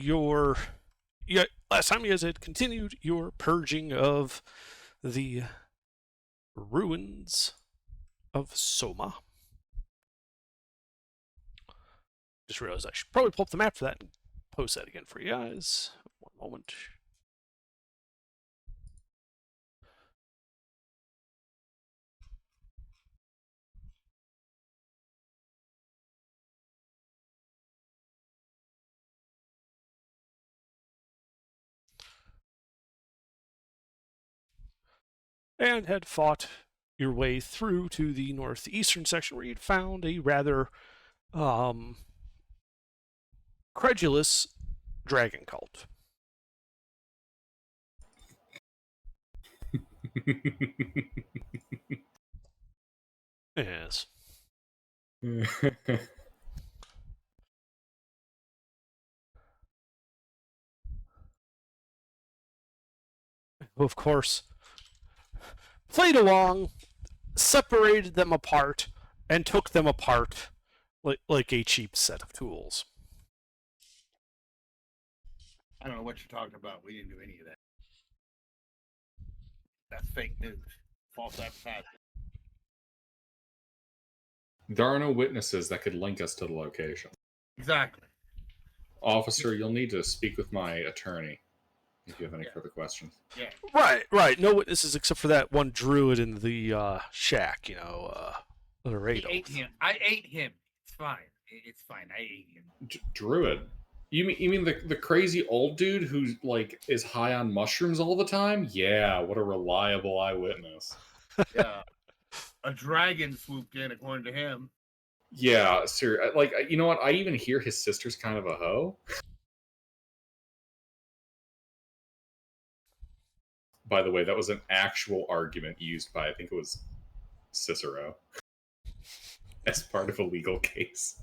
your yeah, last time you guys had continued your purging of the ruins of Soma. Just realized I should probably pull up the map for that and post that again for you guys. One moment. And had fought your way through to the northeastern section where you'd found a rather credulous dragon cult. Yes. Of course, played along, separated them apart, and took them apart like a cheap set of tools. I don't know what you're talking about. We didn't do any of that. That's fake news. False advertising. There are no witnesses that could link us to the location. Exactly. Officer, you'll need to speak with my attorney if you have any further questions. Yeah. Right. No witnesses except for that one druid in the shack, the He raid. ate him. I ate him. It's fine. It's fine. I ate him. Druid? You mean the crazy old dude who like is high on mushrooms all the time? Yeah, what a reliable eyewitness. Yeah. A dragon swooped in, according to him. Yeah, sir. Like, you know what? I even hear his sister's kind of a hoe. By the way, that was an actual argument used by, I think it was Cicero, as part of a legal case.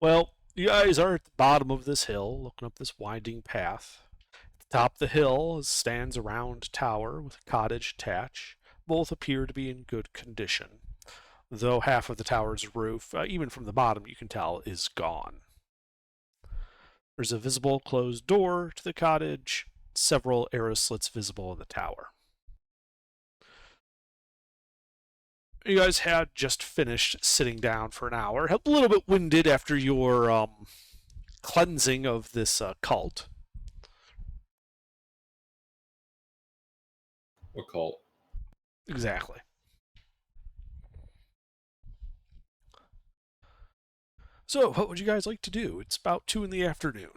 Well, you guys are at the bottom of this hill, looking up this winding path. At the top of the hill stands a round tower with a cottage attached. Both appear to be in good condition, though half of the tower's roof, even from the bottom you can tell, is gone. There's a visible closed door to the cottage, several arrow slits visible in the tower. You guys had just finished sitting down for an hour, a little bit winded after your cleansing of this cult. What cult? Exactly. So, what would you guys like to do? It's about 2 in the afternoon.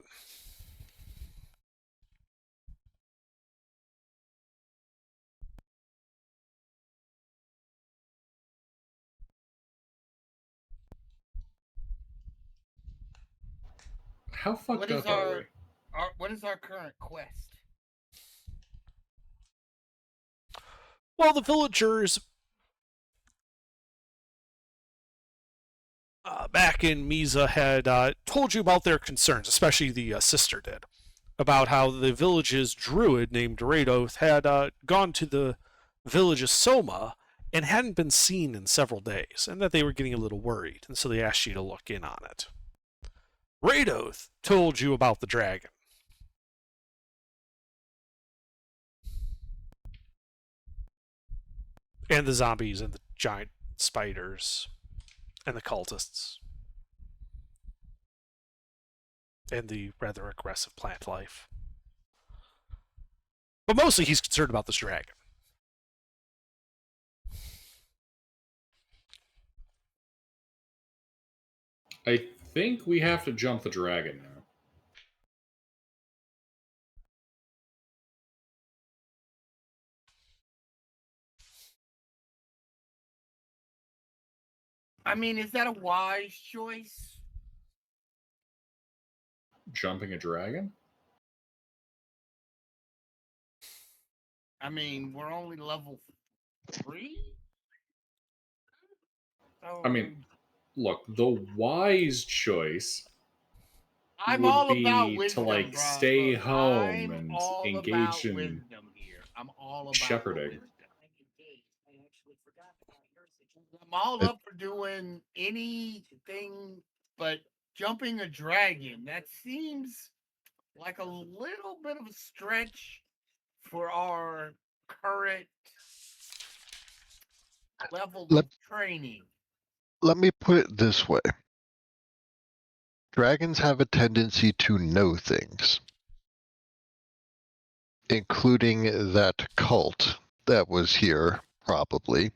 How fucked up are we? What is our current quest? Well, the villagers back in Misa had told you about their concerns, especially the sister did, about how the village's druid named Radoth had gone to the village of Soma and hadn't been seen in several days, and that they were getting a little worried, and so they asked you to look in on it. Radoth told you about the dragon. And the zombies and the giant spiders and the cultists. And the rather aggressive plant life. But mostly he's concerned about this dragon. I think we have to jump the dragon now. I mean, is that a wise choice? Jumping a dragon? I mean, we're only level 3? So, I mean, look, the wise choice I'm would all be about wisdom, to like bro. stay Look, home I'm and all engage about in wisdom here. I'm all about shepherding. wisdom. I'm all up for doing anything but jumping a dragon. That seems like a little bit of a stretch for our current level Let- of training. Let me put it this way. Dragons have a tendency to know things, including that cult that was here, probably.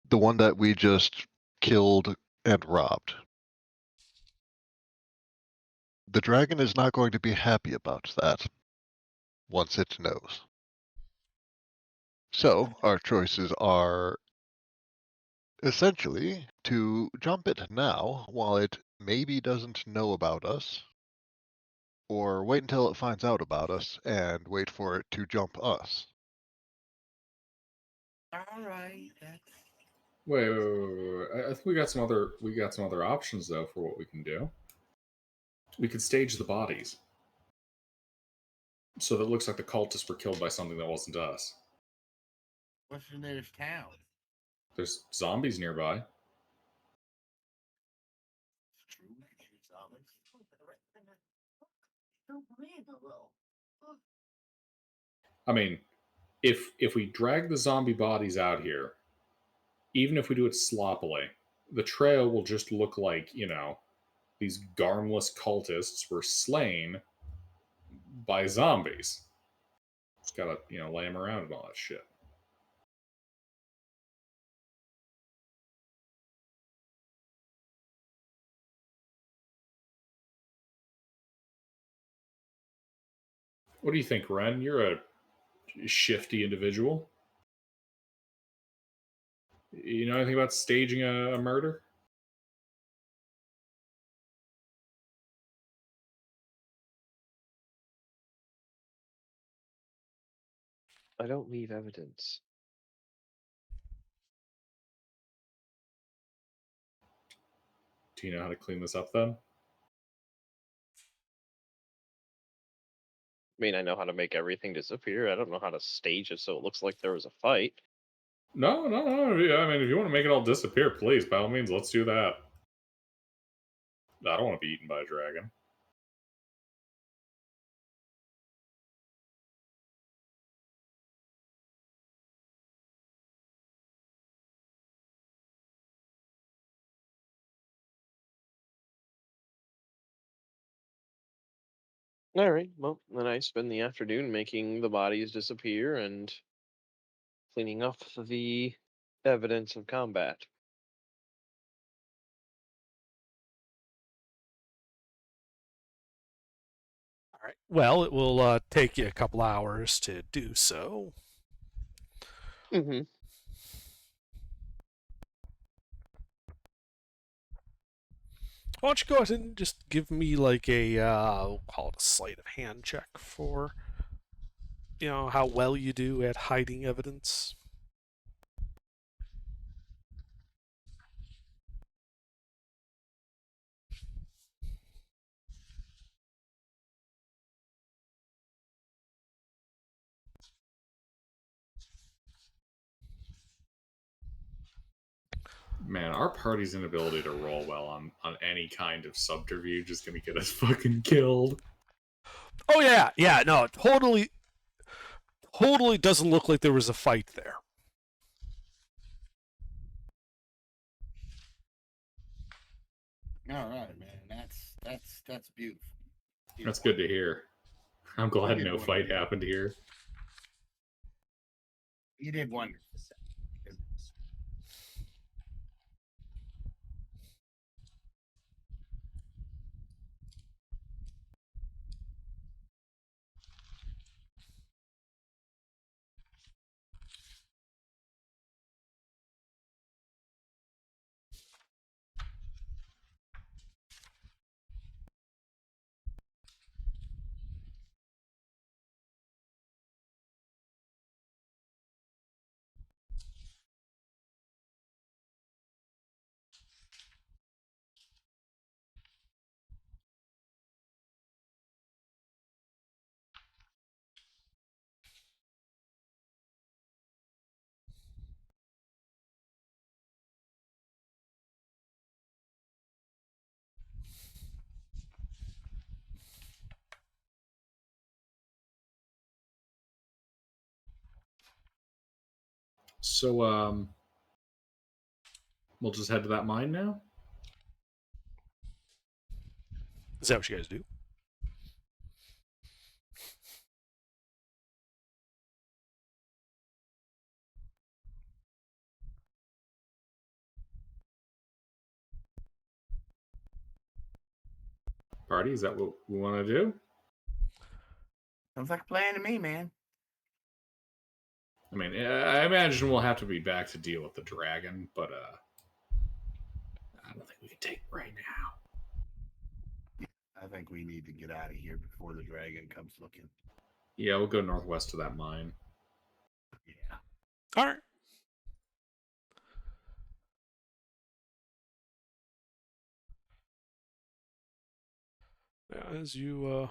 The one that we just killed and robbed. The dragon is not going to be happy about that once it knows. So, our choices are essentially to jump it now while it maybe doesn't know about us, or wait until it finds out about us and wait for it to jump us. All right. Wait. I think we got some other options though for what we can do. We could stage the bodies so that it looks like the cultists were killed by something that wasn't us. What's the nearest town? There's zombies nearby. It's true. We could shoot zombies. I mean, if we drag the zombie bodies out here, even if we do it sloppily, the trail will just look like, these garmless cultists were slain by zombies. Just gotta, lay them around and all that shit. What do you think, Ren? You're a shifty individual. You know anything about staging a murder? I don't leave evidence. Do you know how to clean this up then? I mean, I know how to make everything disappear. I don't know how to stage it so it looks like there was a fight. No. Yeah, I mean, if you want to make it all disappear, please, by all means, let's do that. I don't want to be eaten by a dragon. All right, well, then I spend the afternoon making the bodies disappear and cleaning up the evidence of combat. All right. Well, it will take you a couple hours to do so. Mm-hmm. Why don't you go ahead and just give me like a, we'll call it a sleight of hand check for, how well you do at hiding evidence. Man, our party's inability to roll well on any kind of subterfuge is gonna get us fucking killed. Oh yeah, no, totally doesn't look like there was a fight there. All right, man. That's beautiful. That's good to hear. I'm glad You no did fight wonderful. happened here. You did wonderful. So, we'll just head to that mine now? Is that what you guys do? Party, is that what we want to do? Sounds like a plan to me, man. I mean, I imagine we'll have to be back to deal with the dragon, but I don't think we can take it right now. I think we need to get out of here before the dragon comes looking. Yeah, we'll go northwest to that mine. Yeah. All right. As you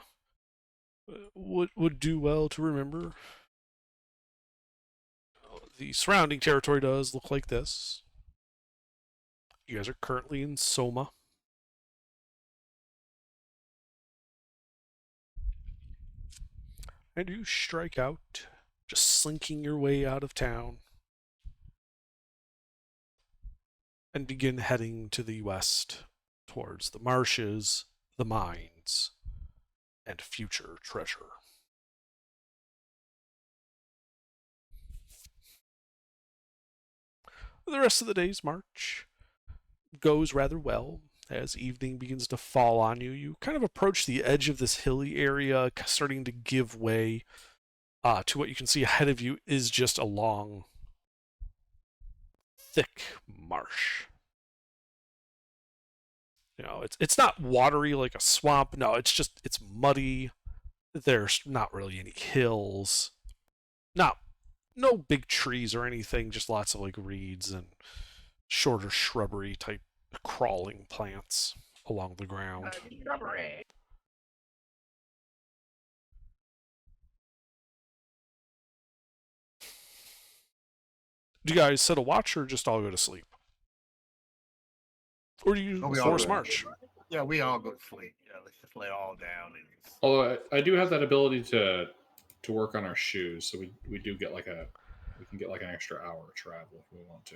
would do well to remember, the surrounding territory does look like this. You guys are currently in Soma. And you strike out, just slinking your way out of town, and begin heading to the west towards the marshes, the mines, and future treasure. The rest of the day's march goes rather well. As evening begins to fall on you, you kind of approach the edge of this hilly area, starting to give way to what you can see ahead of you is just a long, thick marsh. You know, it's not watery like a swamp. No, it's muddy. There's not really any hills. No big trees or anything, just lots of like reeds and shorter shrubbery type crawling plants along the ground. Shrubbery. Do you guys set a watch or just all go to sleep? Or do you Oh, we all force go- march? Yeah, we all go to sleep. Yeah, let's just lay it all down and just... Although I do have that ability to work on our shoes, so we do get we can get like an extra hour of travel if we want to.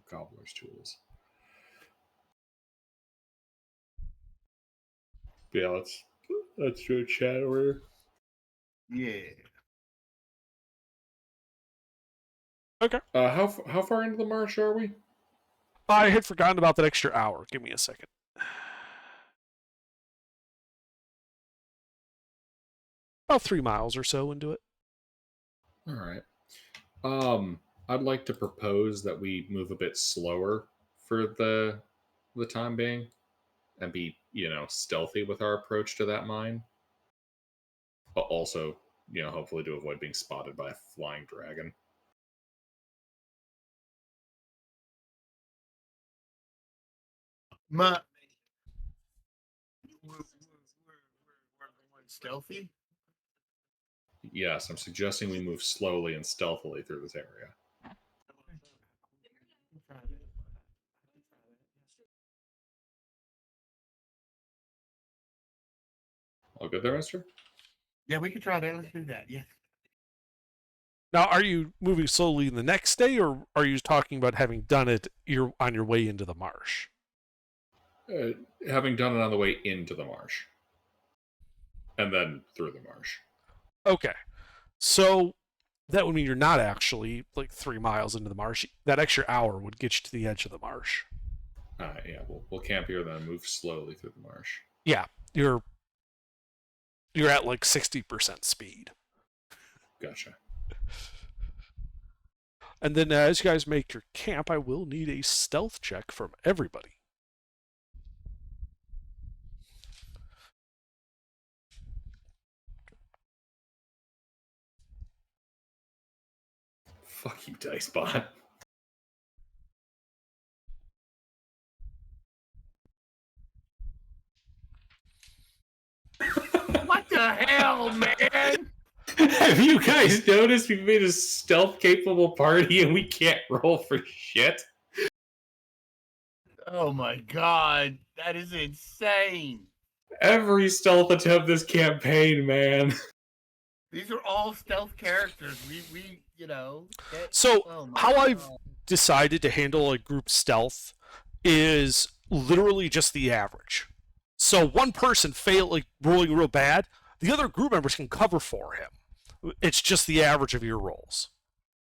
Cobbler's tools. But yeah, let's do a chat order. Yeah. Okay. How far into the marsh are we? I had forgotten about that extra hour. Give me a second. About 3 miles or so into it. All right. I'd like to propose that we move a bit slower for the time being, and be stealthy with our approach to that mine, but also hopefully to avoid being spotted by a flying dragon. We're going stealthy. Yes, I'm suggesting we move slowly and stealthily through this area. All good there, mister? Yeah, we can try that. Let's do that. Yeah. Now, are you moving slowly the next day, or are you talking about having done it, you're on your way into the marsh? Having done it on the way into the marsh. And then through the marsh. Okay. So that would mean you're not actually like 3 miles into the marsh. That extra hour would get you to the edge of the marsh. Yeah, we'll camp here, then move slowly through the marsh. Yeah, you're at like 60% speed. Gotcha. And then as you guys make your camp, I will need a stealth check from everybody. Fuck you, Dicebot. What the hell, man? Have you guys noticed we've made a stealth-capable party and we can't roll for shit? Oh my god, that is insane. Every stealth attempt this campaign, man. These are all stealth characters. We So oh my how I've God. decided to handle a group stealth is literally just the average. So one person rolling real bad, the other group members can cover for him. It's just the average of your rolls.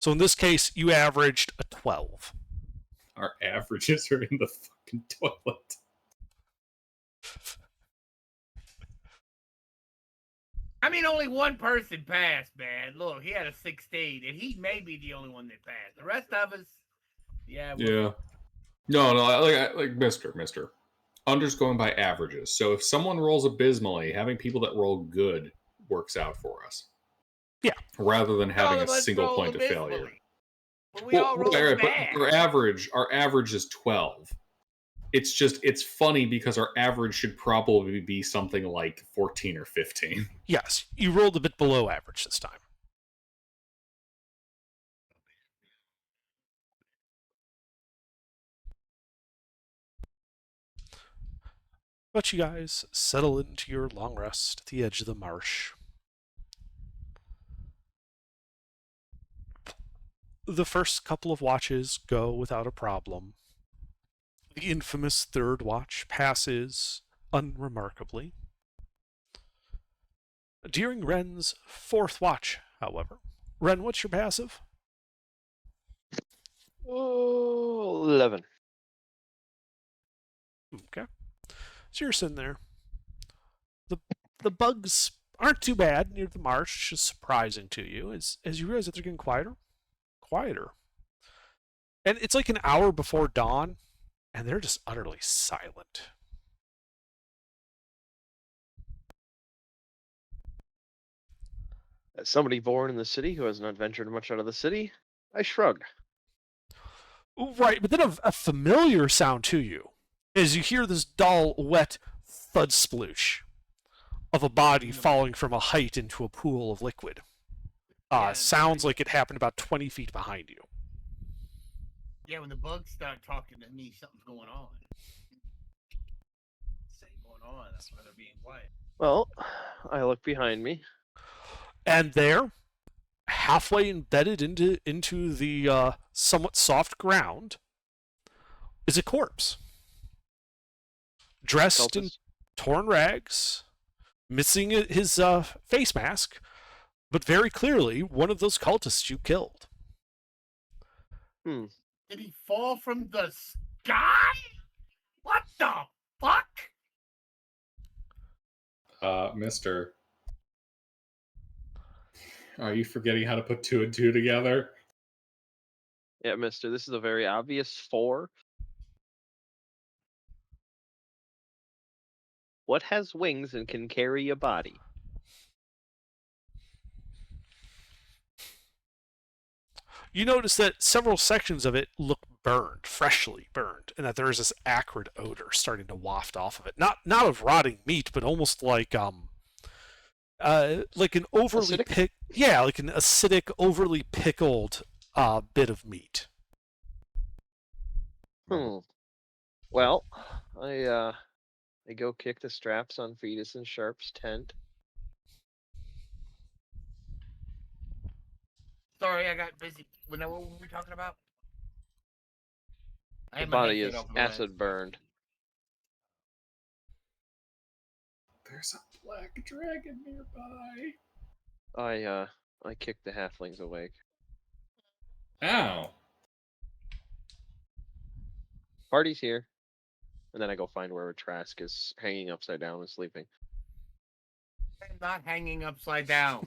So in this case, you averaged a 12. Our averages are in the fucking toilet. I mean, only one person passed, man. Look, he had a 16, and he may be the only one that passed. The rest of us, yeah. Yeah. No, like Mister. Under's going by averages. So if someone rolls abysmally, having people that roll good works out for us. Yeah. Rather than All having of a us single roll point of failure. abysmally. But we all roll right, bad. but our average is 12. It's funny because our average should probably be something like 14 or 15. Yes, you rolled a bit below average this time. But you guys settle into your long rest at the edge of the marsh. The first couple of watches go without a problem. The infamous third watch passes unremarkably. During Ren's fourth watch, however, Ren, what's your passive? Oh, 11. Okay. So you're sitting there. The bugs aren't too bad near the marsh, which is surprising to you as you realize that they're getting quieter. And it's like an hour before dawn, and they're just utterly silent. As somebody born in the city who has not ventured much out of the city, I shrug. Right, but then a familiar sound to you as you hear this dull, wet thud sploosh of a body falling from a height into a pool of liquid. Sounds like it happened about 20 feet behind you. Yeah, when the bugs start talking to me, something's going on. Something going on. That's why they're being quiet. Well, I look behind me. And there, halfway embedded into the somewhat soft ground, is a corpse. Dressed in Cultist. torn rags, missing his face mask, but very clearly one of those cultists you killed. Hmm. Did he fall from the sky? What the fuck? Mister. Are you forgetting how to put 2 and 2 together? Yeah, mister, this is a very obvious 4. What has wings and can carry a body? You notice that several sections of it look burned, freshly burned, and that there is this acrid odor starting to waft off of it. Not of rotting meat, but almost like an overly Acidic? like an acidic, overly pickled bit of meat. Well, I go kick the straps on Fetus and Sharp's tent. Sorry, I got busy. What were we talking about? I The had my body headset is off of my- acid burned. There's a black dragon nearby. I kick the halflings awake. Ow. Party's here. And then I go find where Trask is hanging upside down and sleeping. I'm not hanging upside down.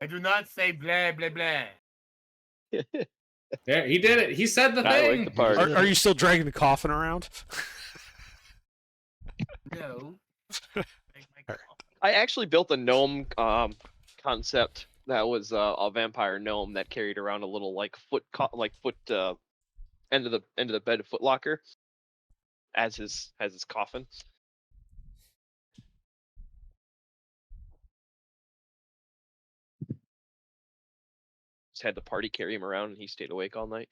I do not say blah blah blah. There, he did it. He said the I thing. like the party. Are you still dragging the coffin around? No. I actually built a gnome concept that was a vampire gnome that carried around a little end of the bed foot locker as his coffin. Just had the party carry him around and he stayed awake all night.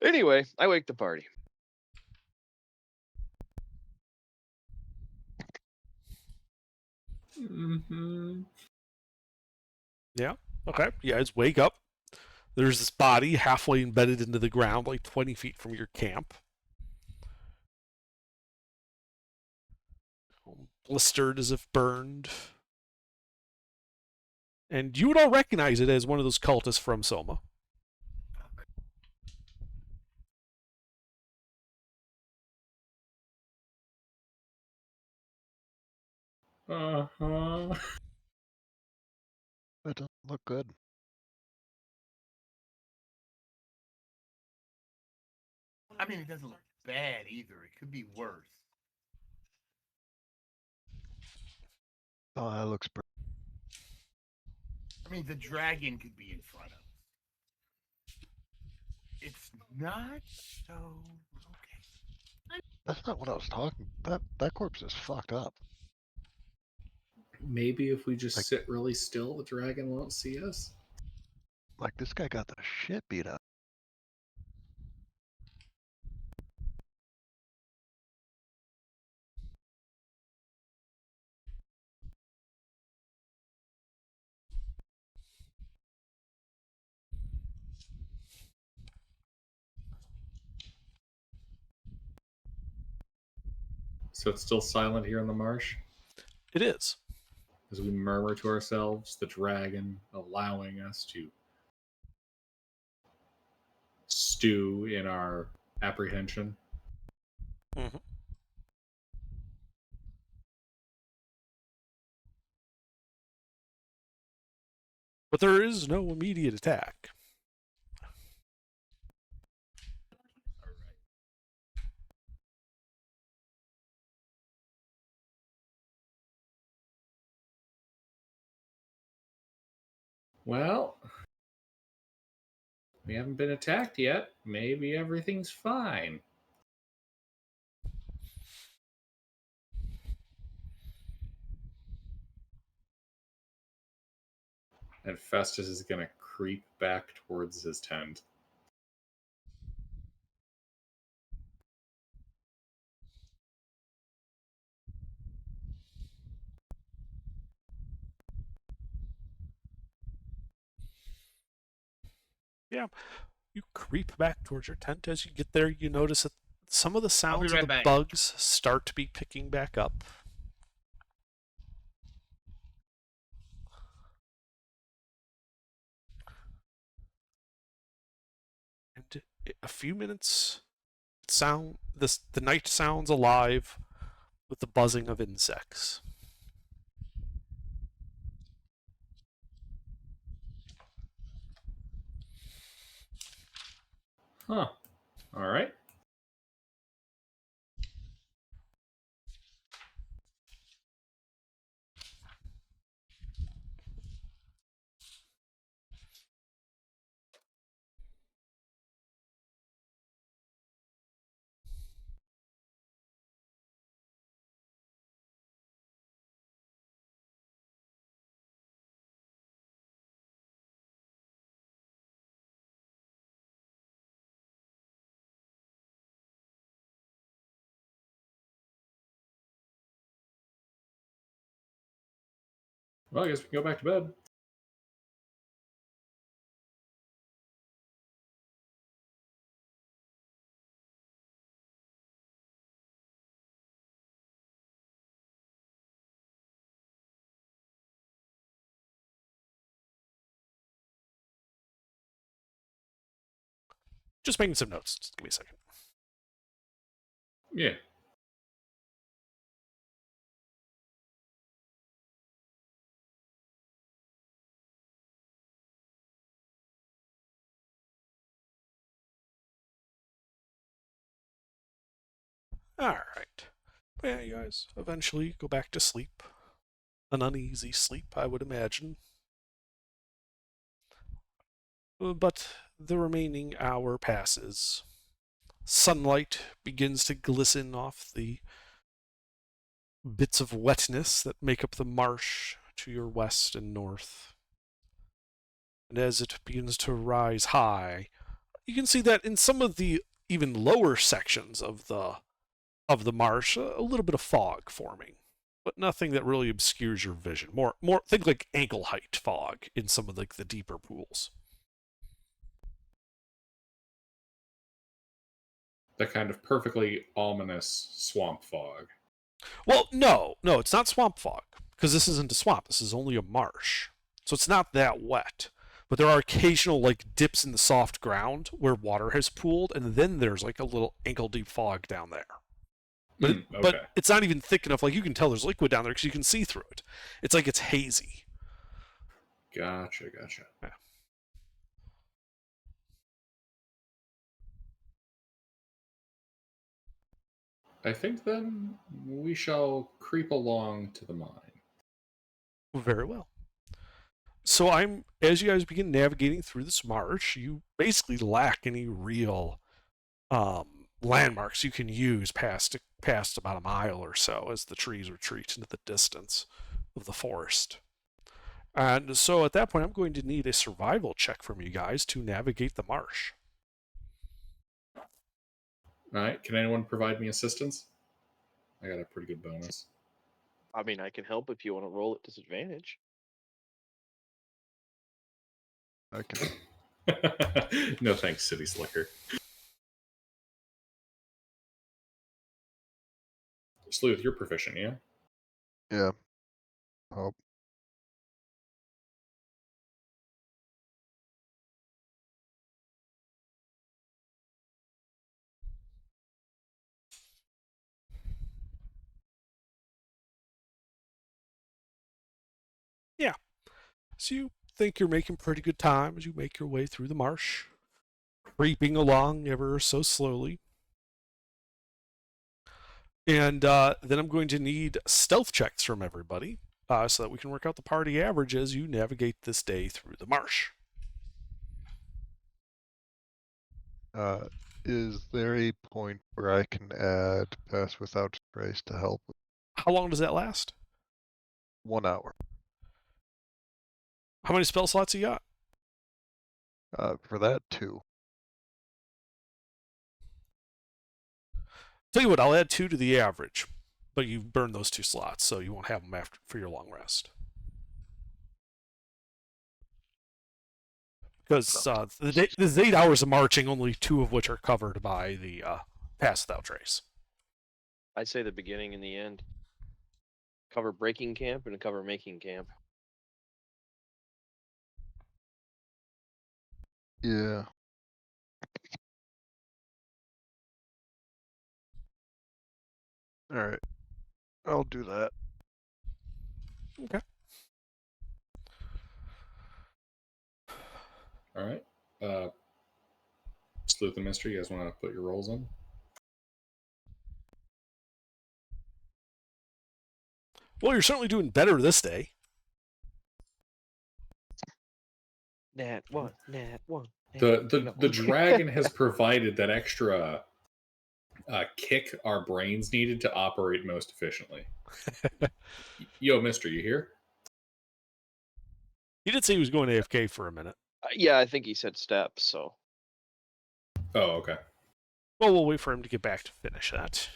Anyway, I wake the party. Mm-hmm. Yeah. Okay. You guys wake up. There's this body halfway embedded into the ground, like 20 feet from your camp. Blistered as if burned. And you would all recognize it as one of those cultists from Soma. Uh-huh. That doesn't look good. I mean, it doesn't look bad either. It could be worse. Oh, that looks I mean, the dragon could be in front of us. It's not so okay. That's not what I was talking. That corpse is fucked up. Maybe if we just Like- sit really still, the dragon won't see us. Like this guy got the shit beat out. So it's still silent here in the marsh It is. as we murmur to ourselves, the dragon allowing us to stew in our apprehension. Mm-hmm. But there is no immediate attack. Well, we haven't been attacked yet. Maybe everything's fine. And Festus is going to creep back towards his tent. Yeah. You creep back towards your tent. As you get there, you notice that some of the sounds right of the back. bugs start to be picking back up. And a few minutes, the night sounds alive with the buzzing of insects. Huh. All right. Well, I guess we can go back to bed. Just making some notes. Just give me a second. Yeah. Alright. Yeah, you guys eventually go back to sleep. An uneasy sleep, I would imagine. But the remaining hour passes. Sunlight begins to glisten off the bits of wetness that make up the marsh to your west and north. And as it begins to rise high, you can see that in some of the even lower sections of the marsh, a little bit of fog forming. but nothing that really obscures your vision. More think like ankle height fog in some of like the deeper pools. That kind of perfectly ominous swamp fog. Well, no, it's not swamp fog because this isn't a swamp. This is only a marsh, so it's not that wet. But there are occasional like dips in the soft ground where water has pooled, and then there's like a little ankle deep fog down there. But, Okay. but it's not even thick enough. Like you can tell there's liquid down there because you can see through it. It's like it's hazy. Gotcha. Yeah. I think then we shall creep along to the mine. Very well. So as you guys begin navigating through this marsh, you basically lack any real landmarks you can use past about a mile or so as the trees retreat into the distance of the forest. And so at that point, I'm going to need a survival check from you guys to navigate the marsh. All right. Can anyone provide me assistance? I got a pretty good bonus. I mean, I can help if you want to roll at disadvantage. I can. No thanks, City Slicker. Sleuth, you're proficient, yeah? Yeah. Oh, Yeah. So you think you're making pretty good time as you make your way through the marsh, creeping along ever so slowly. And then I'm going to need stealth checks from everybody so that we can work out the party average as you navigate this day through the marsh. is there a point where I can add Pass Without Trace to help? How long does that last? 1 hour. How many spell slots you got? For that, 2. Tell you what, I'll add 2 to the average, but you've burned those 2 slots, so you won't have them after for your long rest. Because there's 8 hours of marching, only 2 of which are covered by the Pass Without Trace. I'd say the beginning and the end. Cover breaking camp and cover making camp. Yeah. Alright. I'll do that. Okay. All right. Sleuth and Mystery, you guys want to put your rolls in? Well, you're certainly doing better this day. Nat one. The dragon has provided that extra kick our brains needed to operate most efficiently. Yo, Mystery, you here? He did say he was going AFK for a minute. Yeah, I think he said steps. So Oh, okay. Well, we'll wait for him to get back to finish that.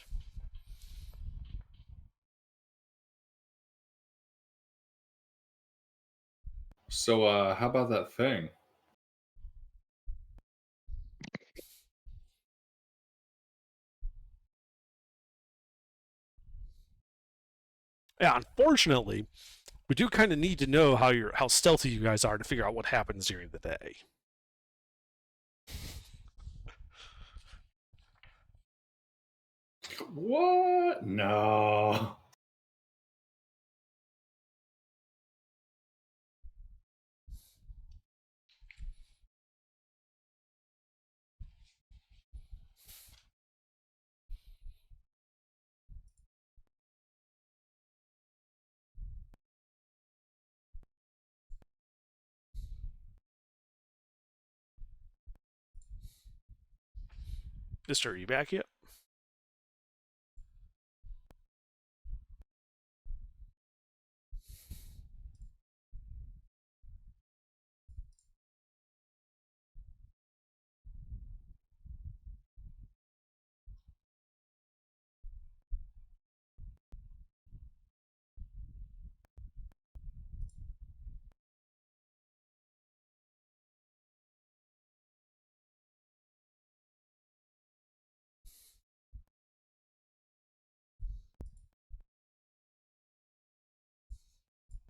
So, how about that thing? Yeah, unfortunately, we do kind of need to know how stealthy you guys are to figure out what happens during the day. What? No. Mister, are you back yet?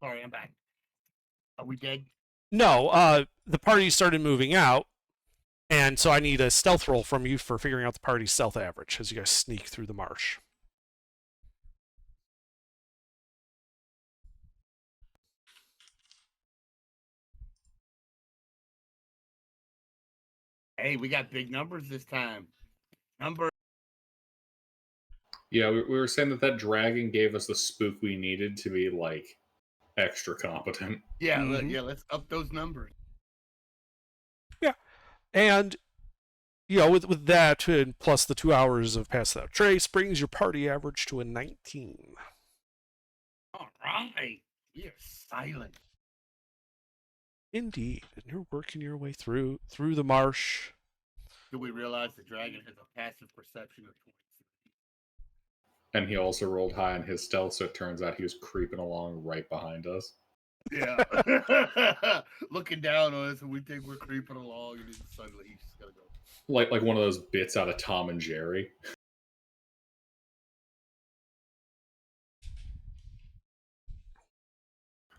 Sorry, I'm back. Are we dead? No, the party started moving out, and so I need a stealth roll from you for figuring out the party's stealth average as you guys sneak through the marsh. Hey, we got big numbers this time. Number. Yeah, we were saying that dragon gave us the spook we needed to be like extra competent. Yeah, Mhm. yeah. Let's up those numbers. And with that, and plus the 2 hours of Pass Without Trace, brings your party average to a 19. All right. You're silent. Indeed, and you're working your way through the marsh. Do we realize the dragon has a passive perception of 20? And he also rolled high on his stealth, so it turns out he was creeping along right behind us. Yeah. Looking down on us, and we think we're creeping along, and then suddenly he's just gonna go. Like one of those bits out of Tom and Jerry.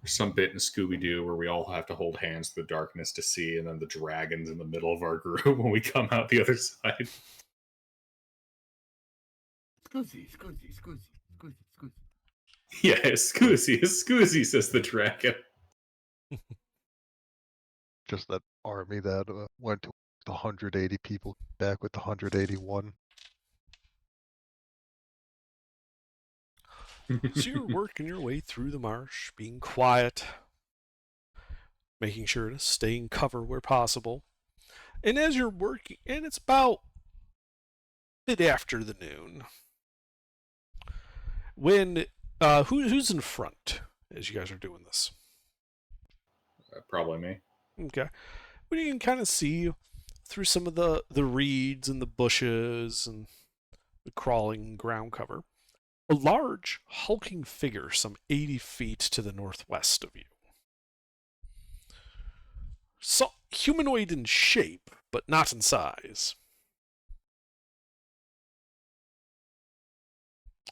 Some bit in Scooby-Doo where we all have to hold hands through the darkness to see, and then the dragon's in the middle of our group when we come out the other side. Scoozy. Yeah, Scoozy, says the dragon. Just that army that went to the 180 people back with the 181. So you're working your way through the marsh, being quiet, making sure to stay in cover where possible. And as you're working, and it's about mid after the noon, when who's in front as you guys are doing this? Probably me. Okay. But you can kind of see through some of the reeds and the bushes and the crawling ground cover, a large, hulking figure some 80 feet to the northwest of you. So, humanoid in shape, but not in size.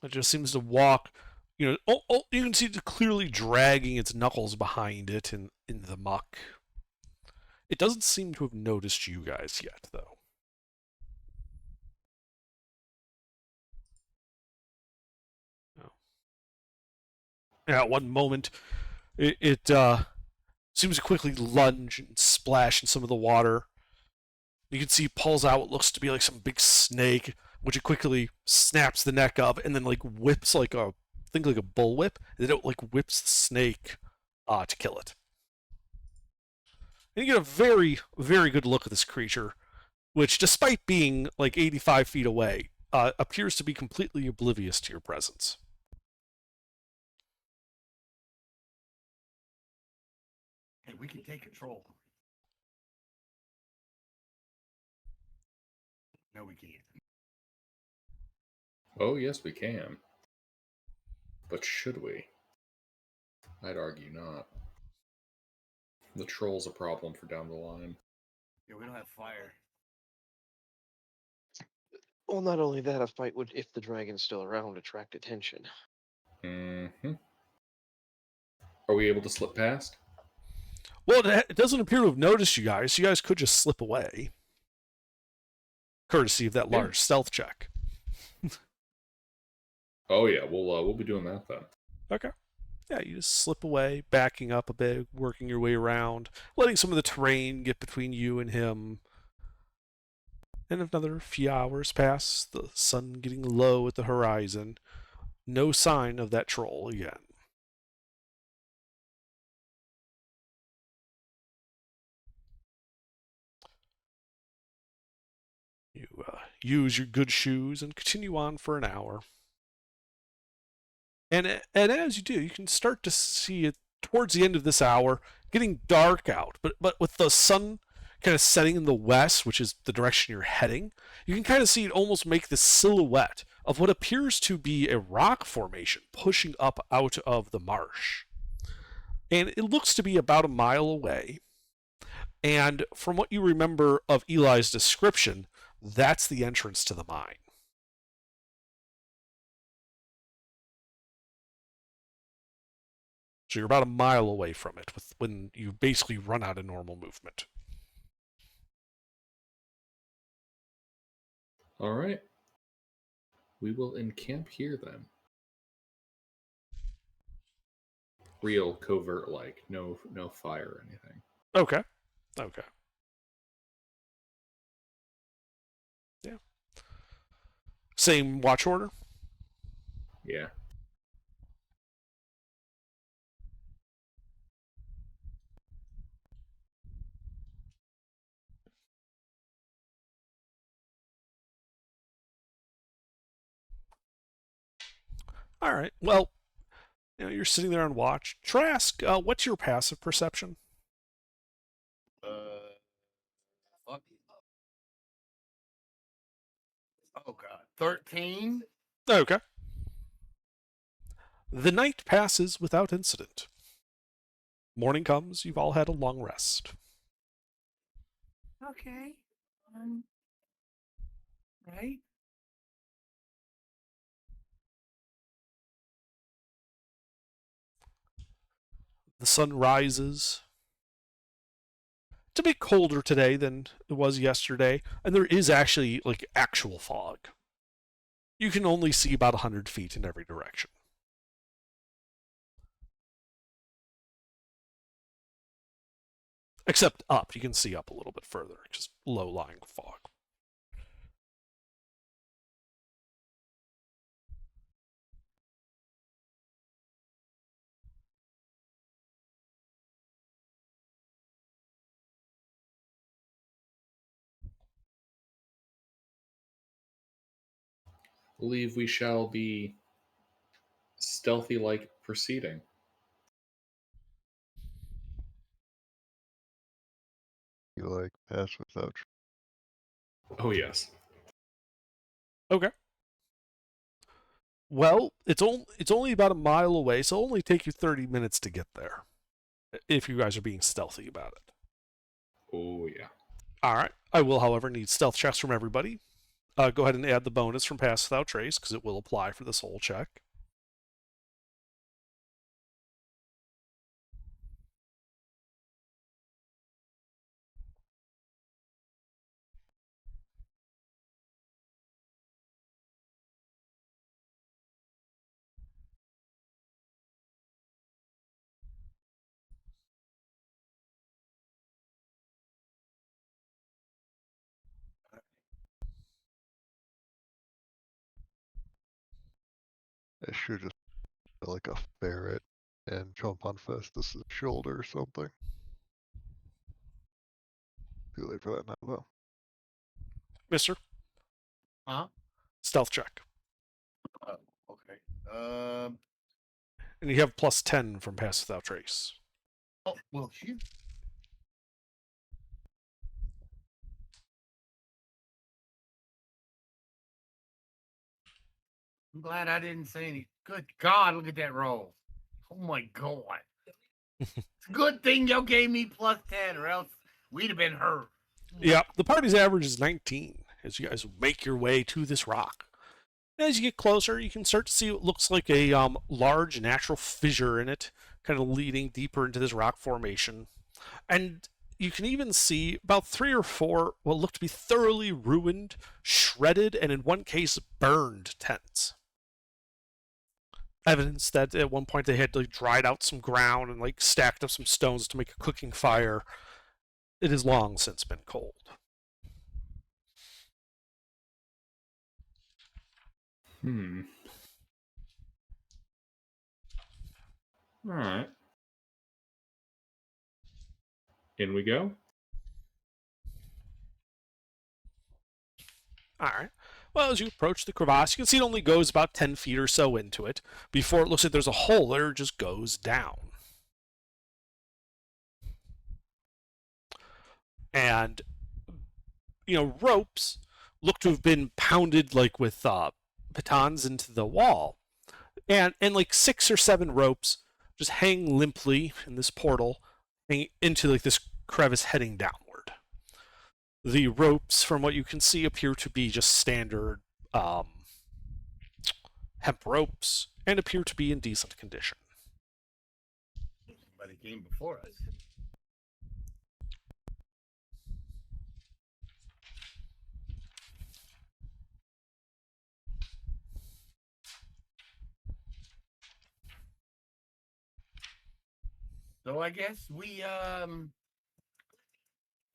It just seems to walk, you can see it clearly dragging its knuckles behind it in the muck. It doesn't seem to have noticed you guys yet, though. No. At one moment, it seems to quickly lunge and splash in some of the water. You can see it pulls out what looks to be like some big snake, which it quickly snaps the neck of, and then whips like a bullwhip, and then it whips the snake to kill it. And you get a very, very good look at this creature, which, despite being 85 feet away, appears to be completely oblivious to your presence. Hey, we can take control. No, we can't. Oh, yes, we can. But should we? I'd argue not. The troll's a problem for down the line. Yeah, we don't have fire. Well, not only that, a fight would, if the dragon's still around, attract attention. Mm-hmm. Are we able to slip past? Well, it doesn't appear to have noticed you guys. You guys could just slip away. Courtesy of that large stealth check. Oh yeah, we'll be doing that then. Okay. Yeah, you just slip away, backing up a bit, working your way around, letting some of the terrain get between you and him. And another few hours pass, the sun getting low at the horizon. No sign of that troll again. You use your good shoes and continue on for an hour. And as you do, you can start to see it towards the end of this hour getting dark out. But with the sun kind of setting in the west, which is the direction you're heading, you can kind of see it almost make this silhouette of what appears to be a rock formation pushing up out of the marsh. And it looks to be about a mile away. And from what you remember of Eli's description, that's the entrance to the mine. So you're about a mile away from it when you basically run out of normal movement. All right. We will encamp here then. Real covert like, no fire or anything. Okay. Okay. Yeah. Same watch order? Yeah. All right. Well, you're sitting there on watch. Trask, what's your passive perception? Fuck. Oh god. 13? Okay. The night passes without incident. Morning comes, you've all had a long rest. Okay. Right? The sun rises. It's a bit colder today than it was yesterday, and there is actually like actual fog. You can only see about 100 feet in every direction. Except up, you can see up a little bit further, just low-lying fog. Believe we shall be stealthy like proceeding. You like pass without. Oh yes. Okay. Well, it's only about a mile away, so it'll only take you 30 minutes to get there. If you guys are being stealthy about it. Oh yeah. All right. I will, however, need stealth checks from everybody. Go ahead and add the bonus from Pass Without Trace, because it will apply for this whole check. I should just be like a ferret and jump on Festus's shoulder or something. Too late for that now, though. Mister, Huh? stealth check. Oh, okay. And you have plus 10 from Pass Without Trace. Oh, well, shoot. I'm glad I didn't say any. Good God, look at that roll. Oh my God. It's a good thing y'all gave me plus 10, or else we'd have been hurt. Yeah, the party's average is 19 as you guys make your way to this rock. As you get closer, you can start to see what looks like a large natural fissure in it, kind of leading deeper into this rock formation. And you can even see about 3 or 4 what look to be thoroughly ruined, shredded, and in one case burned tents. Evidence that at one point they had like dried out some ground and like stacked up some stones to make a cooking fire. It has long since been cold. All right. In we go. All right. Well, as you approach the crevasse, you can see it only goes about 10 feet or so into it before it looks like there's a hole that just goes down. And, ropes look to have been pounded like with batons into the wall. And like 6 or 7 ropes just hang limply in this portal into like this crevice heading downward. The ropes, from what you can see, appear to be just standard hemp ropes and appear to be in decent condition. by the game before us. So I guess we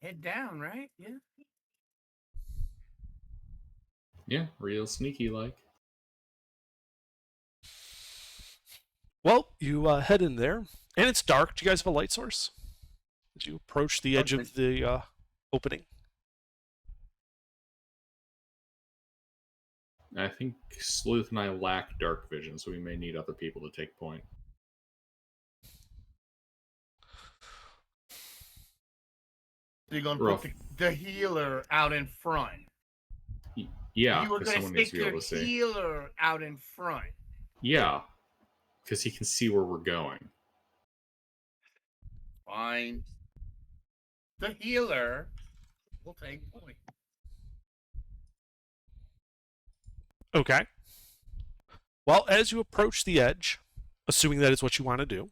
head down, right? Yeah. Yeah, real sneaky like. Well, you head in there, and it's dark. Do you guys have a light source as you approach the edge of the opening? I think Sleuth and I lack dark vision, so we may need other people to take point. So you're gonna Rough. put the healer out in front. Yeah, You were because gonna someone needs stick to be your able to see. healer out in front. Yeah, because he can see where we're going. Fine. The healer will take point. Okay. Well, as you approach the edge, assuming that is what you want to do,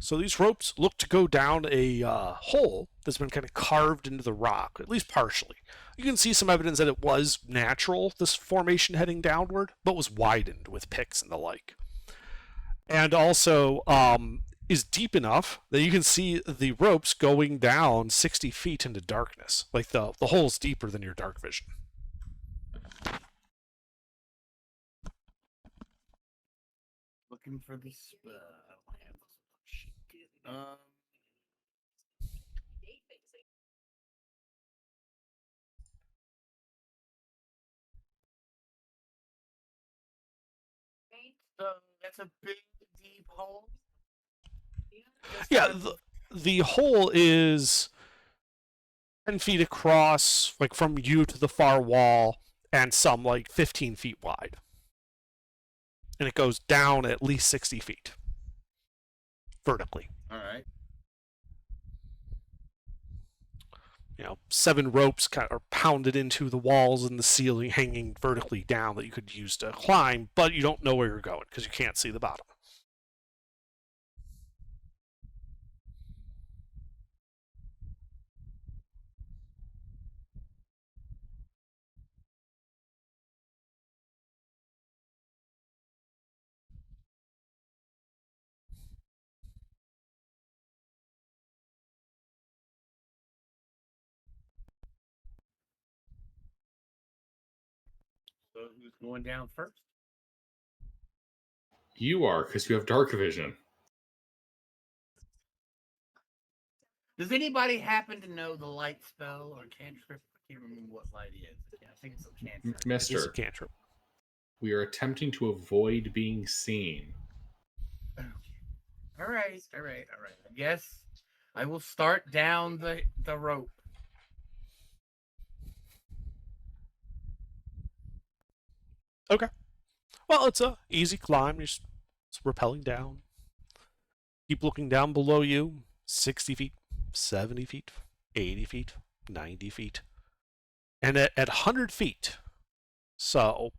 so these ropes look to go down a hole that's been kind of carved into the rock, at least partially. You can see some evidence that it was natural, this formation heading downward, but was widened with picks and the like. And also is deep enough that you can see the ropes going down 60 feet into darkness. Like the hole's deeper than your dark vision. Looking for the spell. So that's a big, deep hole. Just Yeah, kind of- the hole is 10 feet across, like from you to the far wall, and some like 15 feet wide. And it goes down at least 60 feet vertically. All right. 7 ropes kind of are pounded into the walls and the ceiling, hanging vertically down that you could use to climb, but you don't know where you're going because you can't see the bottom. So who's going down first? You are, because you have dark vision. Does anybody happen to know the light spell or cantrip? I can't remember what light is. I think it's a cantrip. It's a Mister, cantrip. we are attempting to avoid being seen. All right. I guess I will start down the rope. Well, it's a easy climb. You're just rappelling down. Keep looking down below you. 60 feet, 70 feet, 80 feet, 90 feet. And at 100 feet, so,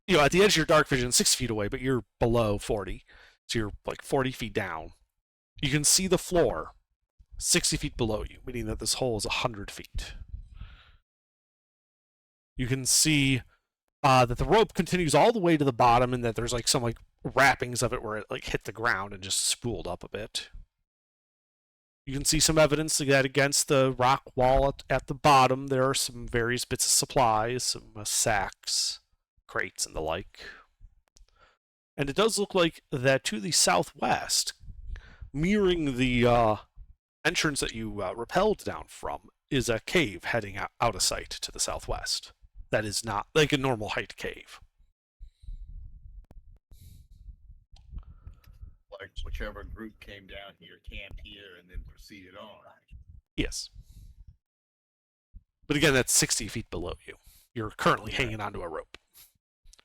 at the edge of your dark vision, 60 feet away, but you're below 40. So you're like 40 feet down. You can see the floor 60 feet below you, meaning that this hole is 100 feet. You can see that the rope continues all the way to the bottom, and that there's like some like wrappings of it where it like hit the ground and just spooled up a bit. You can see some evidence that against the rock wall at the bottom there are some various bits of supplies, some sacks, crates, and the like. And it does look like that to the southwest, mirroring the entrance that you rappelled down from, is a cave heading out of sight to the southwest. That is not like a normal height cave. Like whichever group came down here, camped here, and then proceeded on. Yes. But again, that's 60 feet below you. You're currently hanging onto a rope.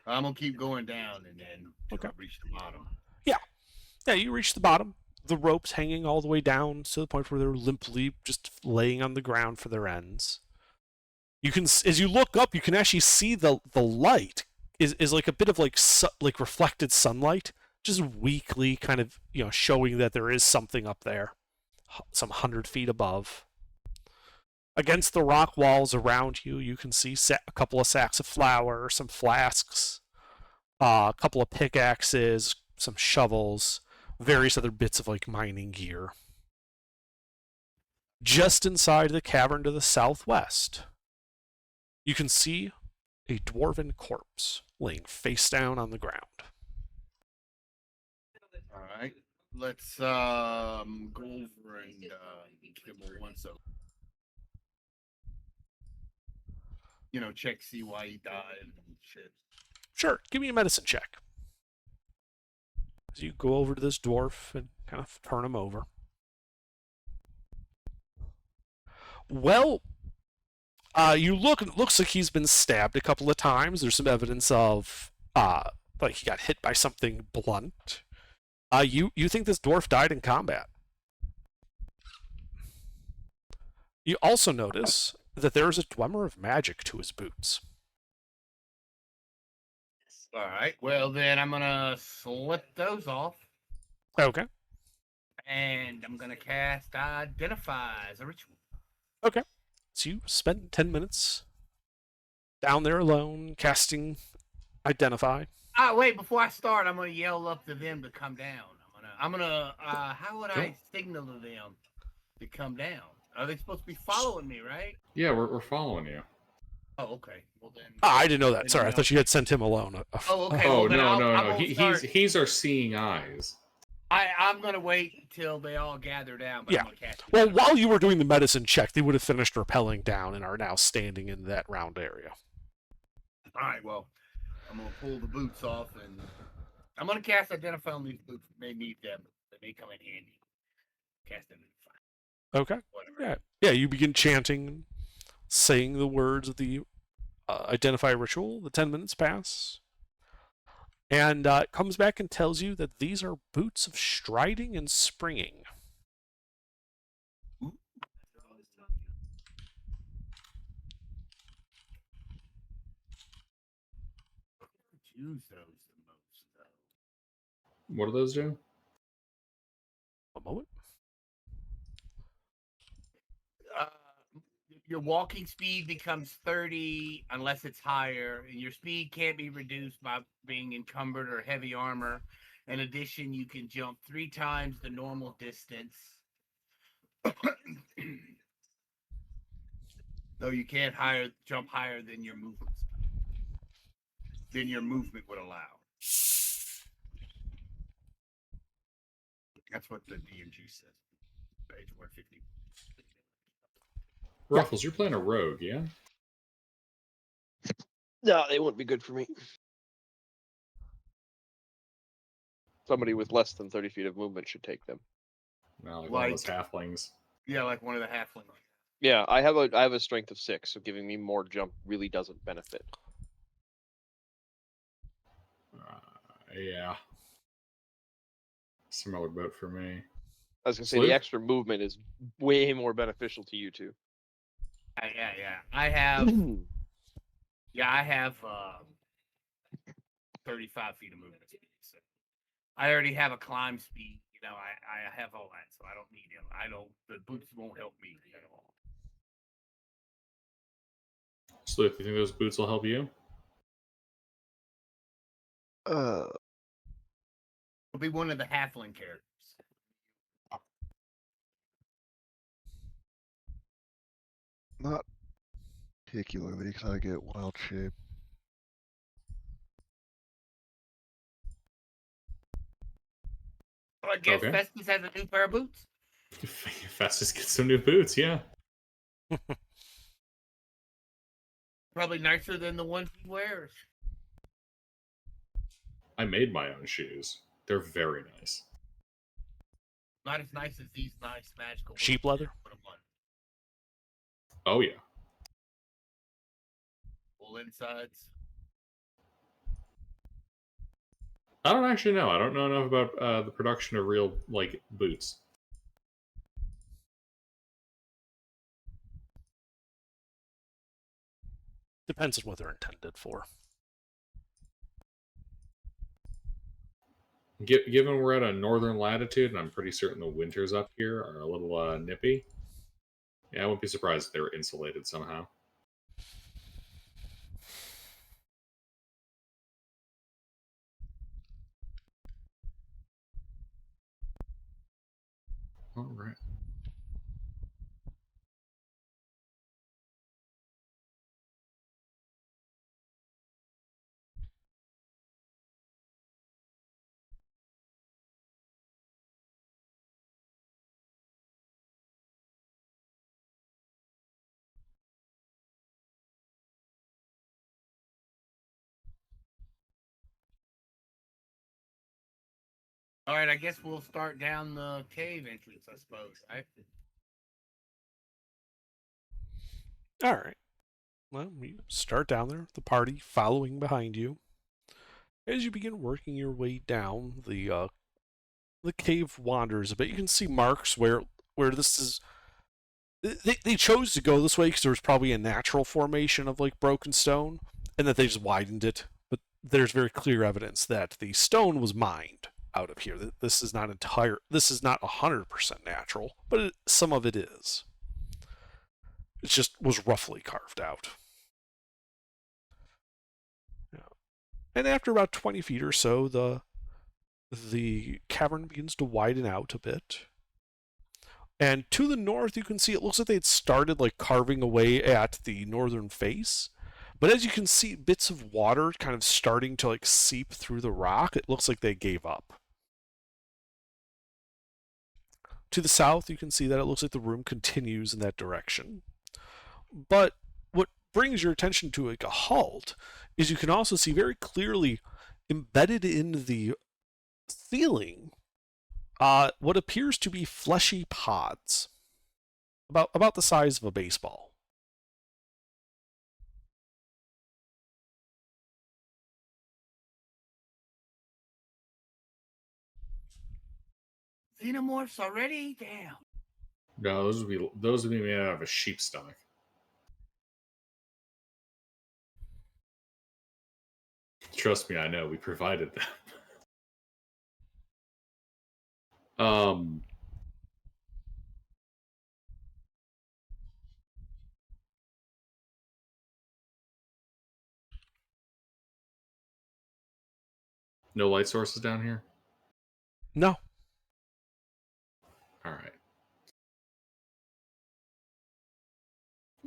I'm gonna keep going down and then Okay. reach the bottom. Yeah, you reach the bottom. The rope's hanging all the way down to the point where they're limply just laying on the ground for their ends. You can, as you look up, you can actually see the light is like a bit of like like reflected sunlight, just weakly kind of showing that there is something up there, some 100 feet above. Against the rock walls around you, you can see a couple of sacks of flour, some flasks, a couple of pickaxes, some shovels, various other bits of like mining gear. Just inside the cavern to the southwest, you can see a dwarven corpse laying face down on the ground. All right. Let's go over and kibble one so check, see why he died and shit. Sure, give me a medicine check. As you go over to this dwarf and kind of turn him over. Well, you look. It looks like he's been stabbed a couple of times. There's some evidence of like he got hit by something blunt. You think this dwarf died in combat. You also notice that there is a glimmer of magic to his boots. All right. Well, then I'm gonna slip those off, Okay. and I'm gonna cast Identify as a ritual. Okay. So you spend 10 minutes down there alone, casting Identify. Wait, before I start, I'm gonna yell up to them to come down. I'm gonna how would I signal to them to come down? Are they supposed to be following me, right? Yeah, we're following you. Oh, okay. Well then. I didn't know that. Didn't Sorry, I know. thought you had sent him alone. Oh, okay. Oh well, then no, I no. won't start. He's our seeing eyes. I'm gonna wait until they all gather down. But Yeah. I'm gonna cast Well, while you were doing the medicine check, they would have finished rappelling down and are now standing in that round area. All right. Well, I'm gonna pull the boots off and I'm gonna cast Identify on these boots. May need them. They may come in handy. Cast Identify. Okay. Whatever. Yeah. You begin chanting, saying the words of the Identify ritual. The 10 minutes pass. And it comes back and tells you that these are boots of striding and springing. Use those the most, though. What do those do? A moment. Your walking speed becomes 30 unless it's higher. Your speed can't be reduced by being encumbered or heavy armor. In addition, you can jump 3 times the normal distance. Though you can't jump higher than your movement would allow. That's what the DMG says. Page 150. Ruffles, you're playing a rogue, yeah? No, they wouldn't be good for me. Somebody with less than 30 feet of movement should take them. No, like one of those halflings. Yeah, like one of the halflings. Yeah, I have a strength of 6, so giving me more jump really doesn't benefit. Yeah. Similar boat for me. I was gonna say Sleuth? the extra movement is way more beneficial to you two. Yeah. I have 35 feet of movement speed. So I already have a climb speed. I have all that, so I don't need him. The boots won't help me at all. Sleuth, you think those boots will help you? It'll be one of the halfling characters. Not particularly, because I get wild shape. So I guess Okay. Festus has a new pair of boots. Festus gets some new boots, yeah. Probably nicer than the ones he wears. I made my own shoes. They're very nice. Not as nice as these nice magical Sheep boots. leather? Put 'em on. Oh, yeah. Full insides. I don't actually know. I don't know enough about the production of real, boots. Depends on what they're intended for. Given we're at a northern latitude, and I'm pretty certain the winters up here are a little nippy. Yeah, I wouldn't be surprised if they were insulated somehow. All right. All right, I guess we'll start down the cave entrance, I suppose. Right? All right. Well, you start down there, the party following behind you. As you begin working your way down, the cave wanders a bit. You can see marks where this is. They chose to go this way because there was probably a natural formation of like broken stone, and that they just widened it. But there's very clear evidence that the stone was mined out of here. This is not 100% natural, but some of it is. It just was roughly carved out. And after about 20 feet or so, the cavern begins to widen out a bit. And to the north, you can see it looks like they'd started like carving away at the northern face. But as you can see, bits of water kind of starting to like seep through the rock. It looks like they gave up. To the south, you can see that it looks like the room continues in that direction. But what brings your attention to like a halt is you can also see very clearly embedded in the ceiling what appears to be fleshy pods, about the size of a baseball. Xenomorphs already? Damn. No, those would be made out of a sheep stomach. Trust me, I know. We provided them. No light sources down here? No. All right.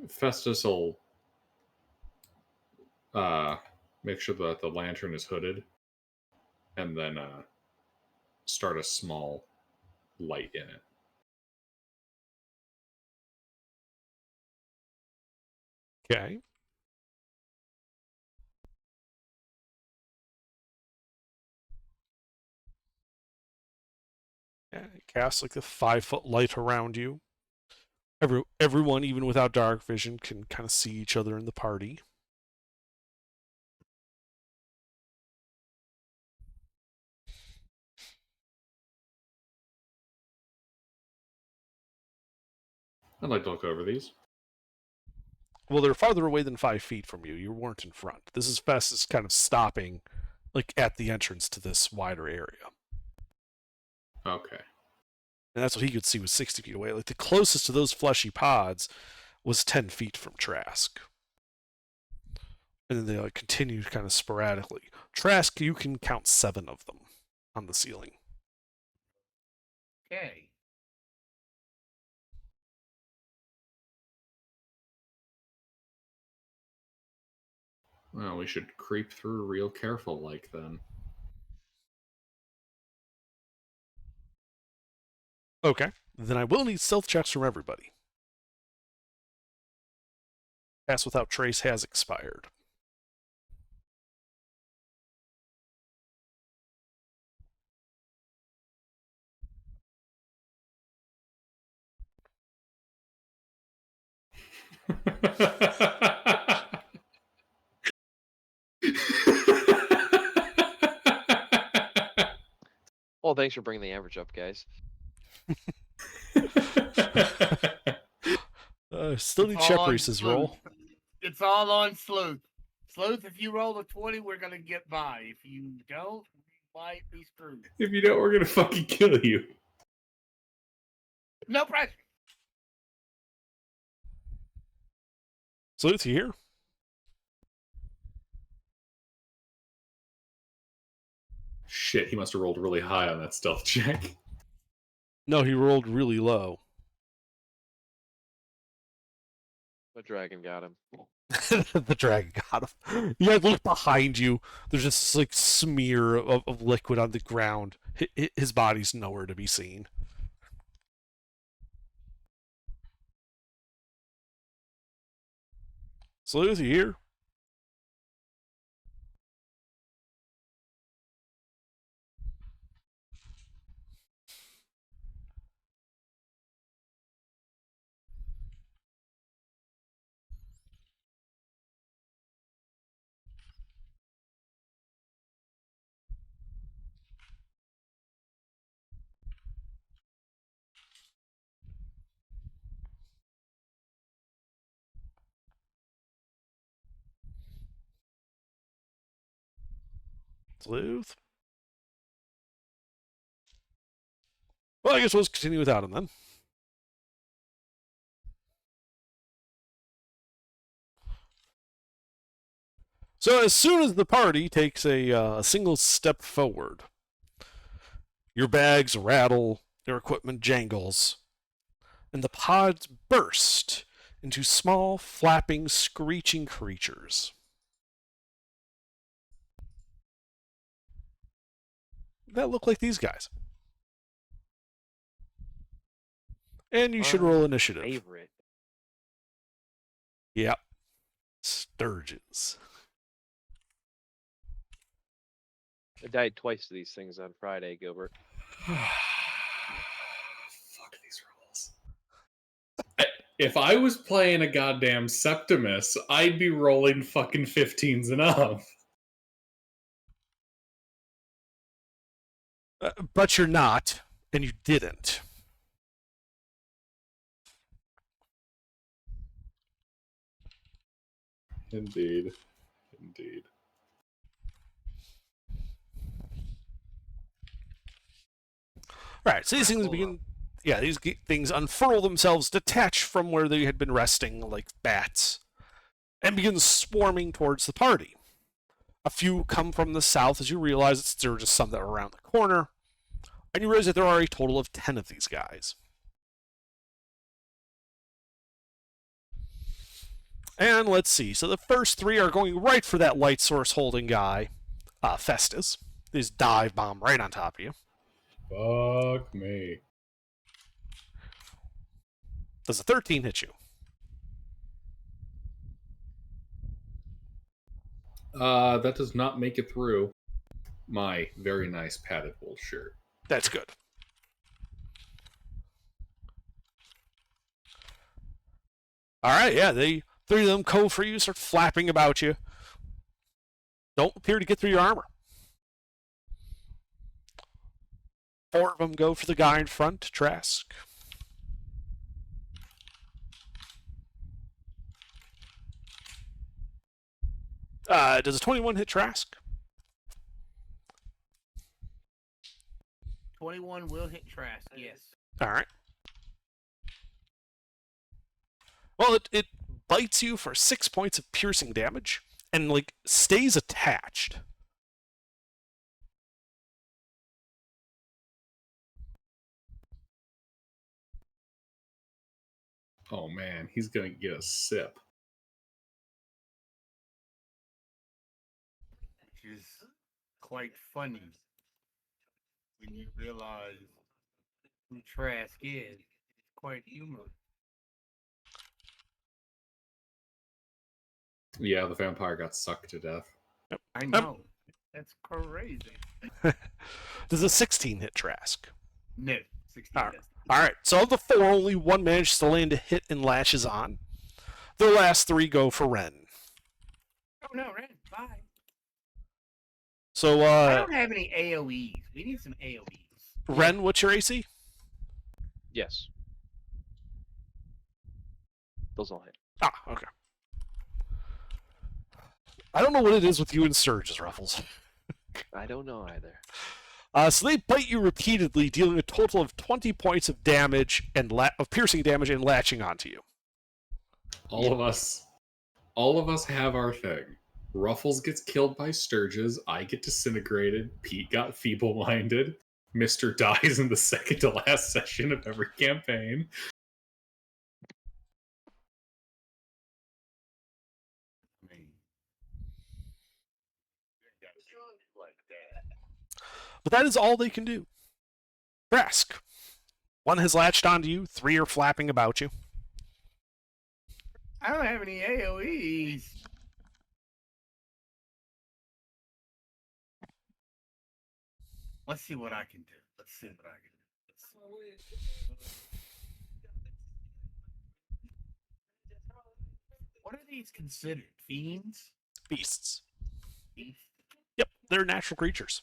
Festus will make sure that the lantern is hooded, and then start a small light in it. Okay. Yeah, it casts like a 5-foot light around you. Everyone, even without dark vision, can kind of see each other in the party. I'd like to look over these. Well, they're farther away than 5 feet from you. You weren't in front. This is Festus kind of stopping, like at the entrance to this wider area. Okay. And that's what he could see was 60 feet away. Like the closest to those fleshy pods was 10 feet from Trask. And then they like continue kind of sporadically. Trask, you can count 7 of them on the ceiling. Okay. Well, we should creep through real careful like then. Okay. Then I will need stealth checks from everybody. Pass without trace has expired. Well, thanks for bringing the average up, guys. Still need Sheprice's roll. It's all on Sleuth. Sleuth, if you roll a 20, we're going to get by. If you don't, might be screwed. If you don't, we're gonna fucking kill you. No pressure. Sleuth, you here? Shit, he must have rolled really high on that stealth check. No, he rolled really low. The dragon got him. The dragon got him. You guys look behind you. There's just this like smear of liquid on the ground. His body's nowhere to be seen. Sleuth, you here? Sleuth? Well, I guess we'll just continue without him then. So as soon as the party takes a single step forward, your bags rattle, your equipment jangles, and the pods burst into small, flapping, screeching creatures. That look like these guys. And you should roll initiative. Favorite. Yep. Sturges. I died twice to these things on Friday, Gilbert. Fuck these rolls. If I was playing a goddamn Septimus, I'd be rolling fucking 15s and up. But you're not, and you didn't. Indeed. Indeed. Right, so these things begin. Yeah, these things unfurl themselves, detach from where they had been resting like bats, and begin swarming towards the party. A few come from the south as you realize there are just some that are around the corner, and you realize that there are a total of 10 of these guys. And let's see, so the first 3 are going right for that light source holding guy, Festus. They just dive bomb right on top of you. Fuck me. Does a 13 hit you? That does not make it through my very nice padded wool shirt. That's good. Alright, yeah, they 3 of them go for you, start flapping about you. Don't appear to get through your armor. 4 of them go for the guy in front, Trask. Does a 21 hit Trask? 21 will hit Trask, yes. Alright. Well, it bites you for 6 points of piercing damage, and, like, stays attached. Oh man, he's gonna get a sip. Which is quite funny when you realize who Trask is. It's quite humorous. Yeah, the vampire got sucked to death. I know. That's crazy. Does a 16 hit Trask? No, 16 Alright. doesn't. Alright, so of the 4, only 1 manages to land a hit and lashes on. The last 3 go for Ren. Oh no, Ren, bye. So, I don't have any AoEs. We need some AoEs. Ren, what's your AC? Yes. Those all hit. Ah, okay. I don't know what it is with you and Sturges, Ruffles. I don't know either. So they bite you repeatedly, dealing a total of 20 points of damage and of piercing damage and latching onto you. All of us have our thing. Ruffles gets killed by Sturges. I get disintegrated. Pete got feeble-minded. Mister dies in the second to last session of every campaign. I mean, But that is all they can do. Brask. One has latched onto you, 3 are flapping about you. I don't have any AoEs. Let's see what I can do. What are these considered? Fiends? Beasts. Beasts? Yep, they're natural creatures.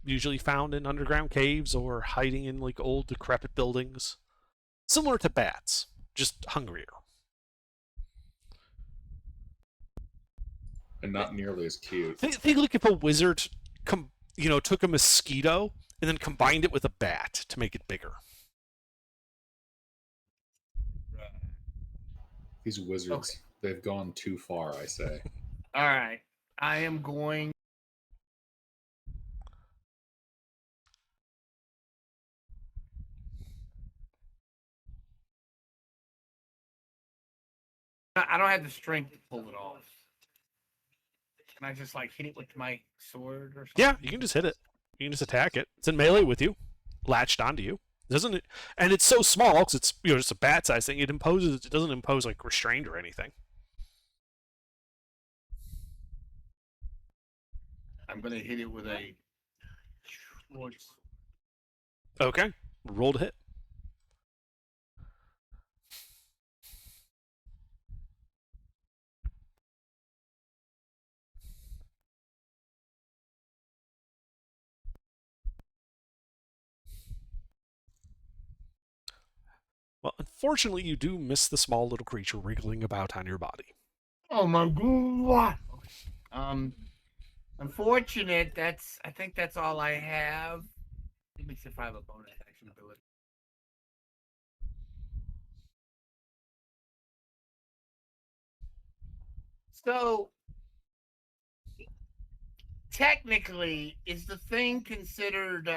Usually found in underground caves or hiding in like old decrepit buildings. Similar to bats, just hungrier. And not nearly as cute. Think like if a wizard took a mosquito and then combined it with a bat to make it bigger. These wizards, Okay. they've gone too far, I say. All right. I am going. I don't have the strength to pull it off. Can I just like hit it with my sword or something? Yeah, you can just hit it. You can just attack it. It's in melee with you, latched onto you. Doesn't it? And it's so small because it's just a bat size thing. It doesn't impose like restraint or anything. I'm gonna hit it with a short sword. Okay, roll to hit. Well, unfortunately, you do miss the small little creature wriggling about on your body. Oh my god! Unfortunate. I think that's all I have. Let me see if I have a bonus action ability. So, technically, is the thing considered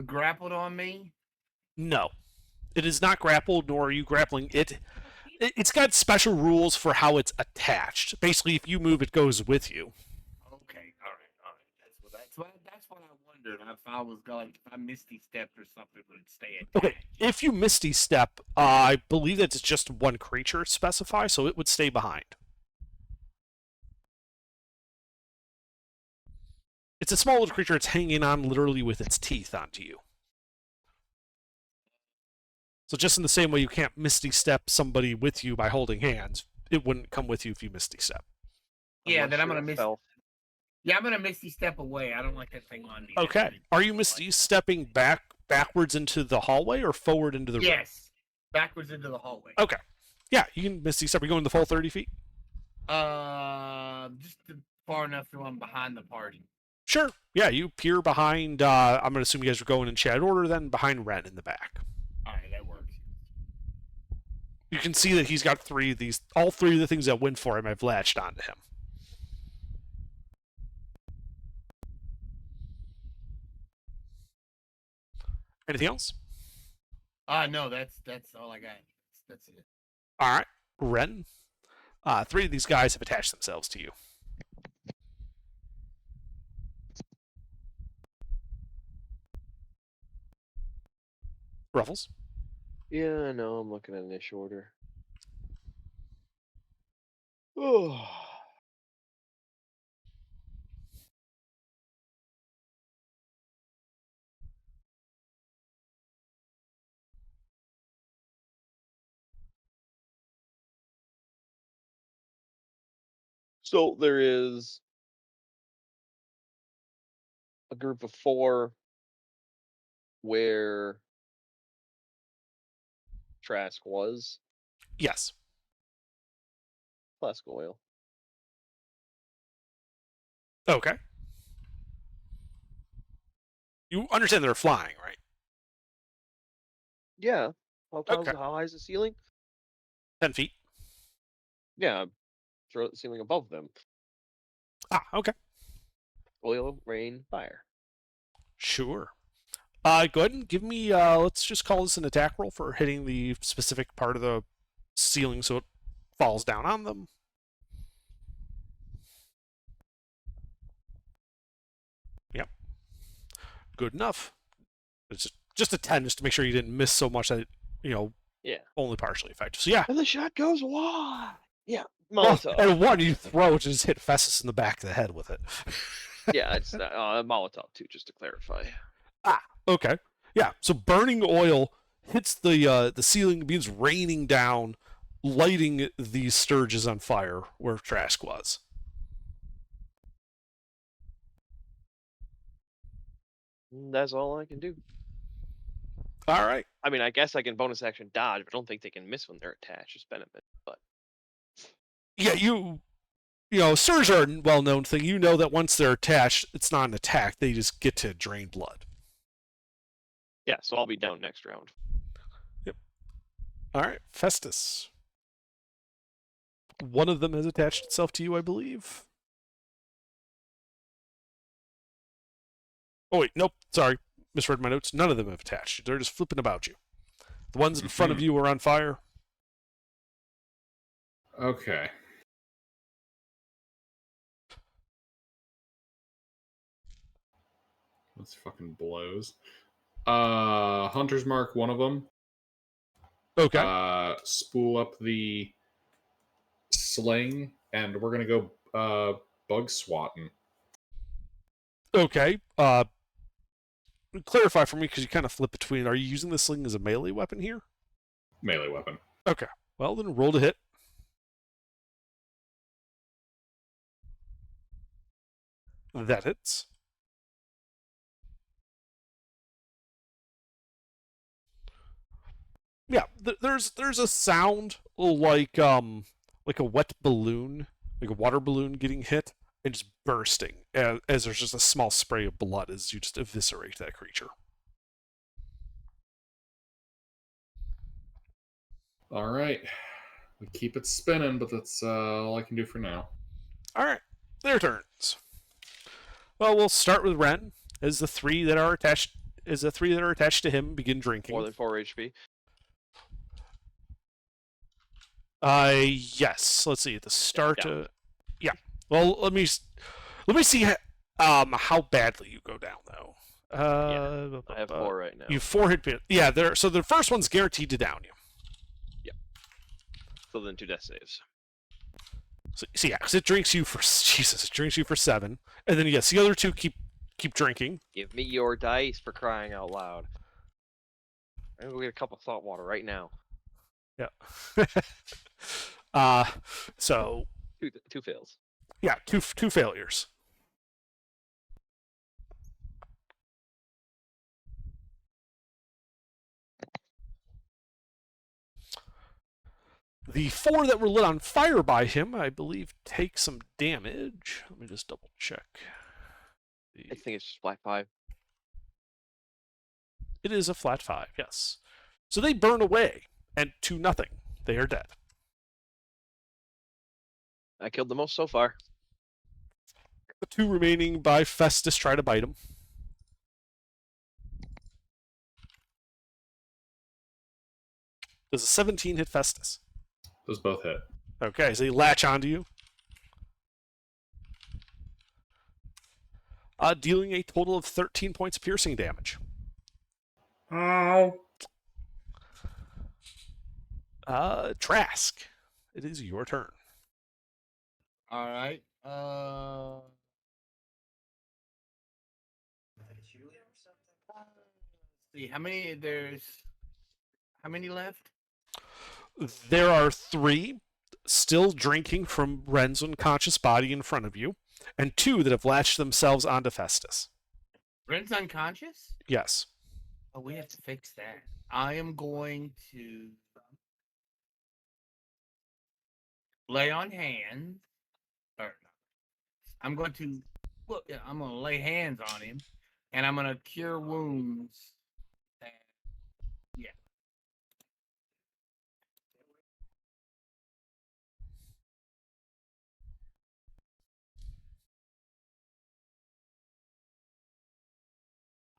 grappled on me? No, it is not grappled, nor are you grappling it. It's got special rules for how it's attached. Basically, if you move, it goes with you. Okay, all right. That's what I wondered. If I was going, if I misty stepped or something, would it stay attached? Okay, if you Misty Step, I believe that it's just one creature specified, so it would stay behind. It's a small little creature. It's hanging on literally with its teeth onto you. So just in the same way you can't Misty Step somebody with you by holding hands, it wouldn't come with you if you Misty Step. Yeah, Unless then I'm you're gonna a miss. stealth. Yeah, I'm gonna misty step away. I don't like that thing on me. Okay. Are you Misty Stepping backwards into the hallway or forward into the room? Yes, backwards into the hallway. Okay. Yeah, you can Misty Step. Are you going the full 30 feet? Just far enough so I'm behind the party. Sure. Yeah, you peer behind. I'm going to assume you guys are going in chat order, then behind Ren in the back. All right, that works. You can see that he's got all 3 of the things that went for him have latched onto him. Anything else? No, that's all I got. That's it. All right. Ren. 3 of these guys have attached themselves to you. Ruffles. Yeah, I know. I'm looking at initial order. Oh. So there is a group of 4 where Trask was. Yes. flask of oil. Okay. You understand they're flying, right? Yeah. Okay. How high is the ceiling? 10 feet. Yeah. Throw the ceiling above them. Ah, okay. Oil, rain, fire. Sure. Go ahead and give me, let's just call this an attack roll for hitting the specific part of the ceiling so it falls down on them. Yep. Good enough. It's just a 10 just to make sure you didn't miss so much that it, Yeah. only partially effective. So yeah. And the shot goes wide. Yeah. Well, Molotov. and one you throw it, just hit Festus in the back of the head with it. Yeah, it's Molotov too, just to clarify. Okay. Yeah. So burning oil hits the ceiling, begins raining down, lighting these sturges on fire where Trask was. That's all I can do. All right. I mean, I guess I can bonus action dodge, but I don't think they can miss when they're attached. It's benefit, but Yeah, Surge are a well-known thing. You know that once they're attached, it's not an attack. They just get to drain blood. yeah. So I'll be down next round. All right, Festus. One of them has attached itself to you, I believe. Oh, wait, nope, sorry. Misread my notes. None of them have attached. They're just flipping about you. The ones in front of you are on fire. Okay. This fucking blows. Hunter's Mark, one of them. Okay. Spool up the sling, and we're gonna go bug swatting. Okay. Clarify for me, because you kind of flip between. Are you using the sling as a melee weapon here? Melee weapon. Okay. Well, then roll to hit. That hits. Yeah, there's a sound like a wet balloon, like a water balloon getting hit and just bursting, as there's just a small spray of blood as you just eviscerate that creature. All right. We keep it spinning, but that's all I can do for now. All right, their turns. Well, we'll start with Ren. As the three that are attached to him begin drinking. More than 4 HP. Yes. Let's see. At the start, yeah. Well, let me see how badly you go down though. I have 4 right now. You 4 hit points. Yeah. So the first one's guaranteed to down you. Yep. So then 2 death saves. So yeah, because it drinks you for Jesus. It drinks you for 7, and then yes, the other 2 keep drinking. Give me your dice, for crying out loud. I'm gonna go get a cup of salt water right now. Yeah. So 2 fails. yeah, two failures. The 4 that were lit on fire by him, I believe, take some damage. Let me just double check. I think it's just flat 5. It is a flat 5, yes. So they burn away, and to nothing. They are dead. I killed the most so far. The 2 remaining by Festus try to bite him. Does a 17 hit Festus? Those both hit. Okay, so they latch onto you. Dealing a total of 13 points of piercing damage. Ow. Trask, it is your turn. All right. See how many left? There are 3 still drinking from Ren's unconscious body in front of you, and 2 that have latched themselves onto Festus. Ren's unconscious? Yes. Oh, we have to fix that. I am going to lay on hands. Or I'm going to I'm going to lay hands on him, and I'm going to cure wounds. And, yeah.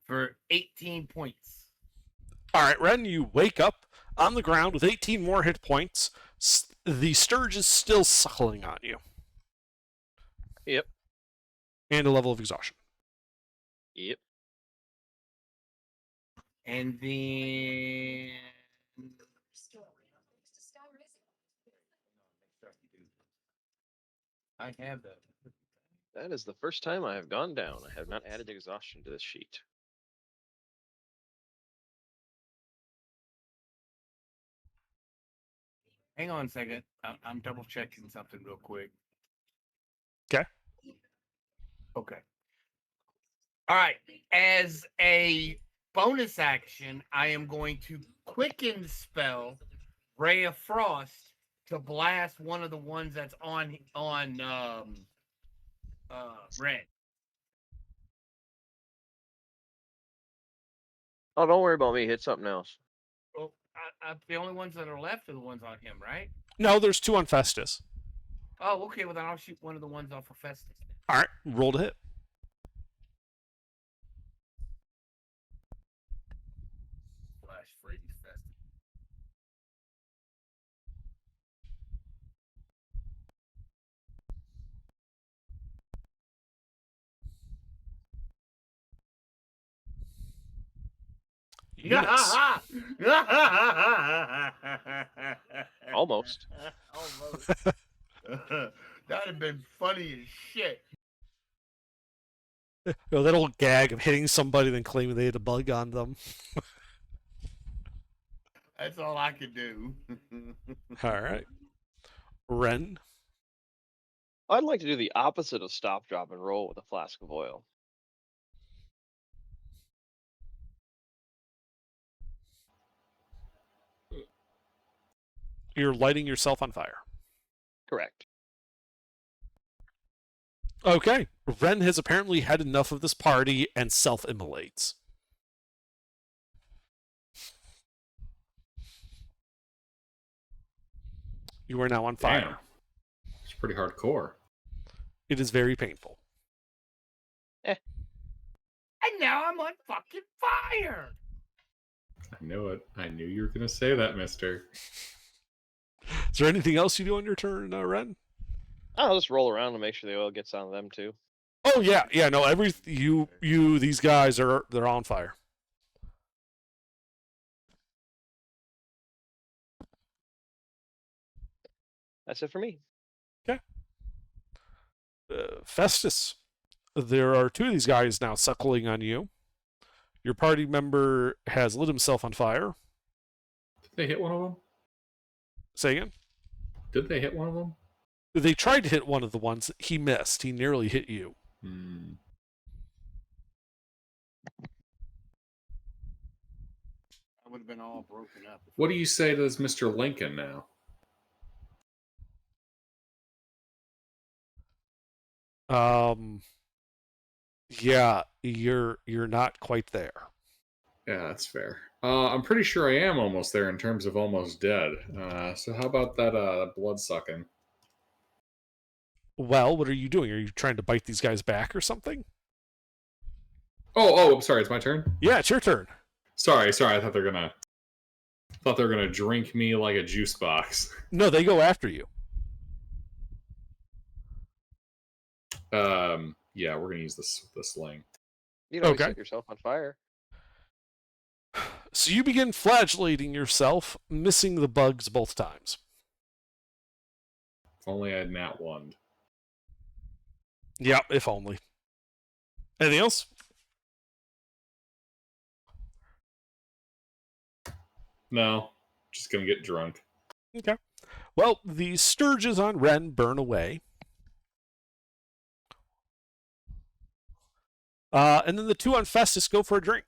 For 18 points. All right, Ren, you wake up on the ground with 18 more hit points. The Sturge is still suckling on you. Yep. And a level of exhaustion. Yep. And then I have that. That is the first time I have gone down. I have not added exhaustion to this sheet. Hang on a second. I'm double checking something real quick. Okay. Okay. All right. As a bonus action, I am going to quicken spell Ray of Frost to blast one of the ones that's on red. Oh, don't worry about me. Hit something else. Well, the only ones that are left are the ones on him, right? No, there's 2 on Festus. Oh, okay. Well, then I'll shoot one of the ones off of Festus. All right, roll to hit. Flash freeze Festus. You miss. Almost. Almost. That'd have been funny as shit. That old gag of hitting somebody then claiming they had a bug on them. That's all I could do. All right. Ren. I'd like to do the opposite of stop, drop, and roll with a flask of oil. You're lighting yourself on fire. Correct. Okay. Ren has apparently had enough of this party and self-immolates. You are now on fire. Damn. It's pretty hardcore. It is very painful. And now I'm on fucking fire. I knew it. I knew you were going to say that, mister. Is there anything else you do on your turn, Ren? I'll just roll around and make sure the oil gets on them too. Oh yeah, no. These guys they're on fire. That's it for me. Festus, there are 2 of these guys now suckling on you. Your party member has lit himself on fire. Did they hit one of them? Say again? Did they hit one of them? They tried to hit one of the ones. He missed. He nearly hit you. Hmm. I would have been all broken up. What do you say to this Mr. Lincoln now? Yeah, you're not quite there. Yeah, that's fair. I'm pretty sure I am almost there in terms of almost dead. So how about that blood sucking? Well, what are you doing? Are you trying to bite these guys back or something? Oh, I'm sorry. It's my turn. Yeah, it's your turn. Sorry. I thought they were gonna drink me like a juice box. No, they go after you. Yeah, we're gonna use the sling. You know, Okay. set yourself on fire. So you begin flagellating yourself, missing the bugs both times. If only I had nat one. Yeah, if only. Anything else? No, just gonna get drunk. Okay. Well, the sturges on Ren burn away. And then the 2 on Festus go for a drink.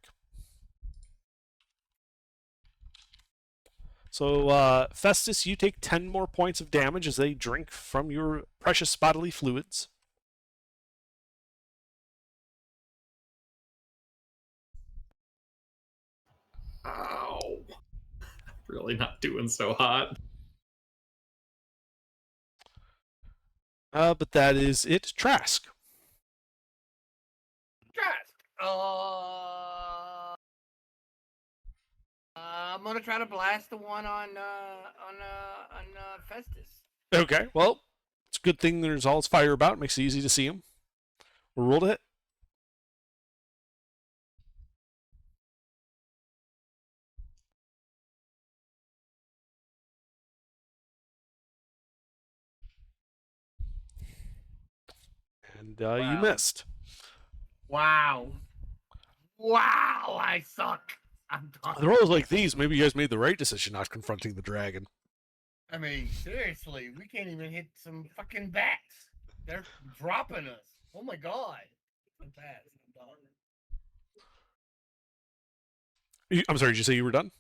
So, Festus, you take 10 more points of damage as they drink from your precious bodily fluids. Ow. Really not doing so hot. But that is it. Trask. Trask. I'm gonna try to blast the one on Festus. Okay, well, it's a good thing there's all this fire about. It makes it easy to see him. We'll roll to hit. And you Wow. missed. Wow. Wow, I suck. I'm done. The rolls like these, maybe you guys made the right decision not confronting the dragon. I mean, seriously, we can't even hit some fucking bats. They're dropping us. Oh my god. So fast. I'm done. I'm sorry, did you say you were done?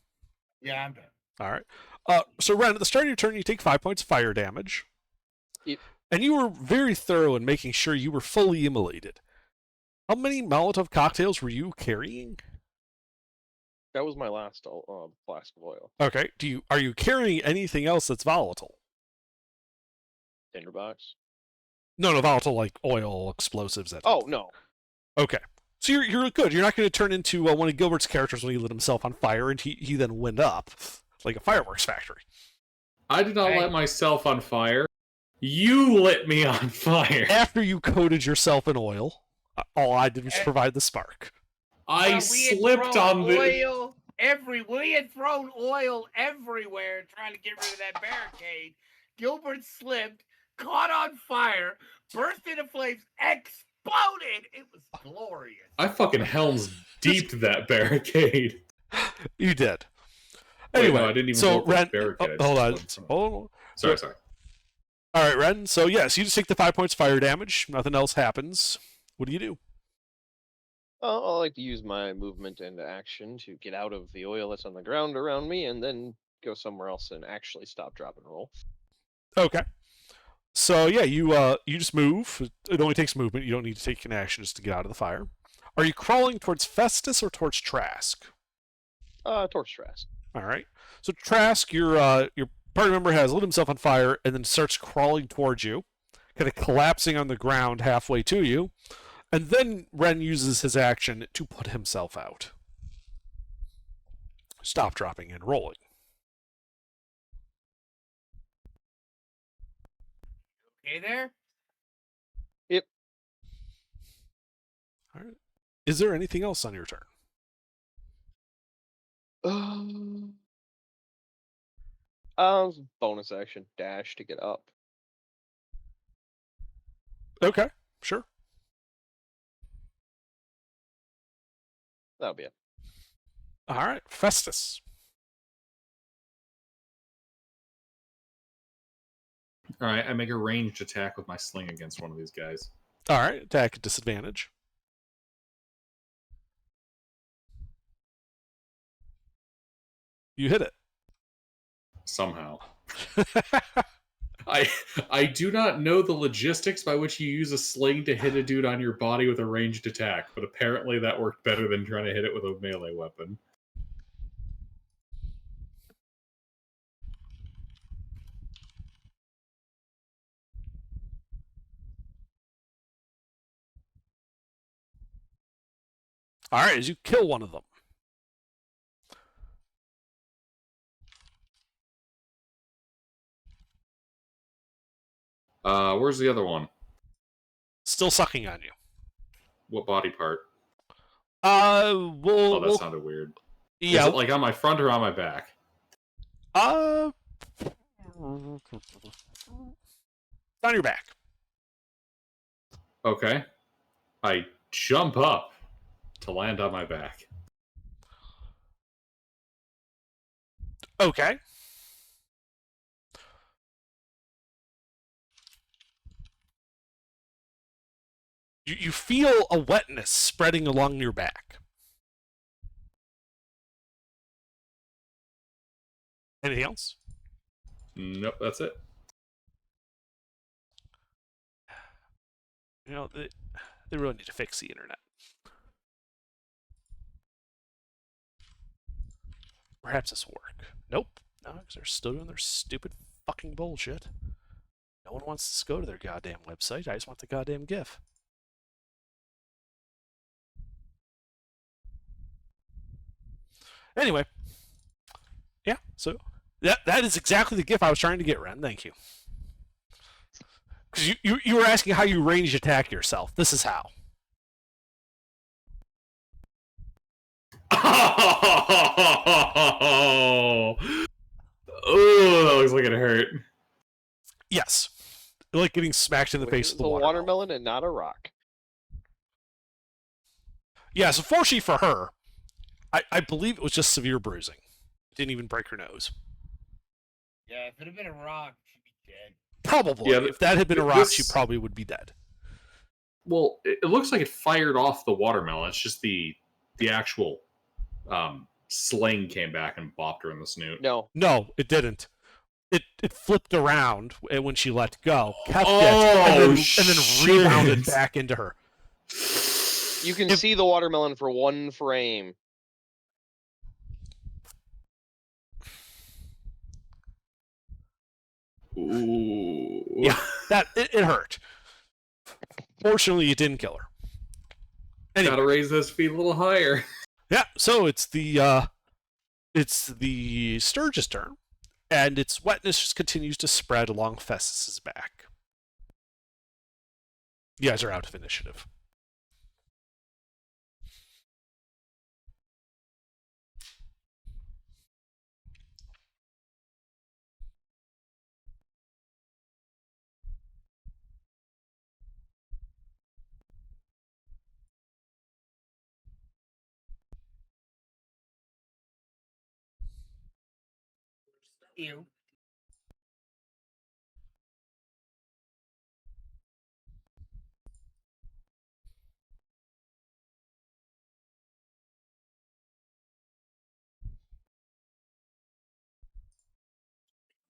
Yeah, I'm done. All right. So, Ren, at the start of your turn, you take 5 points of fire damage. Yep. And you were very thorough in making sure you were fully immolated. How many Molotov cocktails were you carrying? That was my last flask of oil. Okay. Are you carrying anything else that's volatile? Tinderbox. No, volatile like oil, explosives. That type Oh of thing. no. Okay. So you're good. You're not going to turn into one of Gilbert's characters when he lit himself on fire and he then went up like a fireworks factory. I did not light myself on fire. You lit me on fire. After you coated yourself in oil, all I did was provide the spark. I We slipped on the. oil we had thrown oil everywhere trying to get rid of that barricade. Gilbert slipped, caught on fire, burst into flames, exploded. It was glorious. I fucking Helms deeped that barricade. You did. Wait, Anyway, no, I didn't even so hold the Ren, barricade. hold on. Sorry. Hold Sorry. All right, Ren. So yes, you just take the 5 points fire damage. Nothing else happens. What do you do? I like to use my movement and action to get out of the oil that's on the ground around me, and then go somewhere else and actually stop, drop, and roll. Okay. So yeah, you just move. It only takes movement. You don't need to take an action just to get out of the fire. Are you crawling towards Festus or towards Trask? Torch Trask. All right. So Trask, your party member has lit himself on fire and then starts crawling towards you, kind of collapsing on the ground halfway to you. And then Ren uses his action to put himself out. Stop, dropping, and rolling. Okay there? Yep. All right. Is there anything else on your turn? Bonus action, dash to get up. Okay, sure. That'll be it. All right, Festus. All right, I make a ranged attack with my sling against one of these guys. All right, attack at disadvantage. You hit it. Somehow. I do not know the logistics by which you use a sling to hit a dude on your body with a ranged attack, but apparently that worked better than trying to hit it with a melee weapon. All right, as you kill one of them. Where's the other one? Still sucking on you. What body part? We'll. Oh, that sounded weird. Yeah. Is it like on my front or on my back? On your back. Okay. I jump up to land on my back. Okay. You feel a wetness spreading along your back. Anything else? Nope, that's it. You know, they really need to fix the internet. Perhaps this will work. Nope. No, because they're still doing their stupid fucking bullshit. No one wants to go to their goddamn website. I just want the goddamn GIF. Anyway. Yeah, so that is exactly the GIF I was trying to get, Ren. Thank you. Because you were asking how you range attack yourself. This is how. Oh, that looks like it hurt. Yes. Like getting smacked in the face with the watermelon and not a rock. Yeah, so fortunately for her, I believe it was just severe bruising. Didn't even break her nose. Yeah, if it had been a rock, she'd be dead. Probably. Yeah, if that had been a rock, she probably would be dead. Well, it looks like it fired off the watermelon. It's just the actual sling came back and bopped her in the snoot. No, it didn't. It flipped around when she let go, kept it, and then rebounded back into her. You can see the watermelon for one frame. Ooh. Yeah, it hurt. Fortunately, it didn't kill her. Anyway. Gotta raise those feet a little higher. Yeah, so it's the Sturgis turn, and its wetness just continues to spread along Festus's back. You guys are out of initiative. Ew.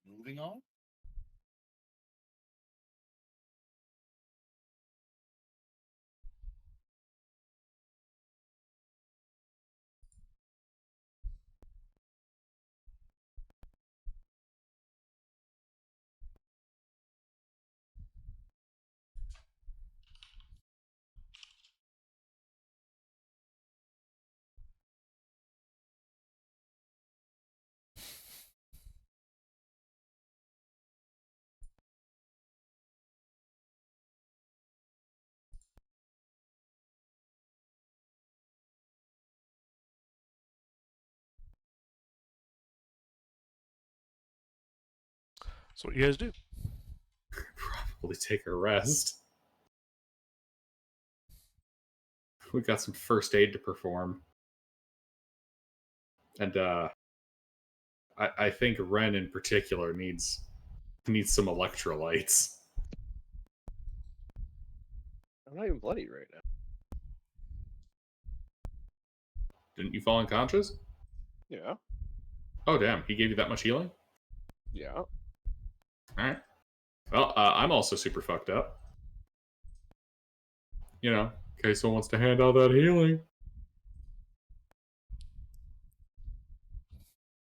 Moving on. So what do you guys do? Probably take a rest. We got some first aid to perform. And I think Ren in particular needs some electrolytes. I'm not even bloody right now. Didn't you fall unconscious? Yeah. Oh, damn. He gave you that much healing? Yeah. Alright. Well, I'm also super fucked up. You know, in case someone wants to hand out that healing.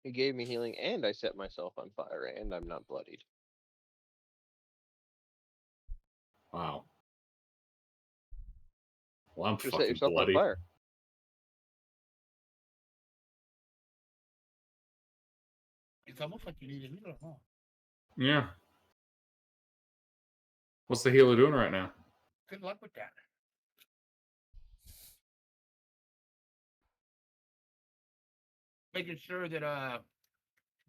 He gave me healing, and I set myself on fire, and I'm not bloodied. Wow. Well, I'm Just set fucking yourself bloody. on fire. It's almost like you need a healer, huh? Yeah. What's the healer doing right now? Good luck with that. Making sure that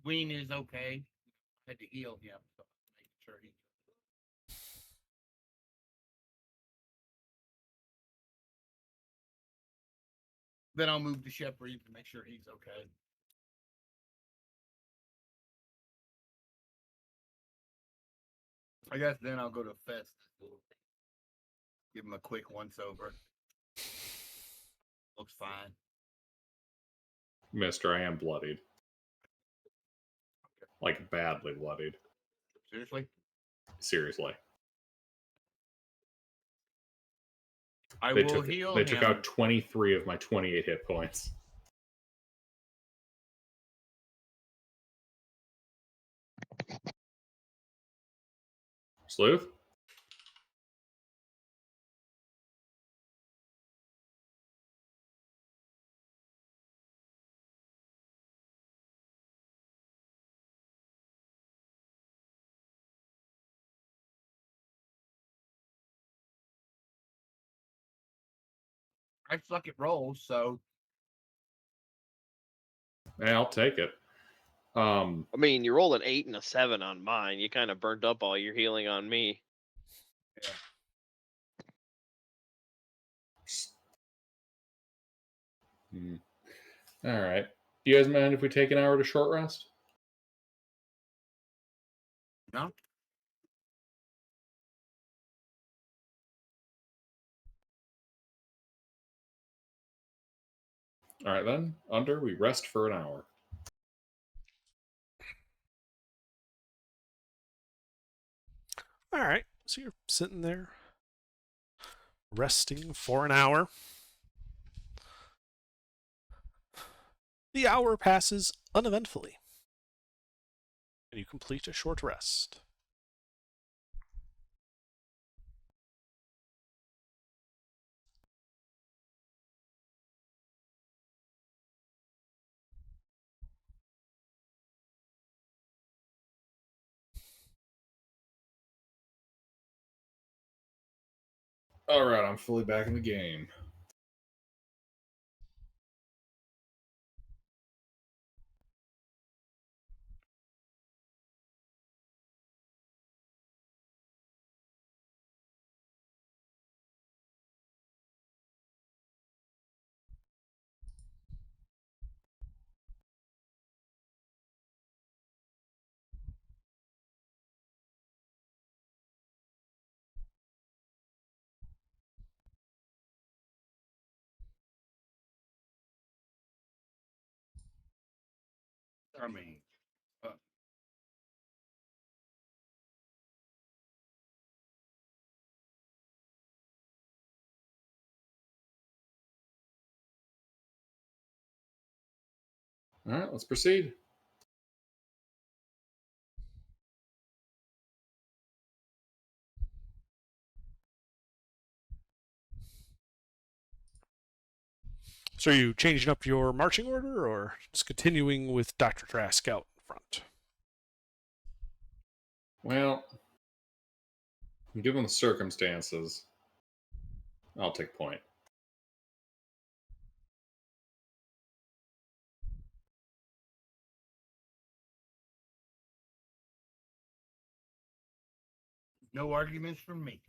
Ween is okay. I had to heal him, so making sure he. Then I'll move to Shepherd to make sure he's okay. I guess then I'll go to Fest. Give him a quick once over. Looks fine. Mister, I am bloodied. like badly bloodied. Seriously, Seriously, I they will took heal they him. took out 23 of my 28 hit points. Sleuth. I suck at rolls, so Yeah, I'll take it. I mean, you rolled an 8 and a 7 on mine. You kind of burnt up all your healing on me. All right. Do you guys mind if we take an hour to short rest? no. All right then. Under, we rest for an hour. All right. So you're sitting there, resting for an hour. The hour passes uneventfully, and you complete a short rest. All right, I'm fully back in the game. I mean, All right, let's proceed. So are you changing up your marching order, or just continuing with Dr. Trask out in front? Well, given the circumstances, I'll take point. no arguments from me.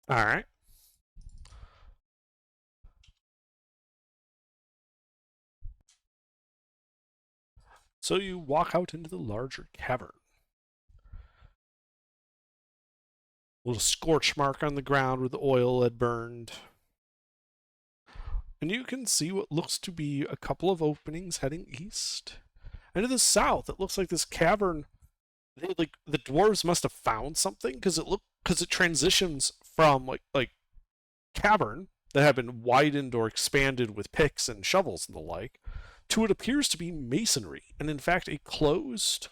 All right. So you walk out into the larger cavern. A little scorch mark on the ground where the oil had burned. And you can see what looks to be a couple of openings heading east. And to the south, it looks like this cavern. The dwarves must have found something because it transitions from like cavern that had been widened or expanded with picks and shovels and the like to what appears to be masonry, and in fact a closed,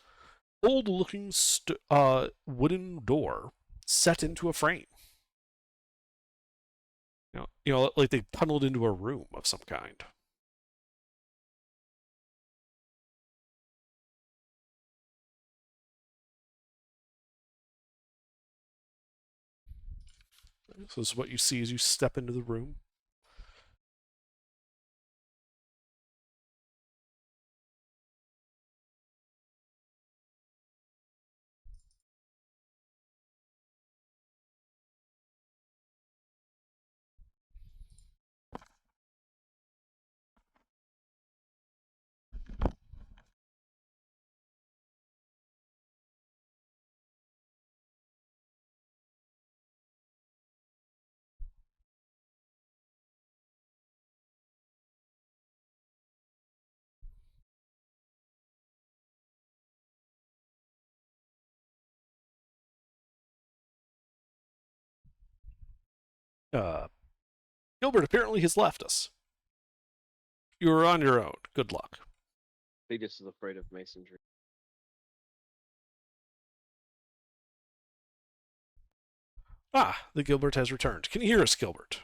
old-looking wooden door set into a frame. Like they tunneled into a room of some kind. So this is what you see as you step into the room. Gilbert apparently has left us. You are on your own. Good luck. Cletus is afraid of masonry. Ah, the Gilbert has returned. Can you hear us, Gilbert?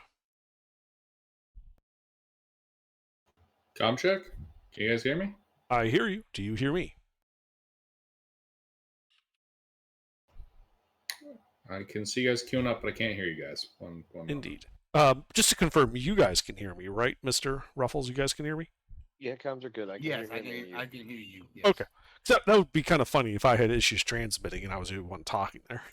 Com check? Can you guys hear me? I hear you. Do you hear me? I can see you guys queuing up, but I can't hear you guys. One moment. Indeed. Just to confirm, you guys can hear me, right, Mr. Ruffles? You guys can hear me? Yeah, comms are good. I can Yes, hear I him and can. you. I can hear you. Yes. Okay. Except that would be kind of funny if I had issues transmitting and I was the one talking there.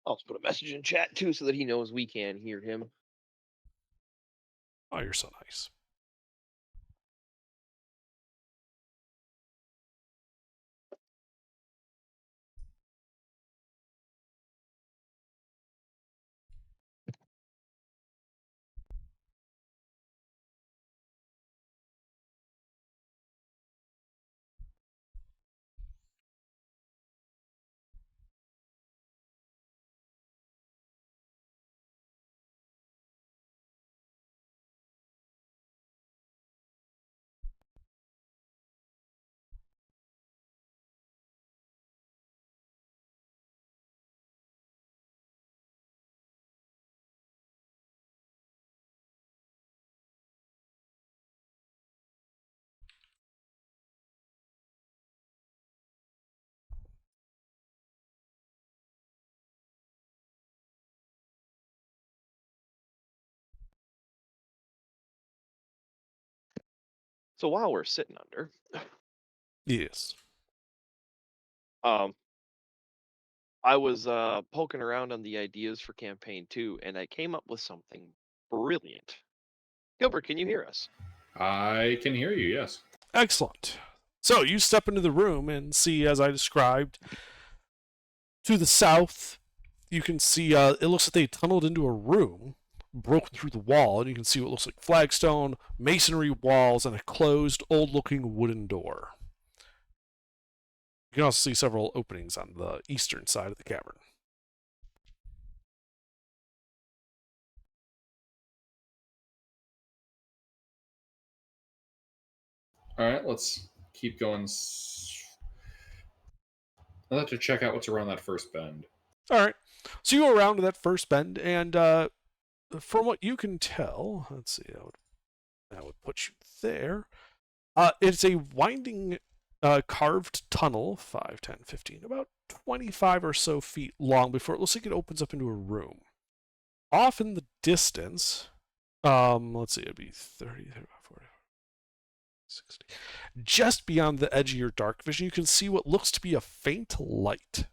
I'll just put a message in chat too, so that he knows we can hear him. Oh, you're so nice. So while we're sitting under, Yes. I was poking around on the ideas for campaign 2, and I came up with something brilliant. Gilbert, can you hear us? I can hear you, yes. Excellent. So you step into the room and see, as I described, to the south, you can see it looks like they tunneled into a room, broken through the wall, and you can see what looks like flagstone, masonry walls, and a closed, old-looking wooden door. You can also see several openings on the eastern side of the cavern. All right, let's keep going. I'll have to check out what's around that first bend. All right. So you go around to that first bend, and from what you can tell, let's see, that would put you there. It's a winding, carved tunnel, 5, 10, 15, about 25 or so feet long before it looks like it opens up into a room. Off in the distance, let's see, it'd be 30, 35, 40, 60. Just beyond the edge of your dark vision, you can see what looks to be a faint light.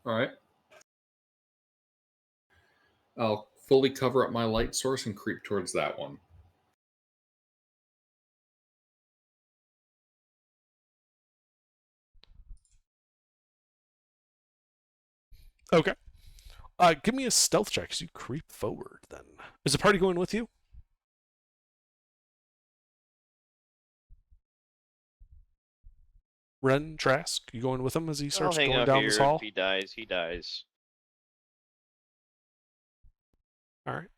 All right. I'll fully cover up my light source and creep towards that one. Okay. Give me a stealth check as you creep forward, then. Is the party going with you? Ren, Trask, you going with him as he I'll starts hang going out down here. this hall? If he dies, he dies. All right.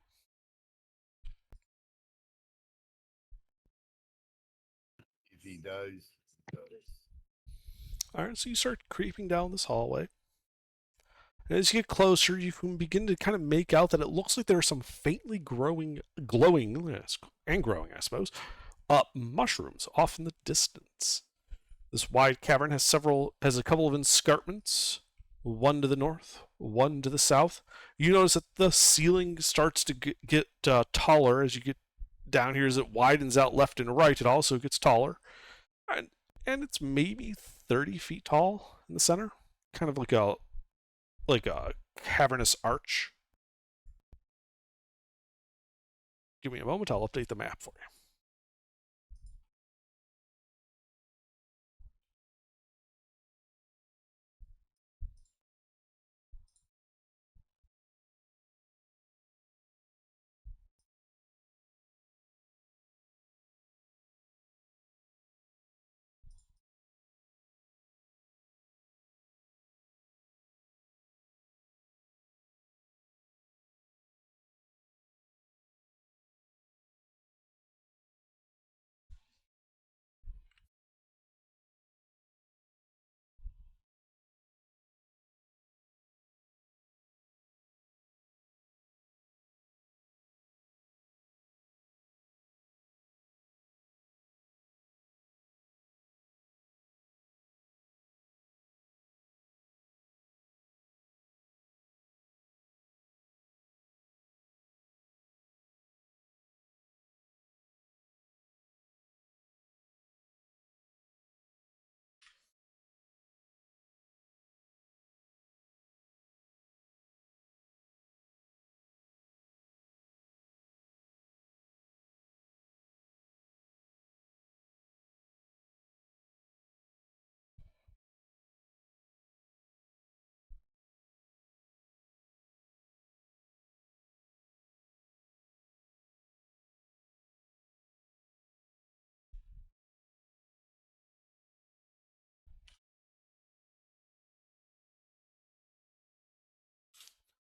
If he does, he does. All right, so you start creeping down this hallway. And as you get closer, you can begin to kind of make out that it looks like there are some faintly glowing, yes, and growing, I suppose, mushrooms off in the distance. This wide cavern has a couple of escarpments, one to the north, one to the south. You notice that the ceiling starts to get taller as you get down here. As it widens out left and right, it also gets taller, and it's maybe 30 feet tall in the center, kind of like a cavernous arch. Give me a moment, I'll update the map for you.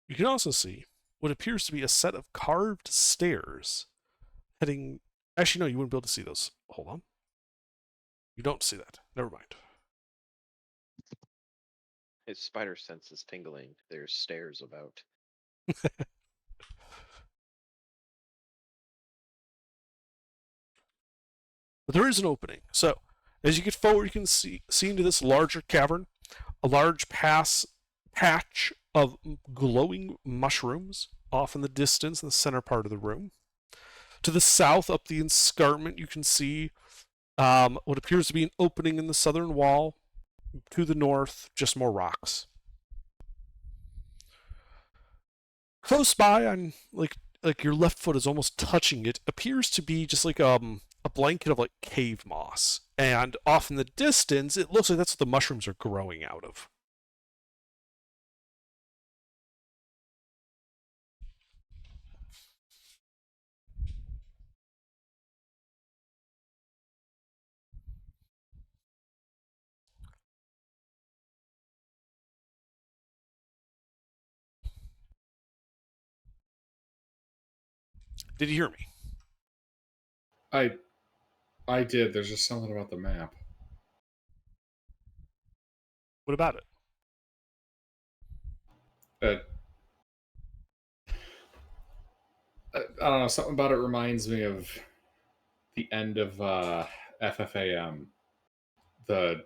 You can also see what appears to be a set of carved stairs heading. Actually, no, you wouldn't be able to see those. Hold on. You don't see that. Never mind. His spider sense is tingling. There's stairs about. But there is an opening. So, as you get forward, you can see into this larger cavern, a large patch of glowing mushrooms off in the distance in the center part of the room. To the south, up the escarpment, you can see what appears to be an opening in the southern wall. To the north, just more rocks. Close by, on like your left foot is almost touching it, appears to be just like a blanket of like cave moss. And off in the distance, it looks like that's what the mushrooms are growing out of. Did you hear me? I did. There's just something about the map. What about it? Uh, I don't know. Something about it reminds me of the end of FFAM, the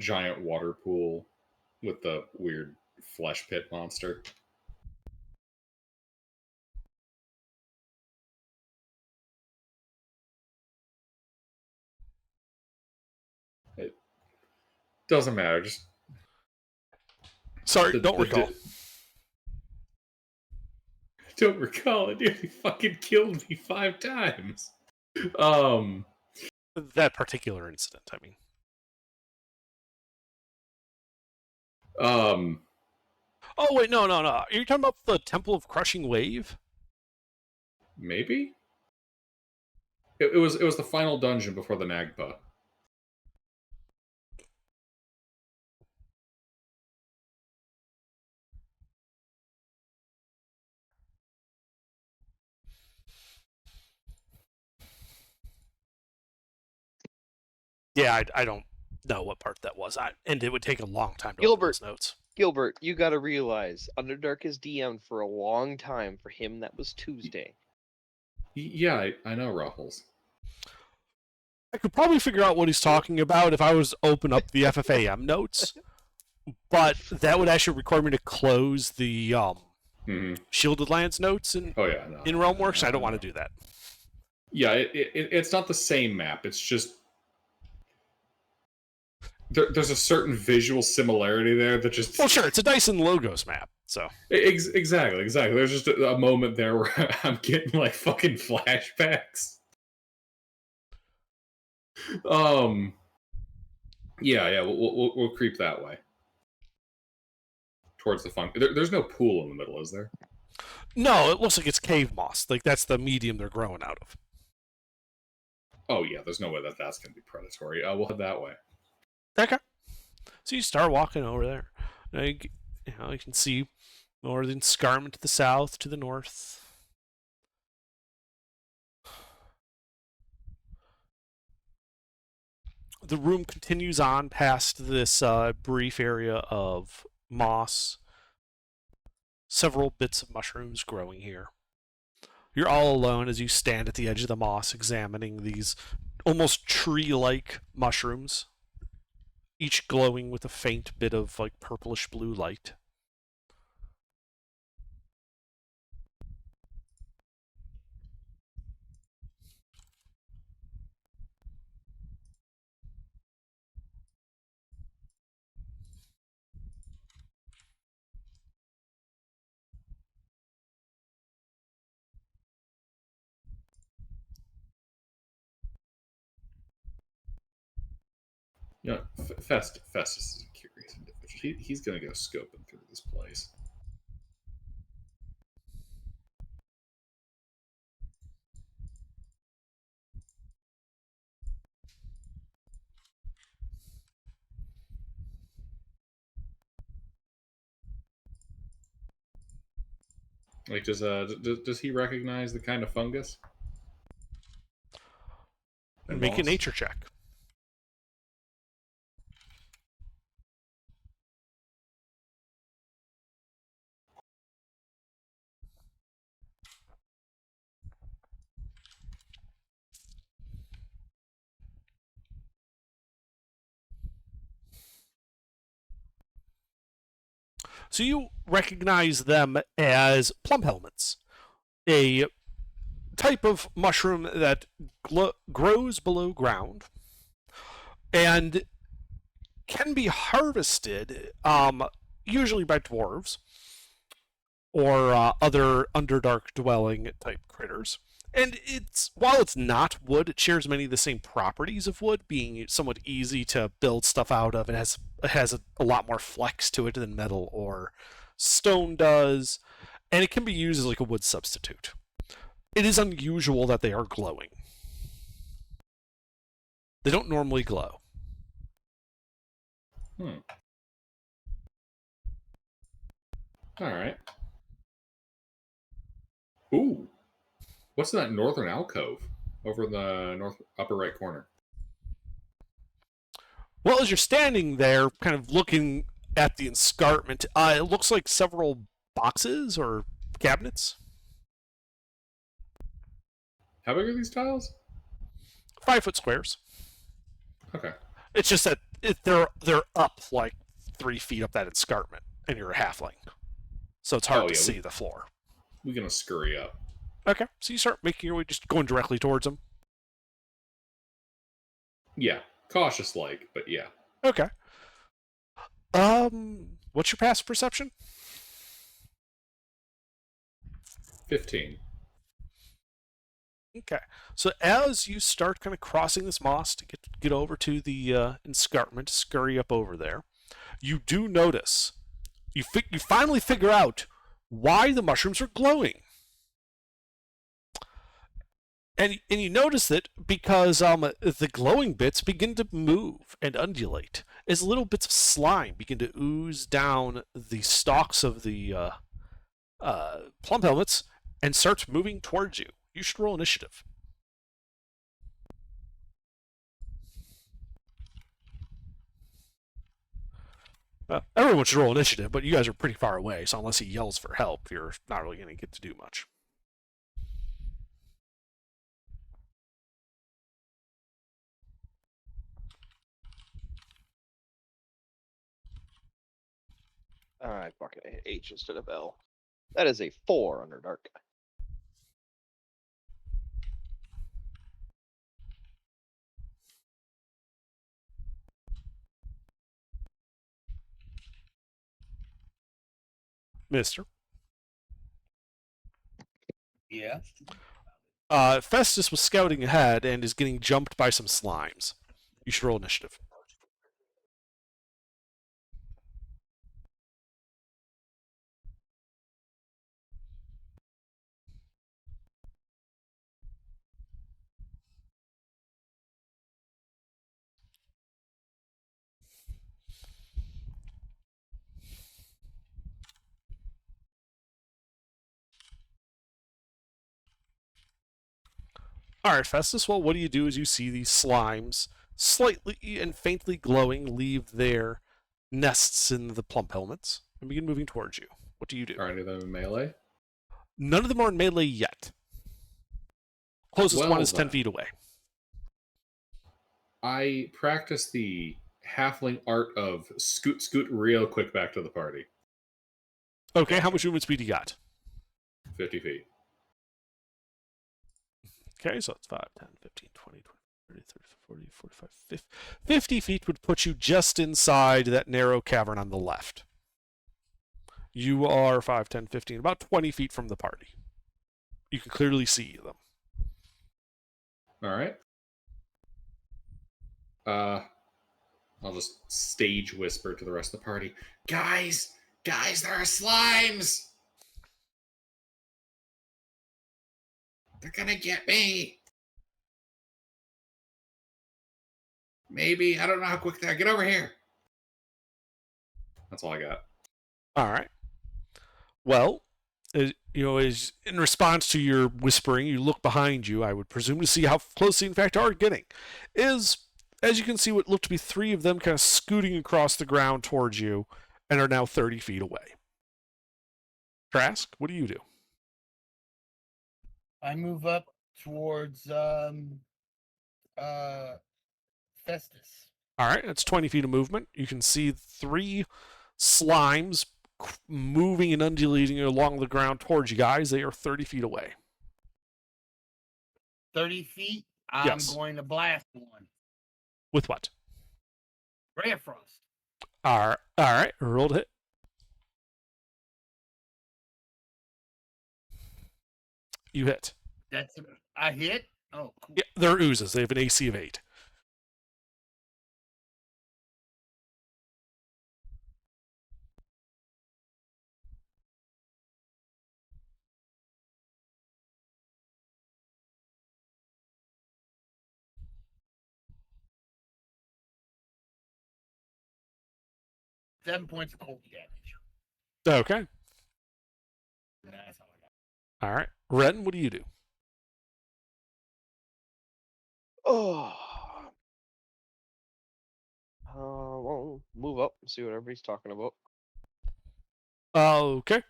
giant water pool with the weird flesh pit monster. It doesn't matter. Just Sorry, don't recall. Don't recall. It nearly fucking killed me 5 times. Um, That particular incident, I mean. Oh wait, no. Are you talking about the Temple of Crushing Wave? Maybe. It was the final dungeon before the Nagpa. Yeah, I don't know what part that was. And it would take a long time to open Gilbert. those notes. Gilbert, you gotta realize, Underdark is DM'd for a long time. For him, that was Tuesday. Yeah, I know, Ruffles. I could probably figure out what he's talking about if I was to open up the FFAM notes, but that would actually require me to close the Shielded Lands notes in Realmworks. I don't want to do that. Yeah, it's not the same map. It's just there's a certain visual similarity there that just. Well, sure, it's a Dyson Logos map, so. Exactly. There's just a moment there where I'm getting like fucking flashbacks. Yeah, we'll creep that way towards the fun. There's no pool in the middle, is there? No, it looks like it's cave moss. Like that's the medium they're growing out of. Oh yeah, there's no way that's gonna be predatory. We'll head that way. Okay. So you start walking over there. You can see more than Escarpment to the south, to the north. The room continues on past this brief area of moss. Several bits of mushrooms growing here. You're all alone as you stand at the edge of the moss examining these almost tree-like mushrooms, each glowing with a faint bit of like purplish blue light. You know, Festus is a curious individual. He's gonna go scoping through this place. Like, does he recognize the kind of fungus? And Make a moss? nature check. So you recognize them as plum helmets, a type of mushroom that grows below ground and can be harvested, usually by dwarves or other underdark dwelling type critters. And while it's not wood, it shares many of the same properties of wood, being somewhat easy to build stuff out of. It has a lot more flex to it than metal or stone does, and it can be used as like a wood substitute. It is unusual that they are glowing. They don't normally glow. All right. Ooh. What's in that northern alcove over in the north upper right corner? Well, as you're standing there, kind of looking at the escarpment, it looks like several boxes or cabinets. How big are these tiles? 5-foot squares. Okay. It's just that they're up like 3 feet up that escarpment, and you're a halfling, so it's hard to see the floor. We're gonna scurry up. Okay, so you start making your way, just going directly towards them. Yeah, cautious like, but yeah. Okay. What's your passive perception? 15. Okay, so as you start kind of crossing this moss to get over to the escarpment, scurry up over there, you do notice you finally figure out why the mushrooms are glowing. And you notice it because the glowing bits begin to move and undulate as little bits of slime begin to ooze down the stalks of the plum helmets and starts moving towards you. You should roll initiative. Everyone should roll initiative, but you guys are pretty far away, so unless he yells for help, you're not really going to get to do much. I fucking hit H instead of L. That is a 4 under dark. Mister. Yeah. Festus was scouting ahead and is getting jumped by some slimes. You should roll initiative. Alright, Festus, well, what do you do as you see these slimes, slightly and faintly glowing, leave their nests in the plump helmets and begin moving towards you? What do you do? Are any of them in melee? None of them are in melee yet. Closest Well one is 10 then. feet away. I practice the halfling art of scoot real quick back to the party. Okay, how much movement speed you got? 50 feet. Okay, so it's 5, 10, 15, 20, 30, 30, 40, 45, 50. 50 feet would put you just inside that narrow cavern on the left. You are 5, 10, 15, about 20 feet from the party. You can clearly see them. All right. I'll just stage whisper to the rest of the party. Guys, there are slimes. They're gonna get me. Maybe. I don't know how quick they are. Get over here. That's all I got. All right. Well, as in response to your whispering, you look behind you, I would presume, to see how close they in fact are getting. As you can see, what look to be 3 of them kind of scooting across the ground towards you and are now 30 feet away. Trask, what do you do? I move up towards Festus. All right, that's 20 feet of movement. You can see 3 slimes moving and undulating along the ground towards you guys. They are 30 feet away. 30 feet? I'm Yes. going to blast one. With what? Ray of Frost. All right, roll to hit. You hit. That's I hit? Oh, cool. Yeah, they're oozes. They have an AC of 8. Seven points of cold damage. Okay. That's all I got. All right. Ren, what do you do? Oh. Well, move up and see what everybody's talking about. Okay.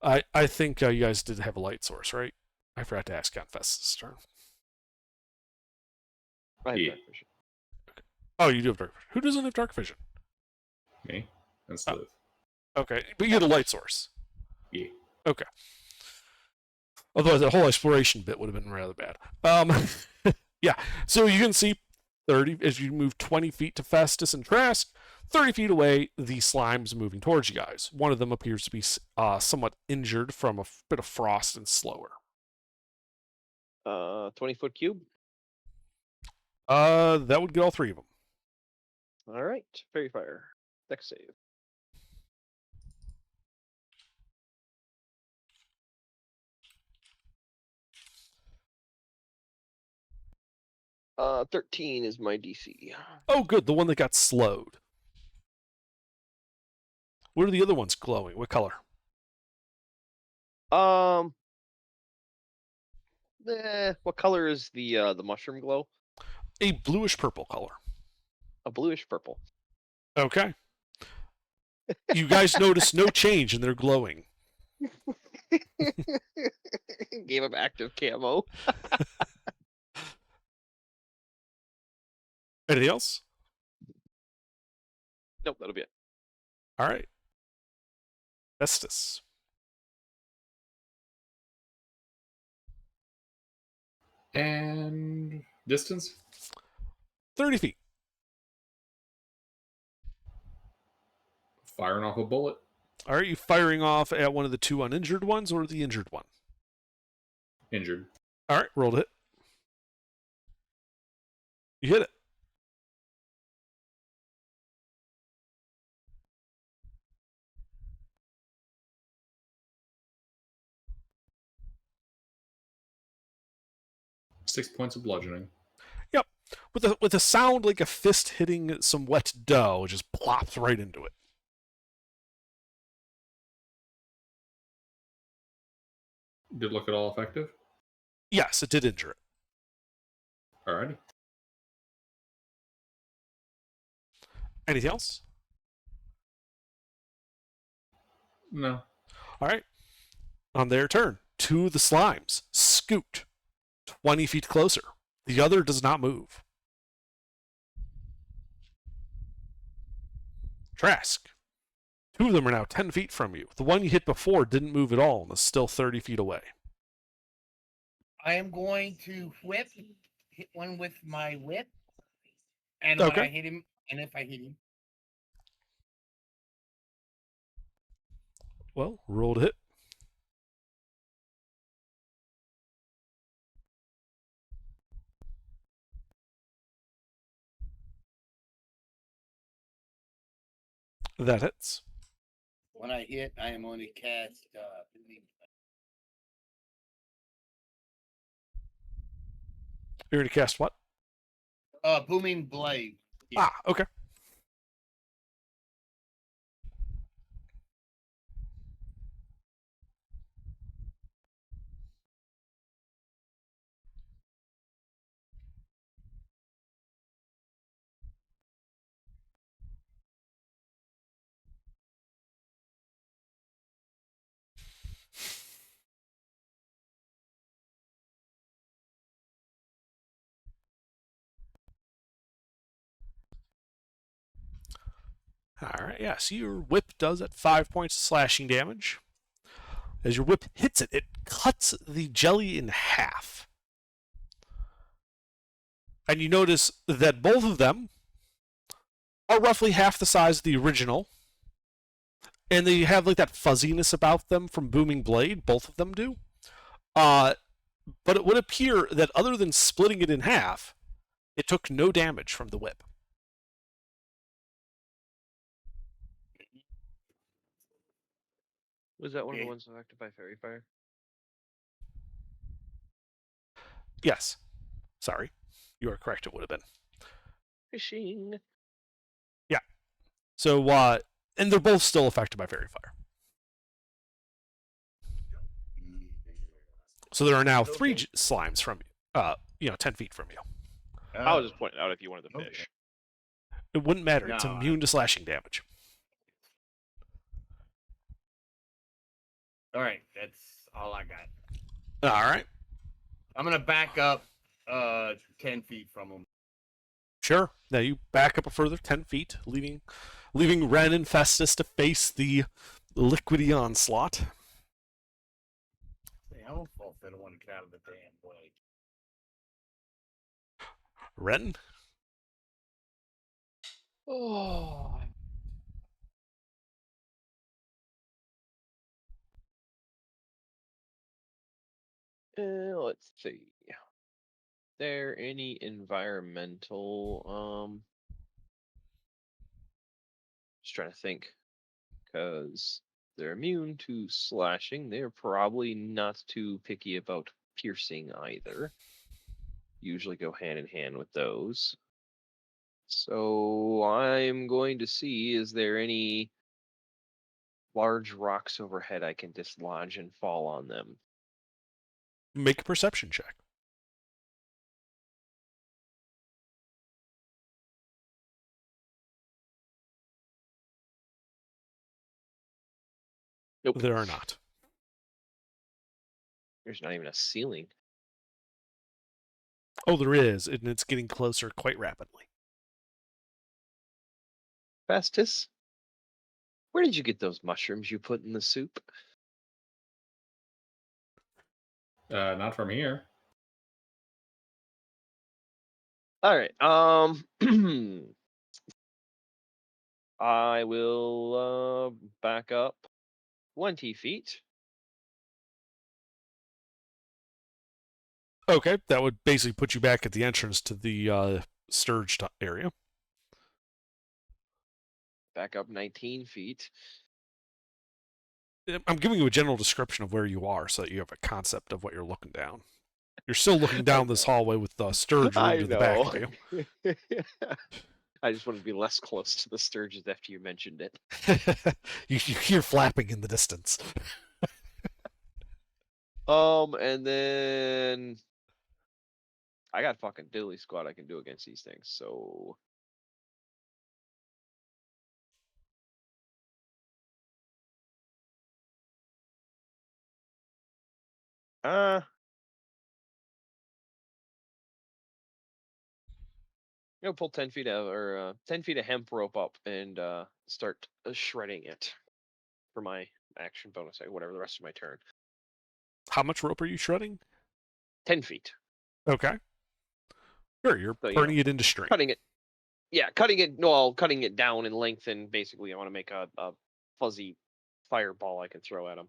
I think you guys did have a light source, right? I forgot to ask on Festus' turn. I have Yeah. dark vision. Oh, you do have dark vision. Who doesn't have dark vision? Me and Slith. Okay, but you had a light source. Yeah. Okay. Otherwise, that whole exploration bit would have been rather bad. Yeah. So you can see 30 as you move 20 feet to Festus and Trask. 30 feet away, the slime's moving towards you guys. One of them appears to be somewhat injured from a bit of frost and slower. 20-foot cube. That would get all 3 of them. All right, fairy fire. Dex save. Uh, 13 is my DC. Oh, good. The one that got slowed. What are the other ones glowing? What color? What color is the mushroom glow? A bluish purple color. A bluish purple. Okay. You guys notice no change in their glowing. Gave him active camo. Anything else? Nope, that'll be it. All right. Festus. And distance? 30 feet. Firing off a bullet. Are you firing off at one of the 2 uninjured ones or the injured one? Injured. All right, roll to hit. You hit it. Six points of bludgeoning. Yep. With a sound like a fist hitting some wet dough, it just plops right into it. Did it look at all effective? Yes, it did injure it. Alrighty. Anything else? No. All right. On their turn, 2 of the slimes scoot 20 feet closer. The other does not move. Trask. 2 of them are now 10 feet from you. The one you hit before didn't move at all and is still 30 feet away. I am going to hit one with my whip. And Okay. when I hit him, and if I hit him, Well, roll to hit. That hits. when I hit, I am only cast You're going to cast what? Booming Blade. Yeah. Ah, okay. Alright, yeah, so your whip does at 5 points of slashing damage. As your whip hits it, it cuts the jelly in half. And you notice that both of them are roughly half the size of the original. And they have like that fuzziness about them from Booming Blade, both of them do. But it would appear that other than splitting it in half, it took no damage from the whip. Was that one of the Okay. ones affected by fairy fire? Yes. Sorry. You are correct, it would have been. Fishing. So, and they're both still affected by fairy fire. So there are now three Okay. slimes from you, 10 feet from you. I was just pointing out if you wanted to Okay. fish. It wouldn't matter. It's No, immune to slashing damage. All right, that's all I got. All right. I'm gonna back up 10 feet from him. Sure. Now you back up a further 10 feet, leaving Ren and Festus to face the liquidy onslaught. Hey, I don't fall if I don't want to get out of the damn way. Ren? Oh. Let's see. There any environmental just trying to think, because they're immune to slashing. They're probably not too picky about piercing either. Usually go hand in hand with those. So I'm going to see, is there any large rocks overhead I can dislodge and fall on them? Make a perception check. Nope. There are not. There's not even a ceiling. Oh, there is, and it's getting closer quite rapidly. Festus, where did you get those mushrooms you put in the soup? Not from here. All right. I will back up 20 feet. Okay, that would basically put you back at the entrance to the Sturge area. Back up 19 feet. I'm giving you a general description of where you are so that you have a concept of what you're looking down. You're still looking down this hallway with the Sturge room to the back of you. I just wanted to be less close to the Sturges after you mentioned it. you hear flapping in the distance. And then I got fucking diddly squad I can do against these things, so I'm gonna pull 10 feet of 10 feet of hemp rope up and start shredding it for my action bonus, whatever the rest of my turn. How much rope are you shredding? 10 feet. Okay. Sure, you're So, turning it into string. Cutting it. Yeah, cutting it down in length, and basically I want to make a fuzzy fireball I can throw at them.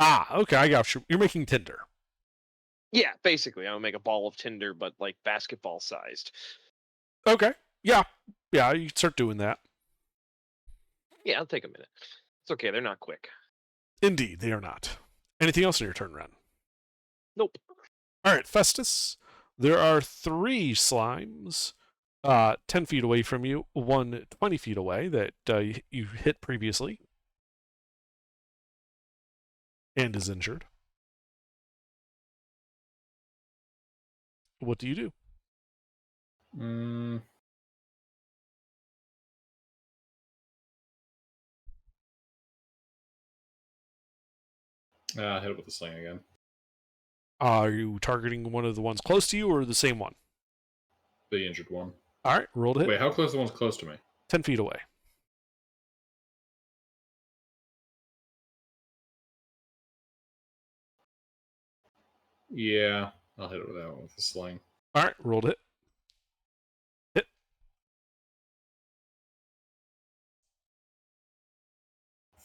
Ah, okay, I got you. You're making tinder. Yeah, basically I want to make a ball of tinder, but like basketball sized. Okay. Yeah, you can start doing that. Yeah, it'll take a minute. It's okay, they're not quick. Indeed, they are not. Anything else in your turn, Ren? Nope. All right, Festus. There are 3 slimes 10 feet away from you, one 20 feet away that you hit previously and is injured. What do you do? Hit it with the sling again. Are you targeting one of the ones close to you or the same one? The injured one. All right, roll to hit. Wait, how close is the one's close to me? 10 feet away. Yeah, I'll hit it with that one with the sling. All right, rolled it. Hit.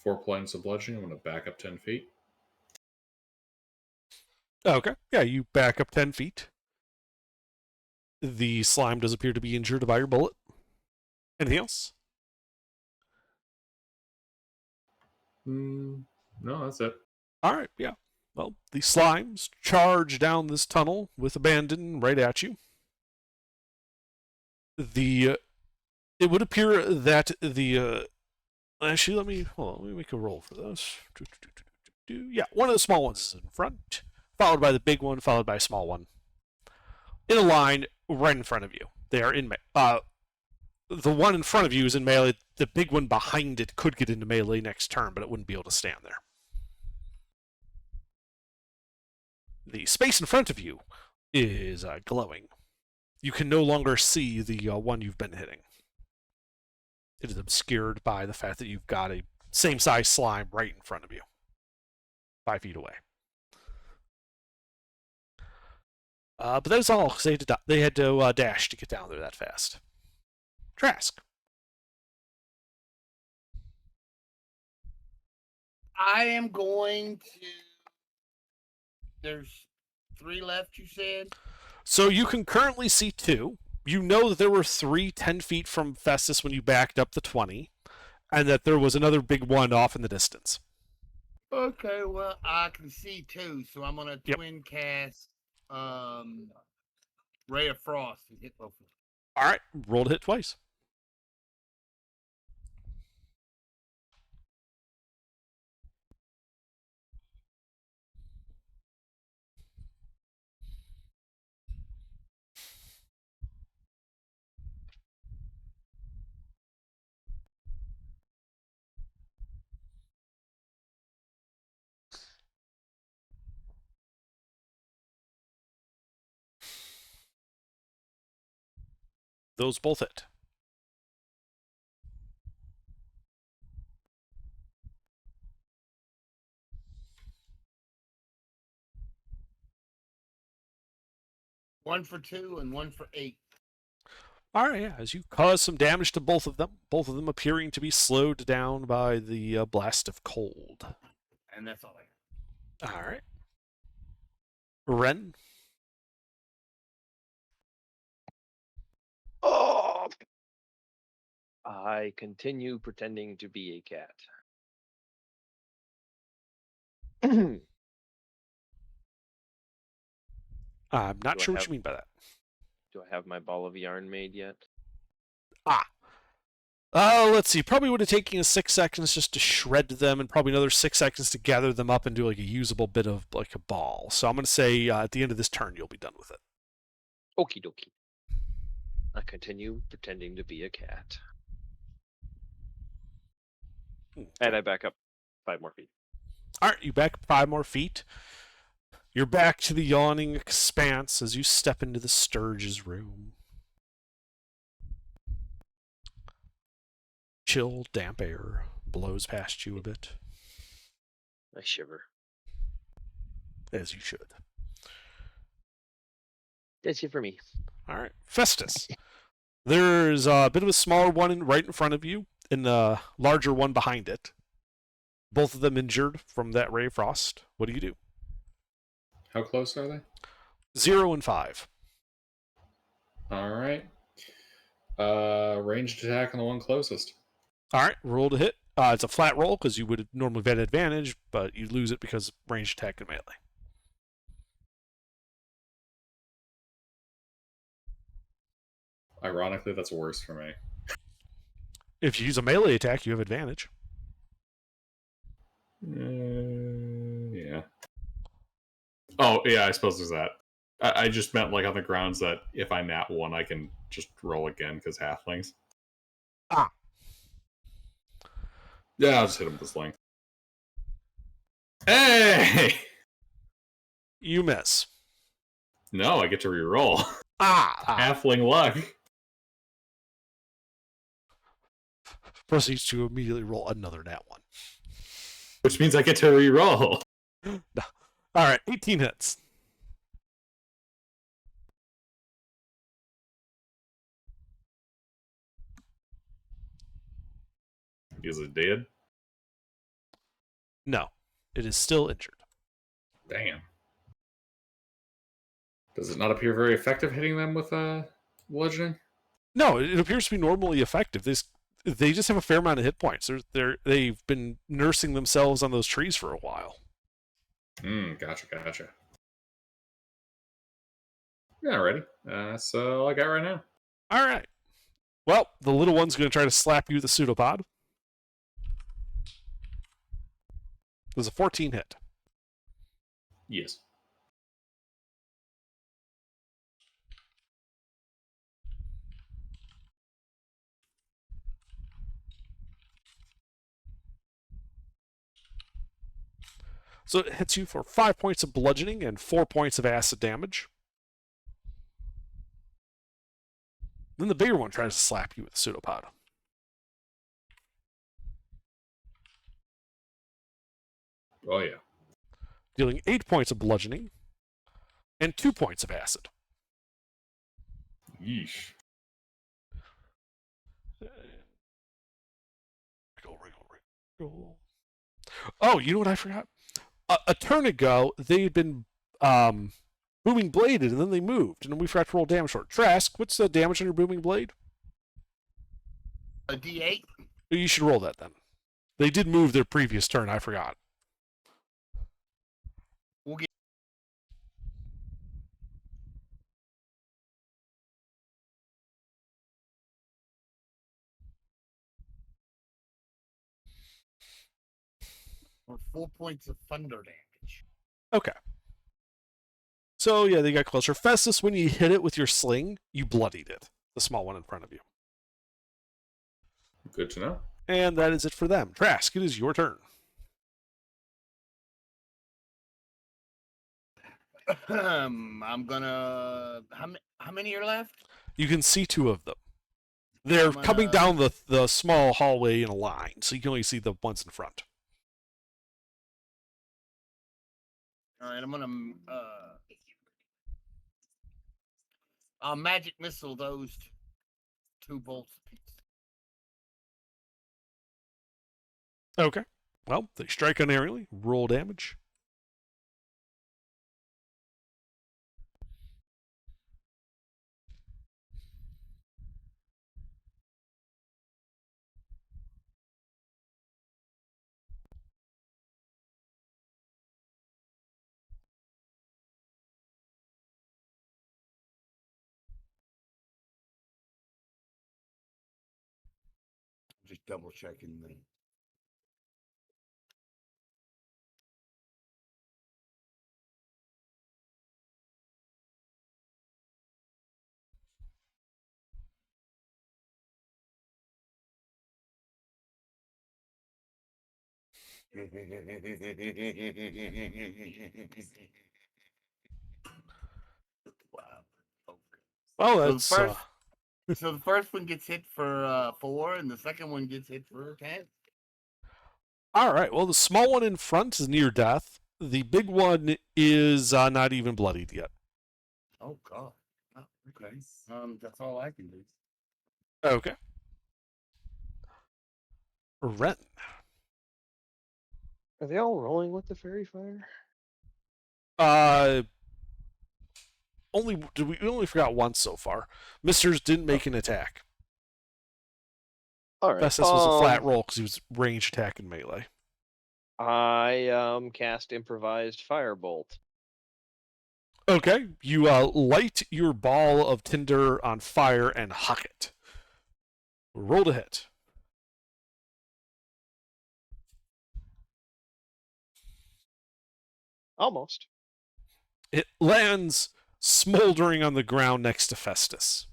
4 points of bludgeoning. I'm going to back up 10 feet. Okay. Yeah, you back up 10 feet. The slime does appear to be injured by your bullet. Anything else? No, that's it. All right, yeah. Well, the slimes charge down this tunnel with abandon right at you. It would appear that the actually, let me make a roll for this. Yeah, one of the small ones is in front, followed by the big one, followed by a small one, in a line right in front of you. They are in the one in front of you is in melee. The big one behind it could get into melee next turn, but it wouldn't be able to stand there. The space in front of you is glowing. You can no longer see the one you've been hitting. It is obscured by the fact that you've got a same-size slime right in front of you, 5 feet away. But that is all, because they had to dash to get down there that fast. Trask. I am going to. There's 3 left, you said? So you can currently see 2. You know that there were 3 10 feet from Festus when you backed up the 20, and that there was another big one off in the distance. Okay, well, I can see 2, so I'm going to Yep. twin cast Ray of Frost and hit both of them. All right, roll to hit twice. Those both hit. One for 2 and 1 for 8. All right, yeah, as you cause some damage to both of them appearing to be slowed down by the blast of cold. And that's all I got. All right. Ren. Oh! I continue pretending to be a cat. I'm not Do I sure what have- you mean by that. Do I have my ball of yarn made yet? Let's see. Probably would have taken you 6 seconds just to shred them, and probably another 6 seconds to gather them up and do like a usable bit of like a ball. So I'm going to say at the end of this turn, you'll be done with it. Okie dokie. I continue pretending to be a cat. And I back up 5 more feet. All right, you back 5 more feet. You're back to the yawning expanse as you step into the Sturge's room. Chill, damp air blows past you a bit, I shiver. as you should. That's it for me. All right, Festus. There's a bit of a smaller one right in front of you, and a larger one behind it. Both of them injured from that ray of frost. What do you do? How close are they? 0 and 5. All right. Ranged attack on the one closest. All right, roll to hit. It's a flat roll because you would have normally have had advantage, but you lose it because ranged attack and melee. Ironically, that's worse for me. If you use a melee attack, you have advantage. Yeah. Oh, yeah, I suppose there's that. I just meant like on the grounds that if I nat 1, I can just roll again because halflings. Ah. Yeah, I'll just hit him with the sling. Hey! You miss. No, I get to re-roll. Ah! Halfling luck. Proceeds to immediately roll another nat 1. Which means I get to re-roll. All right, 18 hits. Is it dead? No, it is still injured. Damn. Does it not appear very effective hitting them with bludgeoning? No, it appears to be normally effective. They just have a fair amount of hit points. They've been nursing themselves on those trees for a while. Gotcha. Yeah, ready. That's all I got right now. All right. Well, the little one's going to try to slap you with a pseudopod. There's a 14 hit. Yes. So it hits you for 5 points of bludgeoning and 4 points of acid damage. Then the bigger one tries to slap you with a pseudopod. Oh, yeah. Dealing 8 points of bludgeoning and 2 points of acid. Yeesh. Wriggle. Oh, you know what I forgot? A turn ago, they had been booming bladed, and then they moved, and we forgot to roll damage for it. Trask, what's the damage on your booming blade? A D8. You should roll that then. They did move their previous turn. I forgot. We'll get. Or 4 points of thunder damage. Okay. So, yeah, they got closer. Festus, when you hit it with your sling, you bloodied it. The small one in front of you. Good to know. And that is it for them. Trask, it is your turn. I'm gonna. How many are left? You can see 2 of them. They're coming down the small hallway in a line, so you can only see the ones in front. All right, I'm gonna I'll magic missile those 2 bolts apiece. Okay. Well, they strike unerringly. Roll damage. Just double checking the. Wow. Okay. Well, So that's so the first one gets hit for 4, and the second one gets hit for 10. all right. Well, the small one in front is near death. The big one is not even bloodied yet. Oh God. Oh, okay. That's all I can do. Okay. Ren. Are they all rolling with the fairy fire? We only forgot once so far. Misters didn't make an attack. All right. Festus was a flat roll because he was range attack and melee. I cast improvised firebolt. Okay, you light your ball of tinder on fire and huck it. Roll to hit. Almost. It lands smoldering on the ground next to Festus.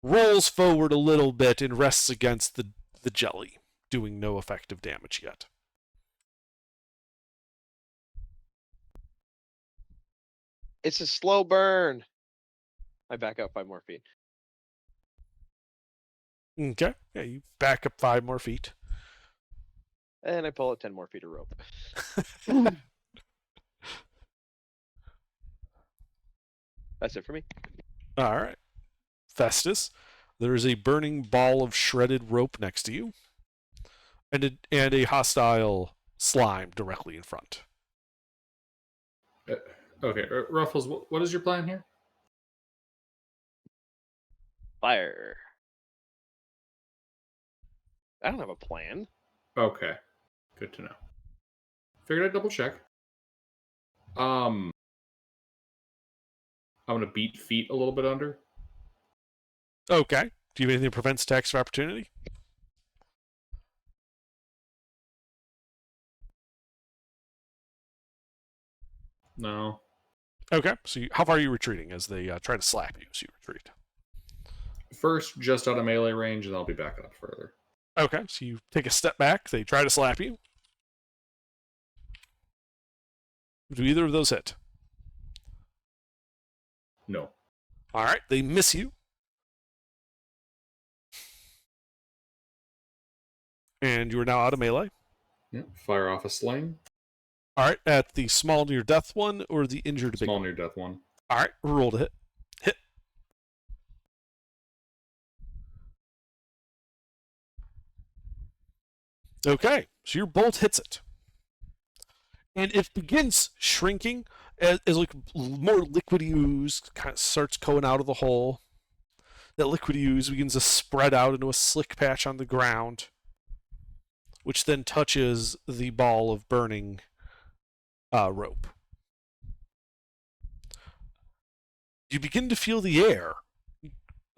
Rolls forward a little bit and rests against the jelly, doing no effective damage yet. It's a slow burn. I back up 5 more feet. Okay, yeah, you back up 5 more feet. And I pull out 10 more feet of rope. That's it for me. All right. Festus, there is a burning ball of shredded rope next to you. and a hostile slime directly in front. Okay, Ruffles, what is your plan here? Fire. I don't have a plan. Okay, good to know. Figured I'd double check. I'm gonna beat feet a little bit under. Okay. Do you have anything that prevents attacks of opportunity? No. Okay. So how far are you retreating as they try to slap you as you retreat? First, just out of melee range, and I'll be back up further. Okay. So you take a step back. They try to slap you. Do either of those hit? No. All right. They miss you. And you are now out of melee. Yeah, fire off a sling. All right. At the small near death one or the injured big Small one? near death one. All right. Roll to hit. Hit. Okay. So your bolt hits it. And it begins shrinking as like more liquid ooze kind of starts going out of the hole. That liquid ooze begins to spread out into a slick patch on the ground, which then touches the ball of burning rope. You begin to feel the air,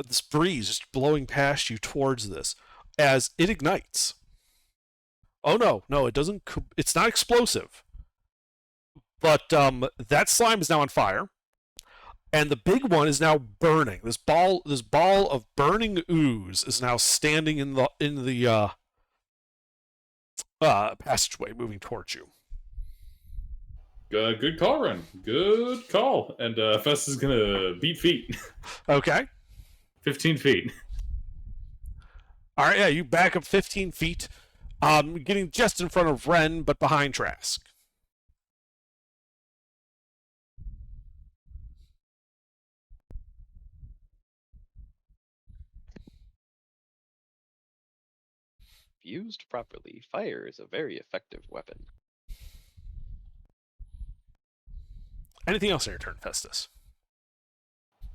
this breeze just blowing past you towards this, as it ignites. Oh no, it doesn't. It's not explosive. But that slime is now on fire, and the big one is now burning. This ball of burning ooze is now standing in the passageway, moving towards you. Good call, Ren. Good call. And Fess is gonna beat feet. Okay. 15 feet. All right. Yeah, you back up 15 feet, getting just in front of Ren, but behind Trask. Used properly, fire is a very effective weapon. Anything else on your turn, Festus?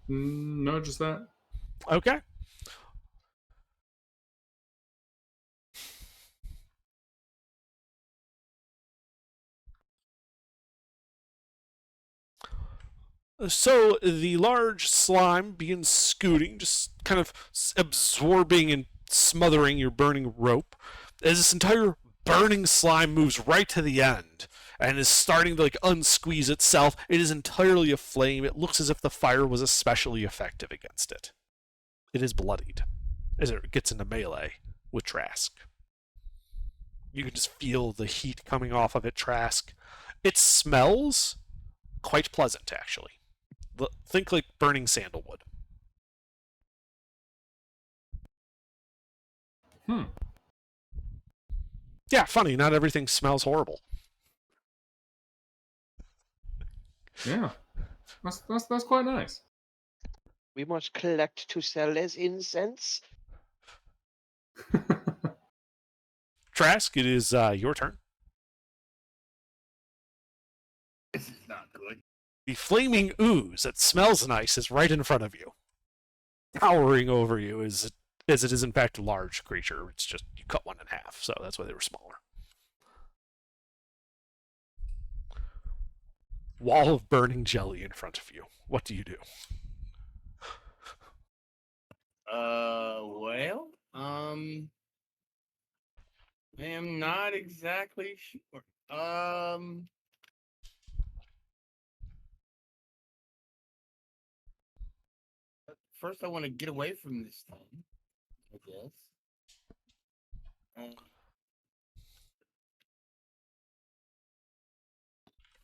No, just that. Okay. So the large slime begins scooting, just kind of absorbing and smothering your burning rope. As this entire burning slime moves right to the end and is starting to like unsqueeze itself, it is entirely aflame. It looks as if the fire was especially effective against it. It is bloodied as it gets into melee with Trask. You can just feel the heat coming off of it, Trask. It smells quite pleasant, actually. Think like burning sandalwood. Yeah, funny. Not everything smells horrible. Yeah. That's quite nice. We must collect to sell as incense. Trask, it is your turn. This is not good. The flaming ooze that smells nice is right in front of you. Towering over you as it is in fact a large creature. It's just you cut one in half, so that's why they were smaller. Wall of burning jelly in front of you. What do you do? Well, I am not exactly sure. First I want to get away from this thing, I guess.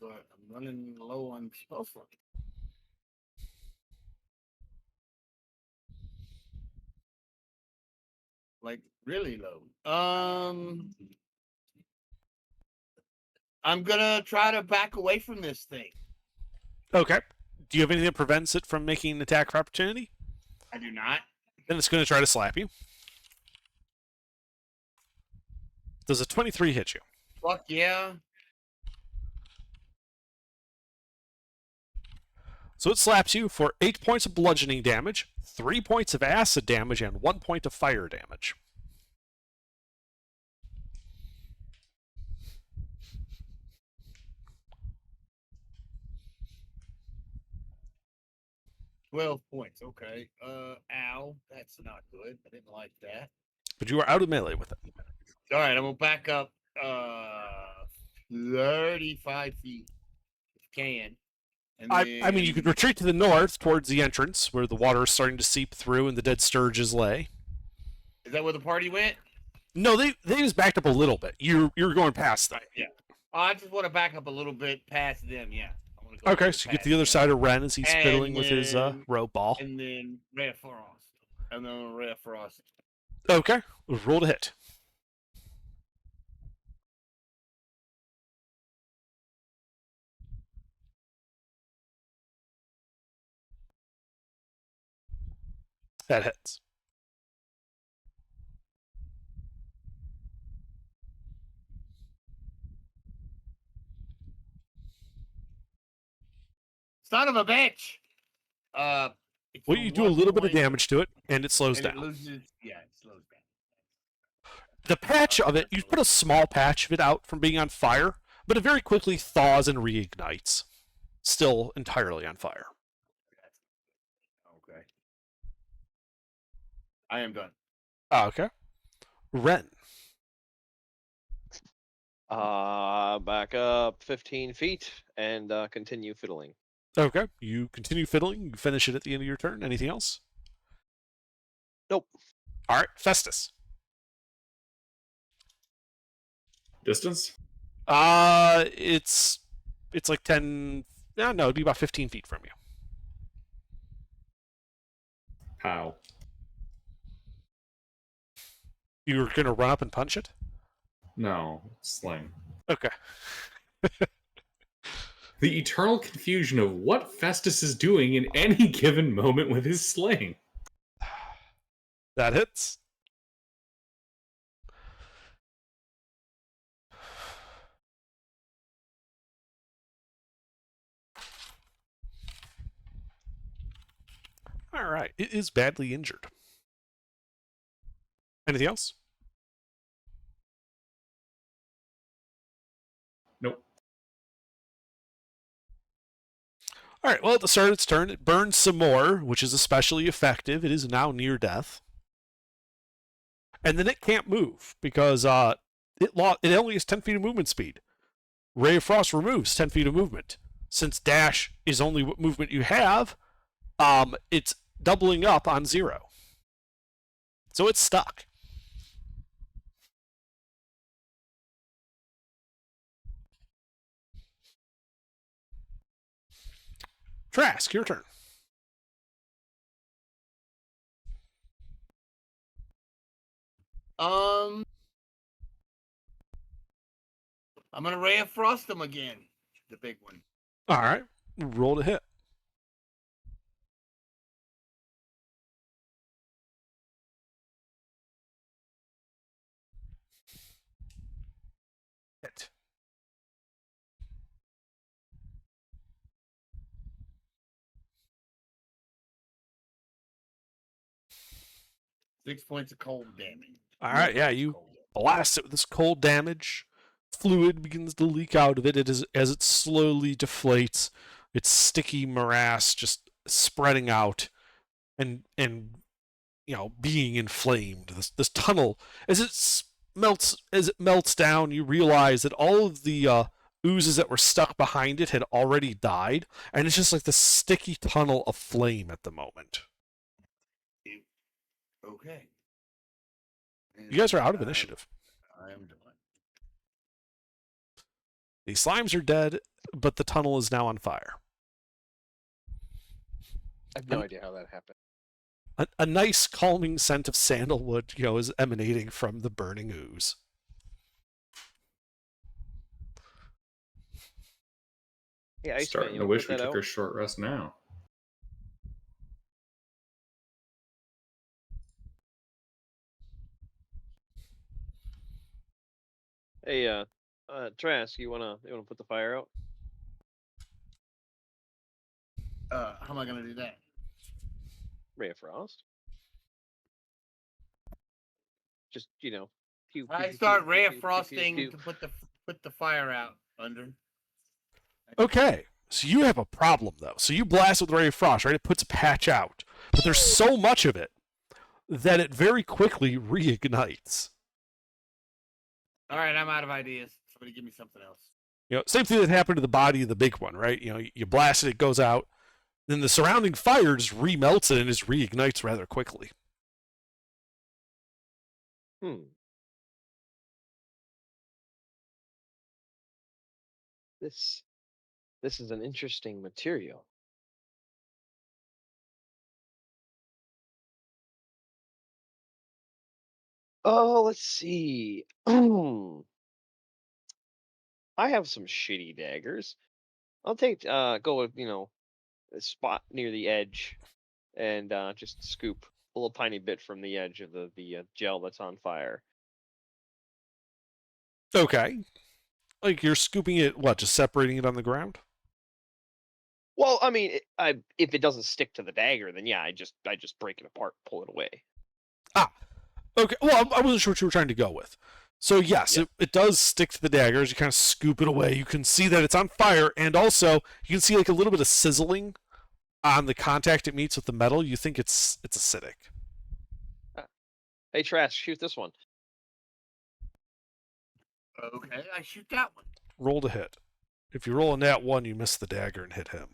But I'm running low on spell slot. Like really low. I'm gonna try to back away from this thing. Okay. Do you have anything that prevents it from making an attack for opportunity? I do not. Then it's going to try to slap you. Does a 23 hit you? Fuck yeah. So it slaps you for 8 points of bludgeoning damage, 3 points of acid damage, and 1 point of fire damage. $12 points. Okay. Ow. That's not good. I didn't like that. But you are out of melee with it. All right, I'm gonna back up 35 feet if you can. And I mean, you could retreat to the north towards the entrance where the water is starting to seep through and the dead sturges lay. Is that where the party went? No, they just backed up a little bit. You're going past them. Right, yeah. I just want to back up a little bit past them. Yeah. I wanna go Okay, past so you get to the other them. side of Ren as he's And fiddling with his then- rope ball. And then Ray of Frost. And then Ray of Frost. Okay, roll to hit. That hits. Son of a bitch. It's Well, for you do a 1 little bit of point, damage to it, and it slows and it down. loses. Yeah, it slows down. The patch of it, you put a small patch of it out from being on fire, but it very quickly thaws and reignites. Still entirely on fire. Okay. I am done. Okay. Ren. Back up 15 feet and continue fiddling. Okay. You continue fiddling. You finish it at the end of your turn. Anything else? Nope. All right. Festus. Distance? It's like 10. No, it'd be about 15 feet from you. How? You're gonna run up and punch it? No, sling. Okay. The eternal confusion of what Festus is doing in any given moment with his sling. That hits. All right. It is badly injured. Anything else? Nope. All right. Well, at the start of its turn, it burns some more, which is especially effective. It is now near death. And then it can't move because it only has 10 feet of movement speed. Ray of Frost removes 10 feet of movement. Since dash is only what movement you have, it's doubling up on 0. So it's stuck. Trask, your turn. I'm gonna Ray of Frost him again. The big one. All right. Roll to hit. Hit. Six points of cold damage. All right, yeah, you Cold. blast it with this cold damage. Fluid begins to leak out of it. As it slowly deflates. It's sticky morass just spreading out, and being inflamed. This tunnel, as it melts down, you realize that all of the oozes that were stuck behind it had already died, and it's just like this sticky tunnel of flame at the moment. Okay. You guys are out of initiative. I am done. The slimes are dead, but the tunnel is now on fire. I have no idea how that happened. A nice calming scent of sandalwood, is emanating from the burning ooze. Yeah, I Starting to wish we took our short rest now. Hey, Trask, you wanna put the fire out? How am I gonna do that? Ray of Frost. Just pew. Pew, I pew, start pew, ray pew, of pew, frosting pew. to put the fire out under. Okay, so you have a problem though. So you blast with Ray of Frost, right? It puts a patch out, but there's so much of it that it very quickly reignites. All right, I'm out of ideas. Somebody give me something else. Same thing that happened to the body of the big one, right? You blast it, it goes out, then the surrounding fire just remelts it and just reignites rather quickly. This is an interesting material. Oh, let's see. I have some shitty daggers. I'll go with a spot near the edge, and just scoop a little tiny bit from the edge of the gel that's on fire. Okay. Like you're scooping it, what, just separating it on the ground? Well, I mean, if it doesn't stick to the dagger, then yeah, I just break it apart, pull it away. Okay, well, I wasn't sure what you were trying to go with. So yes, Yeah. it does stick to the dagger as you kind of scoop it away. You can see that it's on fire, and also you can see like a little bit of sizzling on the contact it meets with the metal. You think it's acidic. Hey, Trash, shoot this one. Okay, I shoot that one. Roll to hit. If you roll a nat 1, you miss the dagger and hit him.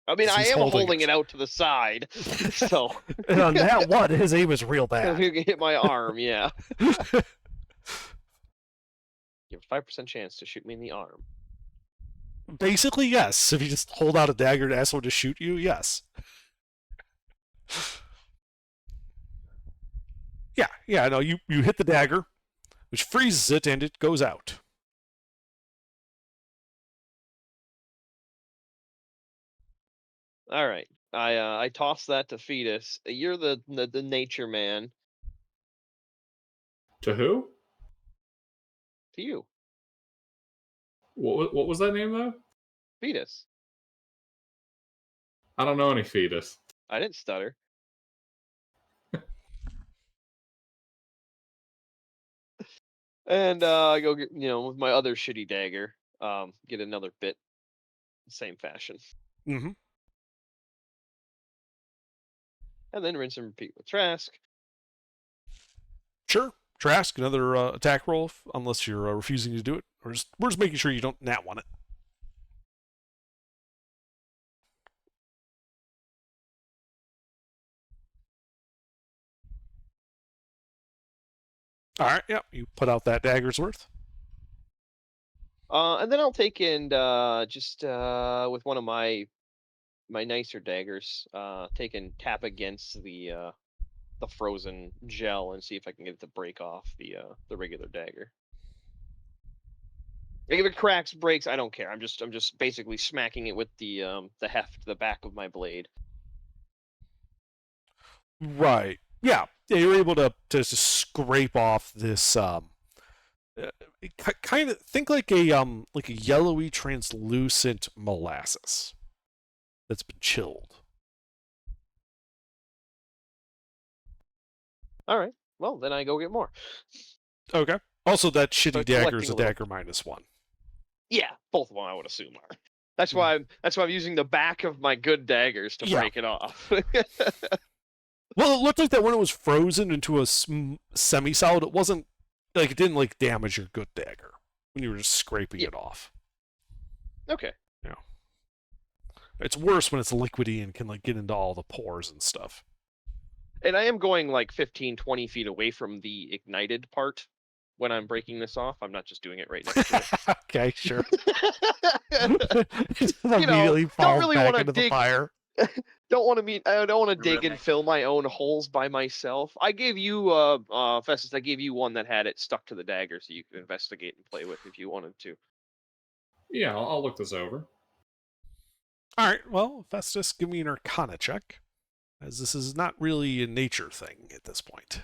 I mean, I He's am holding holding it. it out to the side, so And on that 1, his aim is real bad. you can hit my arm. Yeah, you have a 5% chance to shoot me in the arm. Basically, yes. If you just hold out a dagger to ask someone to shoot you, yes. Yeah, no, you hit the dagger, which freezes it, and it goes out. All right, I toss that to Fetus. You're the nature man. To who? To you, What was that name though? Fetus. I don't know any fetus. I didn't stutter. And I go get, with my other shitty dagger, get another bit, same fashion, Mm-hmm. and then rinse and repeat with Trask. Sure. Trask, another attack roll, unless you're refusing to do it. We're just making sure you don't nat 1 it. All right, yeah, you put out that dagger's worth. And then I'll take and just with one of my nicer daggers, take and tap against the frozen gel and see if I can get it to break off the regular dagger. Like if it cracks, breaks, I don't care. I'm just basically smacking it with the heft, the back of my blade. Right. Yeah, you're able to just scrape off this kind of think like a yellowy translucent molasses that's been chilled. All right. Well, then I go get more. Okay. Also, that shitty Start dagger is a collecting a dagger -1. Yeah, both of them I would assume are. That's why I'm using the back of my good daggers to Yeah. break it off. Well, it looked like that when it was frozen into a semi-solid, it wasn't like it didn't like damage your good dagger when you were just scraping it off. Okay. It's worse when it's liquidy and can like get into all the pores and stuff. And I am going like 15, 20 feet away from the ignited part when I'm breaking this off. I'm not just doing it right next to it. Okay, sure. Just know, immediately don't falls really back wanna into the dig- fire. I don't want to dig and Terrific. fill my own holes by myself. I gave you Festus, I gave you one that had it stuck to the dagger so you could investigate and play with if you wanted to. Yeah, I'll look this over. All right, well, Festus, give me an Arcana check, as this is not really a nature thing at this point.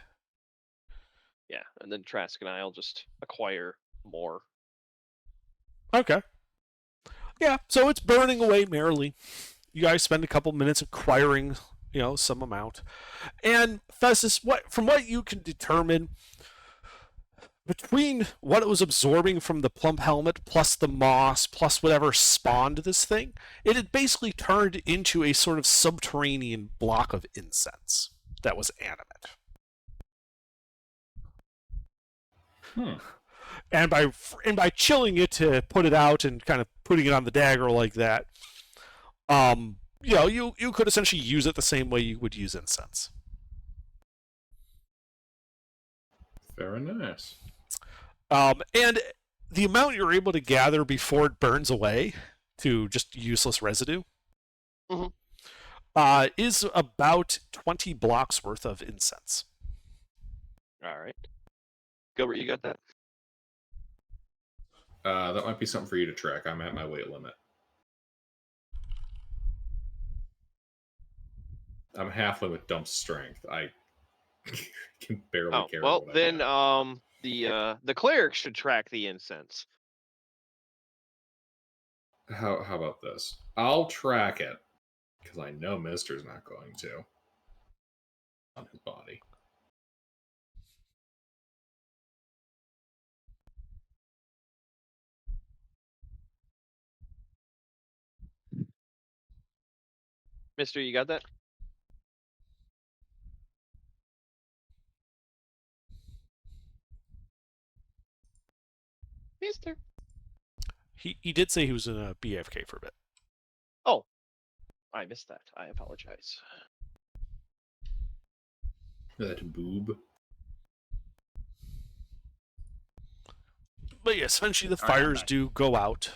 Yeah, and then Trask and I'll just acquire more. Okay. Yeah, so it's burning away merrily. You guys spend a couple minutes acquiring, some amount. And Festus, from what you can determine, between what it was absorbing from the plump helmet plus the moss plus whatever spawned this thing, it had basically turned into a sort of subterranean block of incense that was animate. And by chilling it to put it out and kind of putting it on the dagger like that, you could essentially use it the same way you would use incense. Very nice. And the amount you're able to gather before it burns away to just useless residue is about 20 blocks worth of incense. All right. Gilbert, you got that? That might be something for you to track. I'm at my weight limit. I'm halfway with dump strength. I can barely carry. Well, what then I have. the cleric should track the incense. How about this? I'll track it because I know Mister's not going to on his body. Mister, you got that? Mister. He did say he was in a BFK for a bit. Oh, I missed that. I apologize. That boob. But yes, eventually the All right, I'm fires back. do go out,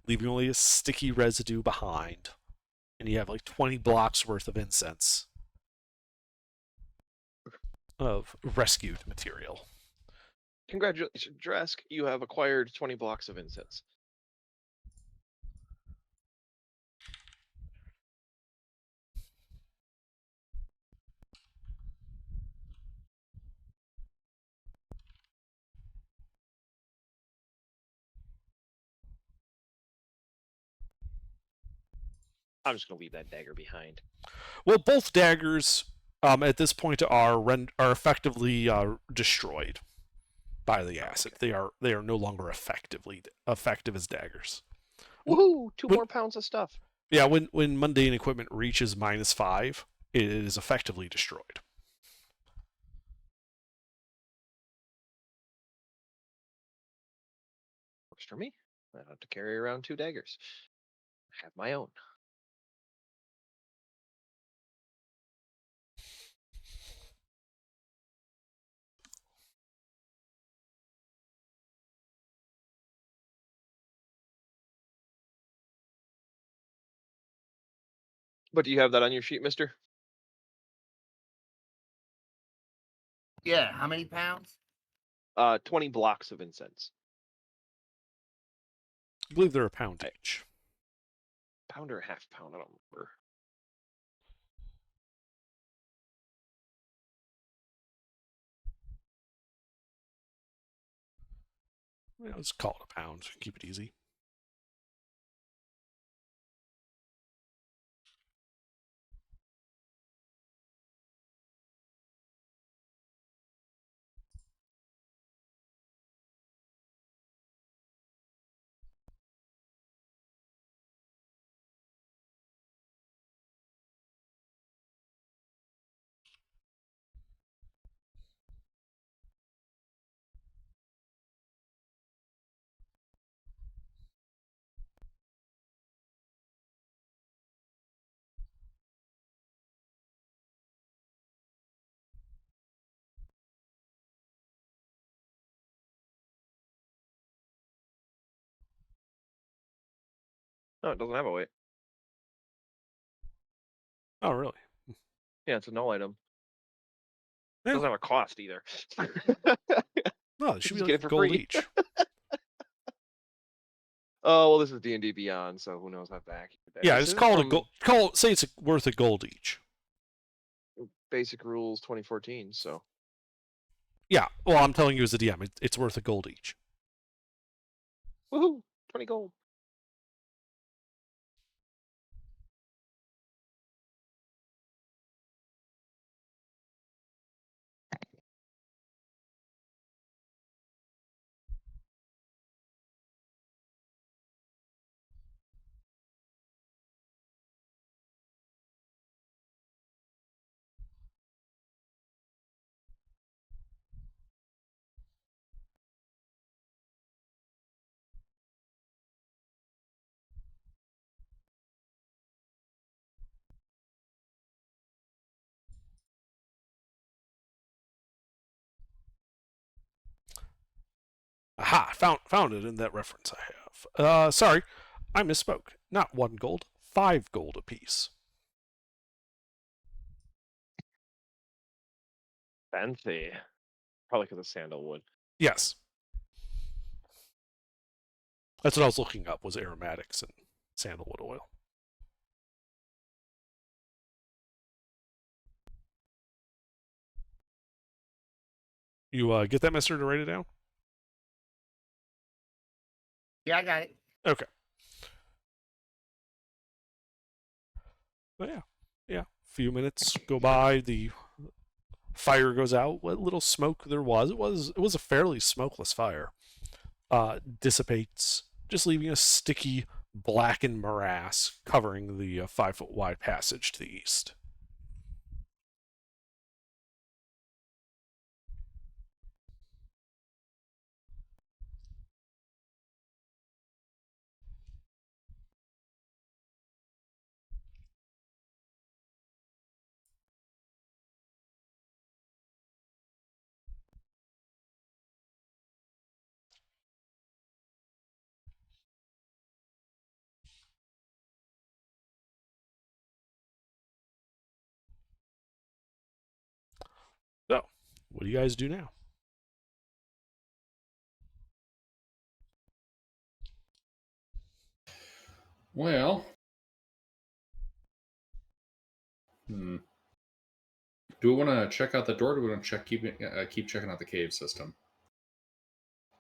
leaving only a sticky residue behind. And you have like 20 blocks worth of incense of rescued material. Congratulations, Drask. You have acquired 20 blocks of incense. I'm just going to leave that dagger behind. Well, both daggers at this point are effectively destroyed by the acid. They are no longer effective as daggers. Woohoo! Two When- more pounds of stuff. Yeah, when mundane equipment reaches -5, it is effectively destroyed. Works for me. I don't have to carry around 2 daggers. I have my own. But do you have that on your sheet, mister? Yeah, how many pounds? 20 blocks of incense. I believe they're a pound each. Pound or half pound? I don't remember. Let's call it a pound. Keep it easy. No, it doesn't have a weight. Oh, really? Yeah, it's a null item. It Yeah. doesn't have a cost either. No, it should Just be get like it for gold free. each. Oh well, this is D&D Beyond, so who knows how back. Yeah, just call it a gold. Say it's worth a gold each. Basic rules 2014. So Yeah, well, I'm telling you as a DM, it's worth a gold each. Woohoo! 20 gold. Aha! Found it in that reference I have. Sorry, I misspoke. Not 1 gold, 5 gold apiece. Fancy. Probably because of sandalwood. Yes. That's what I was looking up, was aromatics and sandalwood oil. You get that, mister, to write it down? Yeah, I got it. Okay. But yeah. A few minutes go by, the fire goes out. What little smoke there was, it was a fairly smokeless fire. Dissipates, just leaving a sticky, blackened morass covering the 5-foot wide passage to the east. So, what do you guys do now? Well, do we want to check out the door? Or do we want to keep checking out the cave system?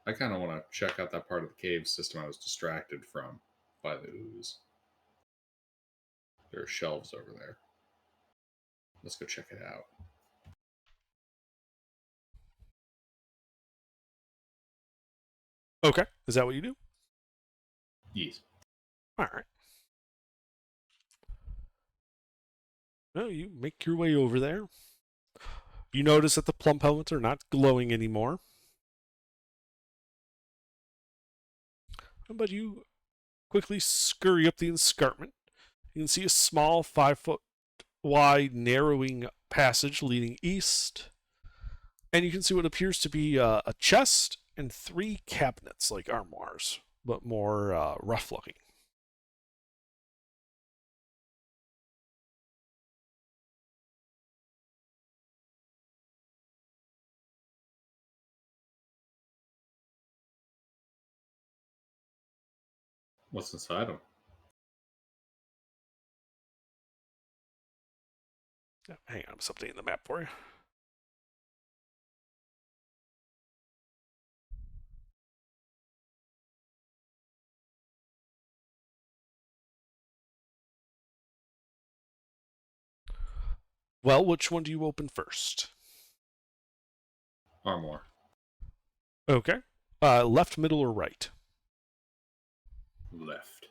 I kind of want to check out that part of the cave system I was distracted from by the ooze. There are shelves over there. Let's go check it out. Okay, is that what you do? Yes. All right. Well, you make your way over there. You notice that the plump helmets are not glowing anymore. But you quickly scurry up the escarpment. You can see a small 5-foot wide narrowing passage leading east. And you can see what appears to be a chest and 3 cabinets like armoires, but more rough looking. What's inside them? Hang on, I'm just updating the map for you. Well, which one do you open first? Armoire. Okay. Left, middle, or right? Left.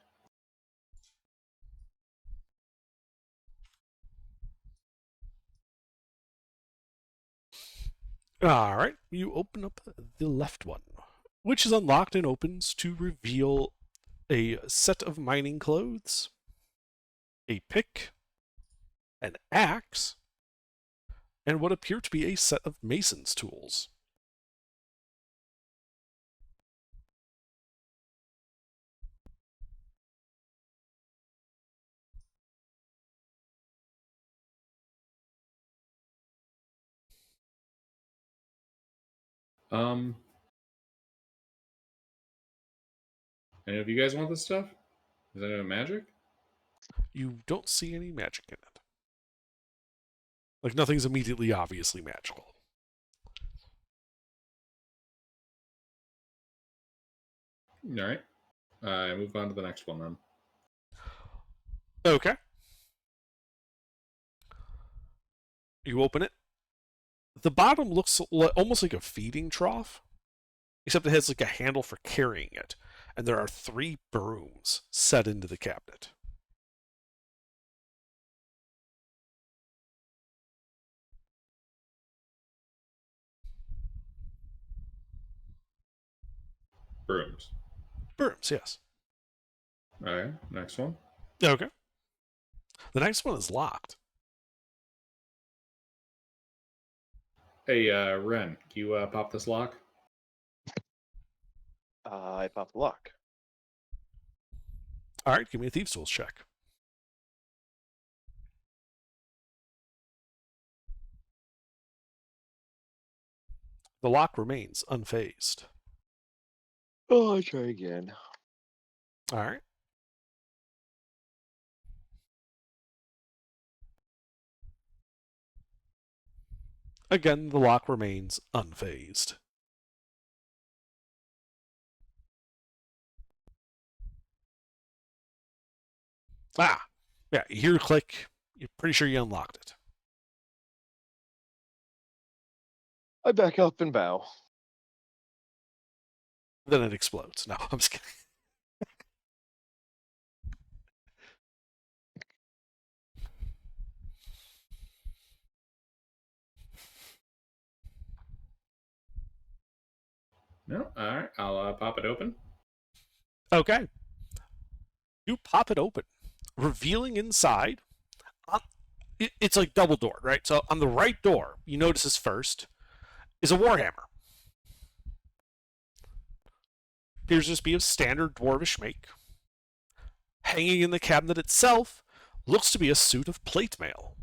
All right. You open up the left one, which is unlocked and opens to reveal a set of mining clothes, a pick, an axe, and what appear to be a set of mason's tools. Any of you guys want this stuff? Is that magic? You don't see any magic in it. Like, nothing's immediately obviously magical. All right. Move on to the next one then. Okay. You open it. The bottom looks almost like a feeding trough, except it has like a handle for carrying it, and there are 3 brooms set into the cabinet. Brooms. Brooms, yes. All right. Next one. Okay. The next one is locked. Hey, Ren, can you pop this lock? I pop the lock. All right, give me a Thieves' Tools check. The lock remains unfazed. Oh, I try again. All right. Again, the lock remains unfazed. Ah, yeah, you hear a click. You're pretty sure you unlocked it. I back up and bow. Then it explodes. No, I'm just kidding. No. All right. I'll pop it open. Okay. You pop it open, revealing inside. It's like double doored, right? So on the right door, you notice this first, is a warhammer. Appears to just be a standard dwarvish make. Hanging in the cabinet itself looks to be a suit of plate mail.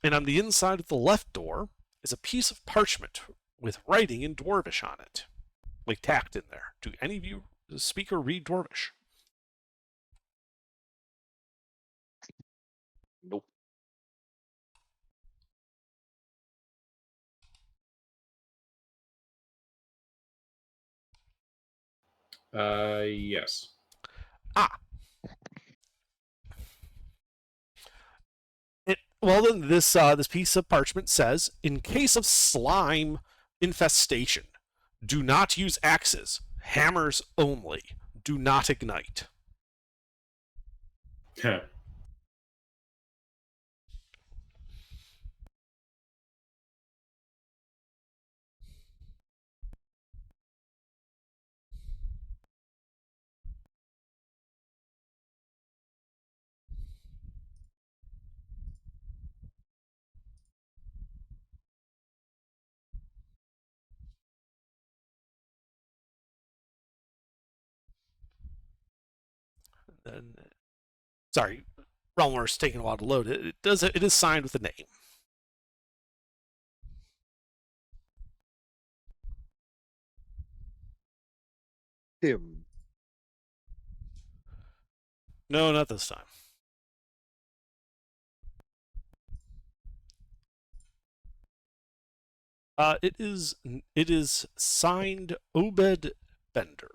And on the inside of the left door is a piece of parchment with writing in dwarvish on it, like tacked in there. Do any of you speak or read dwarvish? Nope. Yes. Ah. Well, then this piece of parchment says, in case of slime infestation, do not use axes, hammers only. Do not ignite. And, sorry, Realmwar's taking a while to load it. It is signed with a name. Tim. No, not this time. It is signed Obed Bender.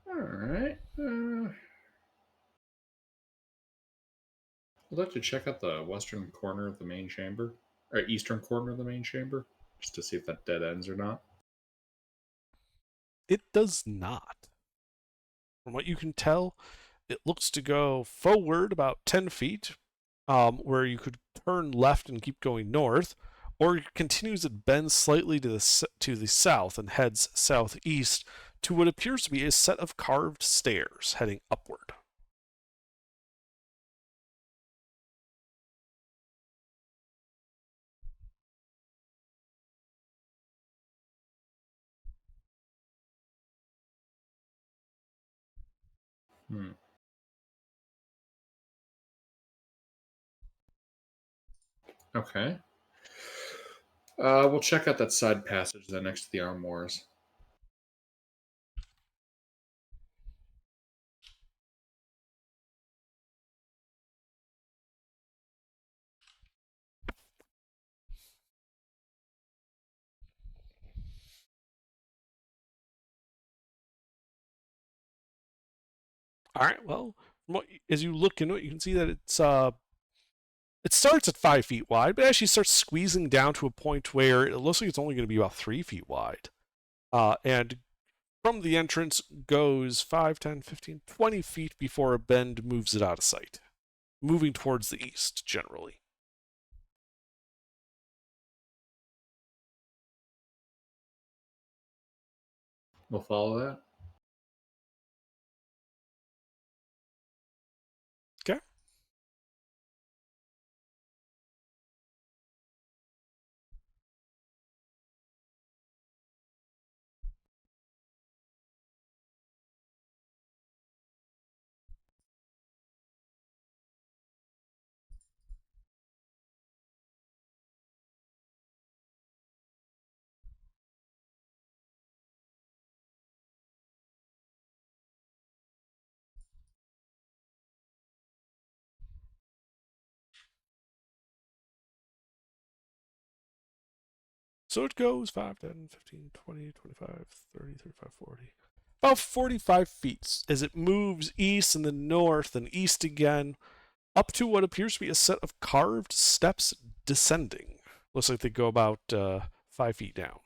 Alright. I'd like to check out the western corner of the main chamber, or eastern corner of the main chamber, just to see if that dead ends or not. It does not. From what you can tell, it looks to go forward about 10 feet, where you could turn left and keep going north, or it continues to bend slightly to the south and heads southeast to what appears to be a set of carved stairs heading upward. Okay. We'll check out that side passage then next to the armoires. All right. Well, as you look into it, you can see that it starts at 5 feet wide, but actually starts squeezing down to a point where it looks like it's only going to be about 3 feet wide. And from the entrance goes 5, 10, 15, 20 feet before a bend moves it out of sight, moving towards the east generally. We'll follow that. Okay. So it goes 5, 10, 15, 20, 25, 30, 35, 40. About 45 feet as it moves east and then north and east again, up to what appears to be a set of carved steps descending. Looks like they go about 5 feet down.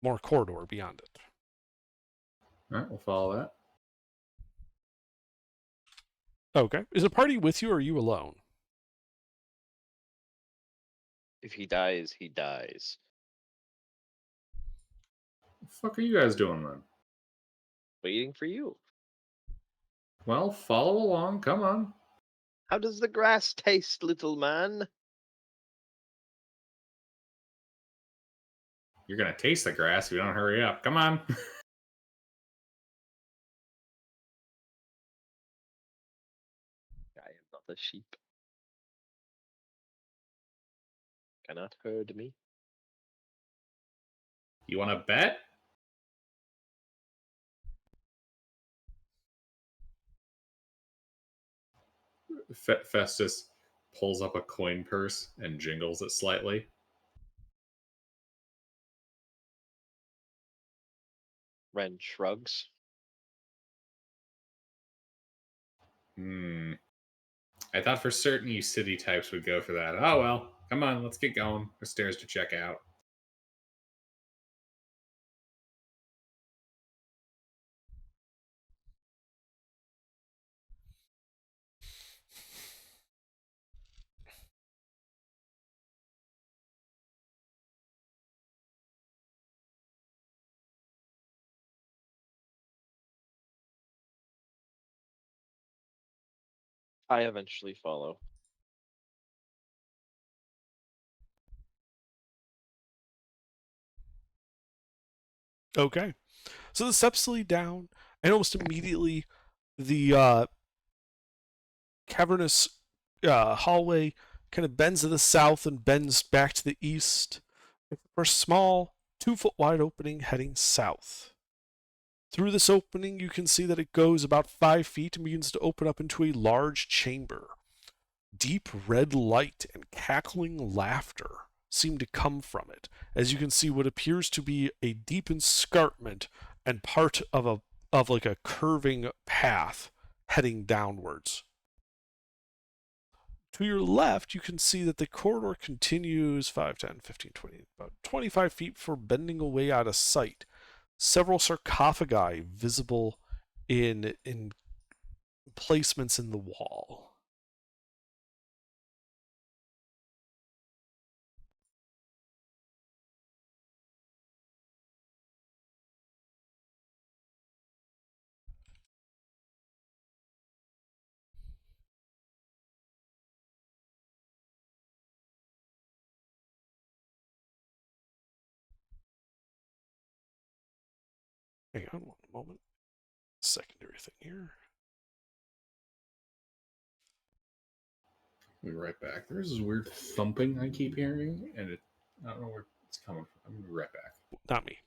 More corridor beyond it. All right, we'll follow that. Okay. Is a party with you or are you alone? If he dies, he dies. What the fuck are you guys doing then? Waiting for you. Well, follow along. Come on. How does the grass taste, little man? You're gonna taste the grass if you don't hurry up. Come on. I am not a sheep. Cannot herd me. You want to bet? Festus pulls up a coin purse and jingles it slightly. Ren shrugs. I thought for certain you city types would go for that. Oh well. Come on, let's get going. There's stairs to check out. I eventually follow. Okay. So the steps lead down, and almost immediately the cavernous hallway kind of bends to the south and bends back to the east for a small 2-foot wide opening heading south. Through this opening, you can see that it goes about 5 feet and begins to open up into a large chamber. Deep red light and cackling laughter seem to come from it, as you can see what appears to be a deep escarpment and part of a of like a curving path heading downwards. To your left, you can see that the corridor continues 5, 10, 15, 20, about 25 feet before bending away out of sight. Several sarcophagi visible in placements in the wall. Hang on one moment. Secondary thing here. I'll be right back. There's this weird thumping I keep hearing, and I don't know where it's coming from. I'm gonna be right back. Not me.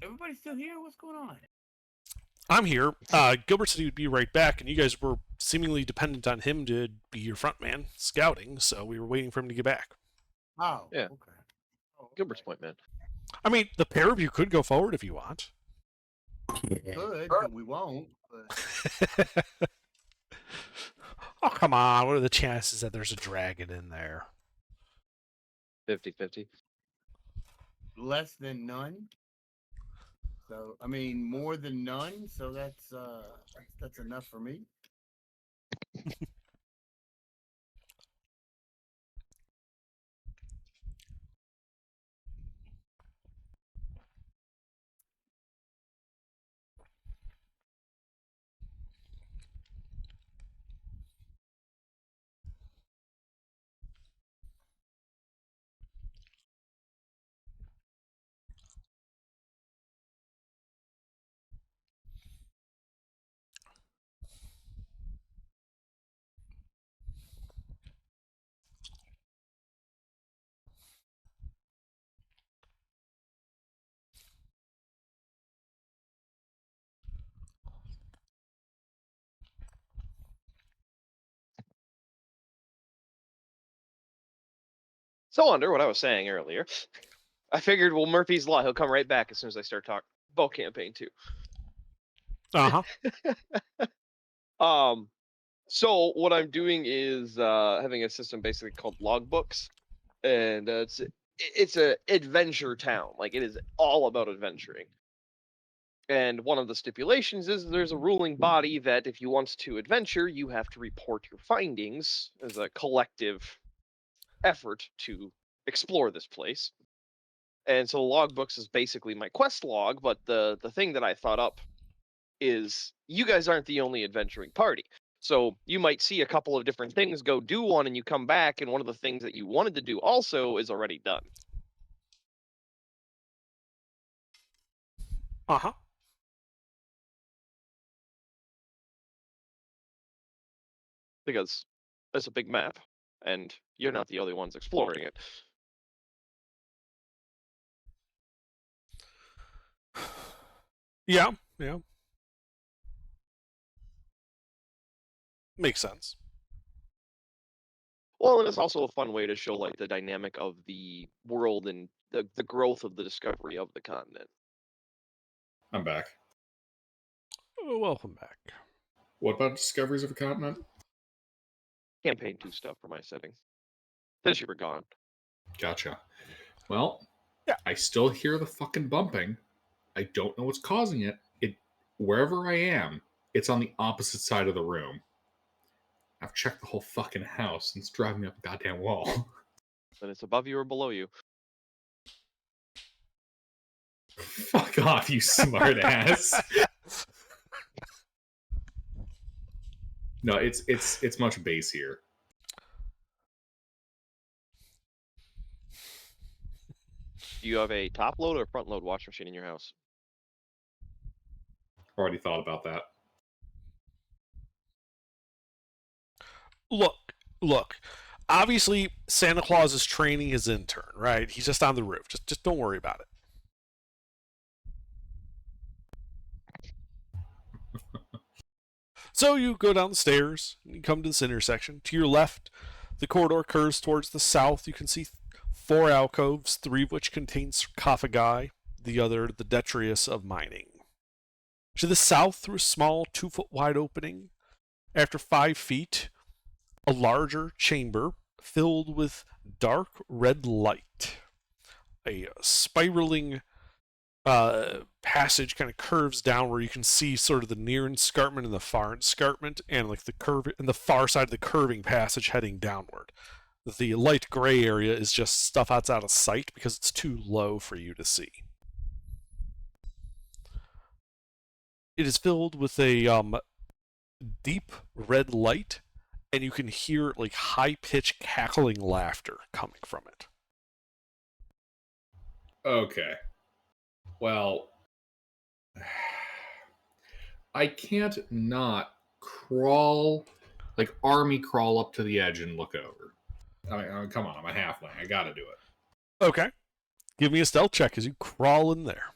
Everybody still here? What's going on? I'm here. Gilbert said he would be right back, and you guys were seemingly dependent on him to be your front man scouting, so we were waiting for him to get back. Oh, Yeah. okay. Oh, okay. Gilbert's point, man. I mean, the pair of you could go forward if you want. Good, but we won't. But Oh, come on. What are the chances that there's a dragon in there? 50-50. less than none. So I mean, more than none. So that's enough for me. So under what I was saying earlier, I figured, well, Murphy's Law, he'll come right back as soon as I start talking about campaign 2. Uh huh. So what I'm doing is having a system basically called logbooks, and it's a adventure town. Like, it is all about adventuring. And one of the stipulations is there's a ruling body that if you want to adventure, you have to report your findings as a collective effort to explore this place. And so logbooks is basically my quest log, but the thing that I thought up is you guys aren't the only adventuring party. So you might see a couple of different things, go do one, and you come back, and one of the things that you wanted to do also is already done. Uh huh. Because it's a big map, and you're not the only ones exploring it. Yeah. Yeah. Makes sense. Well, and it's also a fun way to show like the dynamic of the world and the growth of the discovery of the continent. I'm back. Welcome back. What about discoveries of a continent? Campaign 2 stuff for my setting. Since you were gone. Gotcha. Well, Yeah. I still hear the fucking bumping. I don't know what's causing it. Wherever I am, it's on the opposite side of the room. I've checked the whole fucking house and it's driving me up a goddamn wall. Then it's above you or below you. Fuck off, you smart ass. No, it's much bassier. Do you have a top load or front load wash machine in your house? Already thought about that. Look. Obviously, Santa Claus is training his intern, right? He's just on the roof. Just don't worry about it. So you go down the stairs and you come to this intersection. To your left, the corridor curves towards the south. You can see 4 alcoves, 3 of which contain sarcophagi, the other the detritus of mining. To the south, through a small 2-foot wide opening, after 5 feet, a larger chamber filled with dark red light. A spiraling passage kind of curves down where you can see sort of the near escarpment and the far escarpment, and like the curve and the far side of the curving passage heading downward. The light gray area is just stuff outside of sight because it's too low for you to see. It is filled with a deep red light, and you can hear like high-pitched cackling laughter coming from it. Okay. Well, I can't not crawl, like army crawl up to the edge and look over. I mean, come on, I'm a halfling. I gotta do it. Okay. Give me a stealth check as you crawl in there.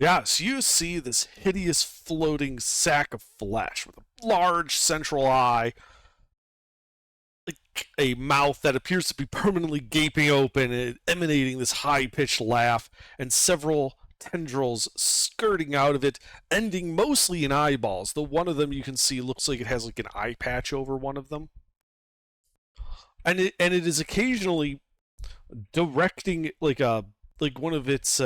Yeah, so you see this hideous floating sack of flesh with a large central eye, like a mouth that appears to be permanently gaping open and emanating this high-pitched laugh, and several tendrils skirting out of it, ending mostly in eyeballs. Though one of them you can see looks like it has like an eye patch over one of them, and it is occasionally directing like one of its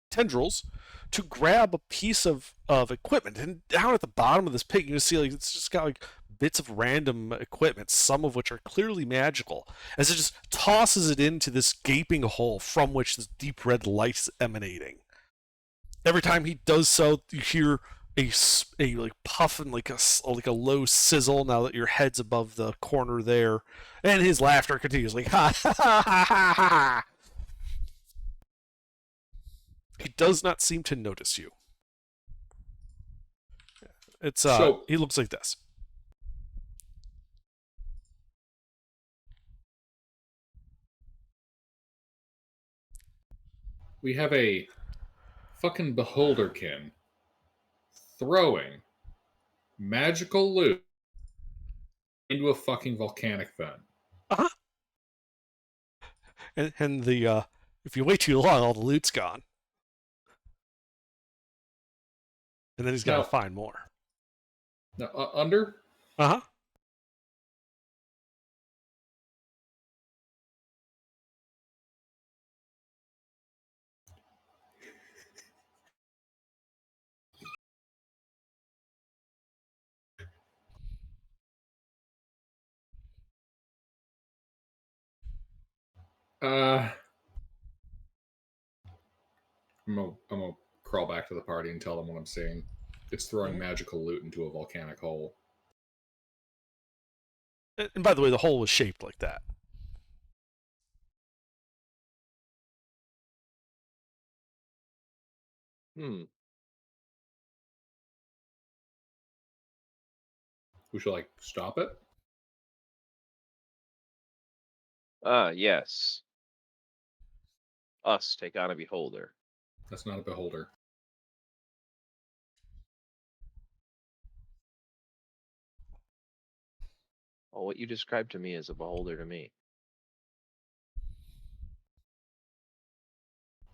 tendrils to grab a piece of equipment. And down at the bottom of this pig, you can see like it's just got like bits of random equipment, some of which are clearly magical, as it just tosses it into this gaping hole from which this deep red light is emanating. Every time he does so, you hear a like puff and like a low sizzle now that your head's above the corner there, and his laughter continues like ha ha ha ha ha ha. He does not seem to notice you. It's he looks like this. We have a fucking beholderkin throwing magical loot into a fucking volcanic vent. Uh-huh. And the if you wait too long, all the loot's gone. And then he's got to find more. Now, under? Uh-huh. I'm gonna crawl back to the party and tell them what I'm seeing. It's throwing magical loot into a volcanic hole. And by the way, the hole was shaped like that. Hmm. We should like stop it. Yes. Us take on a beholder. That's not a beholder. Well, what you described to me is a beholder to me.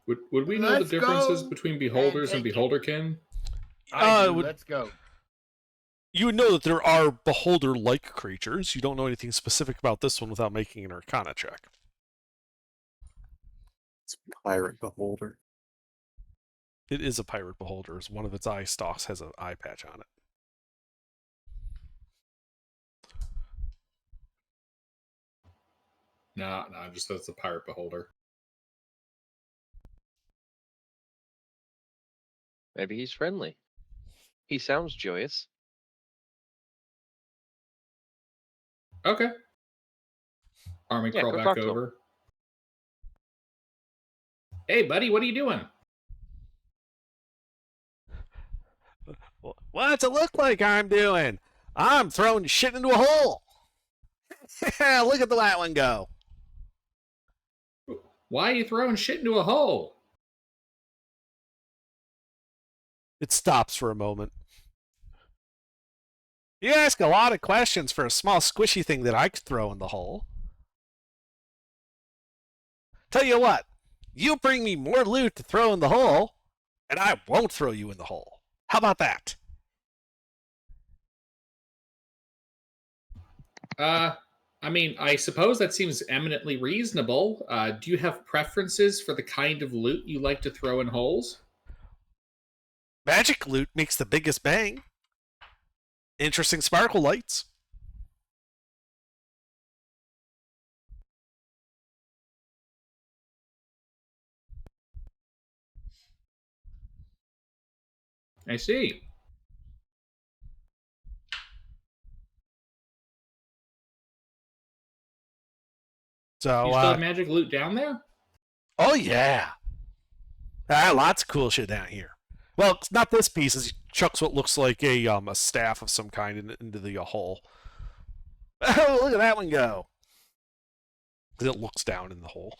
Would we know Let's the differences go between beholders and and take it. beholderkin? Let's go. You would know that there are beholder-like creatures. You don't know anything specific about this one without making an Arcana check. It's pirate beholder. It is a pirate beholder, as one of its eye stalks has an eye patch on it. No, just that's a pirate beholder. Maybe he's friendly. He sounds joyous. Okay. Army Yeah, crawl go back talk to him. over. Hey, buddy, what are you doing? What's it look like I'm doing? I'm throwing shit into a hole. Look at that one go. Why are you throwing shit into a hole? It stops for a moment. You ask a lot of questions for a small squishy thing that I could throw in the hole. Tell you what, you bring me more loot to throw in the hole, and I won't throw you in the hole. How about that? I mean, I suppose that seems eminently reasonable. Do you have preferences for the kind of loot you like to throw in holes? Magic loot makes the biggest bang. Interesting sparkle lights. I see. So, You still have magic loot down there? oh yeah. Lots of cool shit down here. Well, it's not this piece. He chucks what looks like a staff of some kind into the hole. Oh, look at that one go. It looks down in the hole.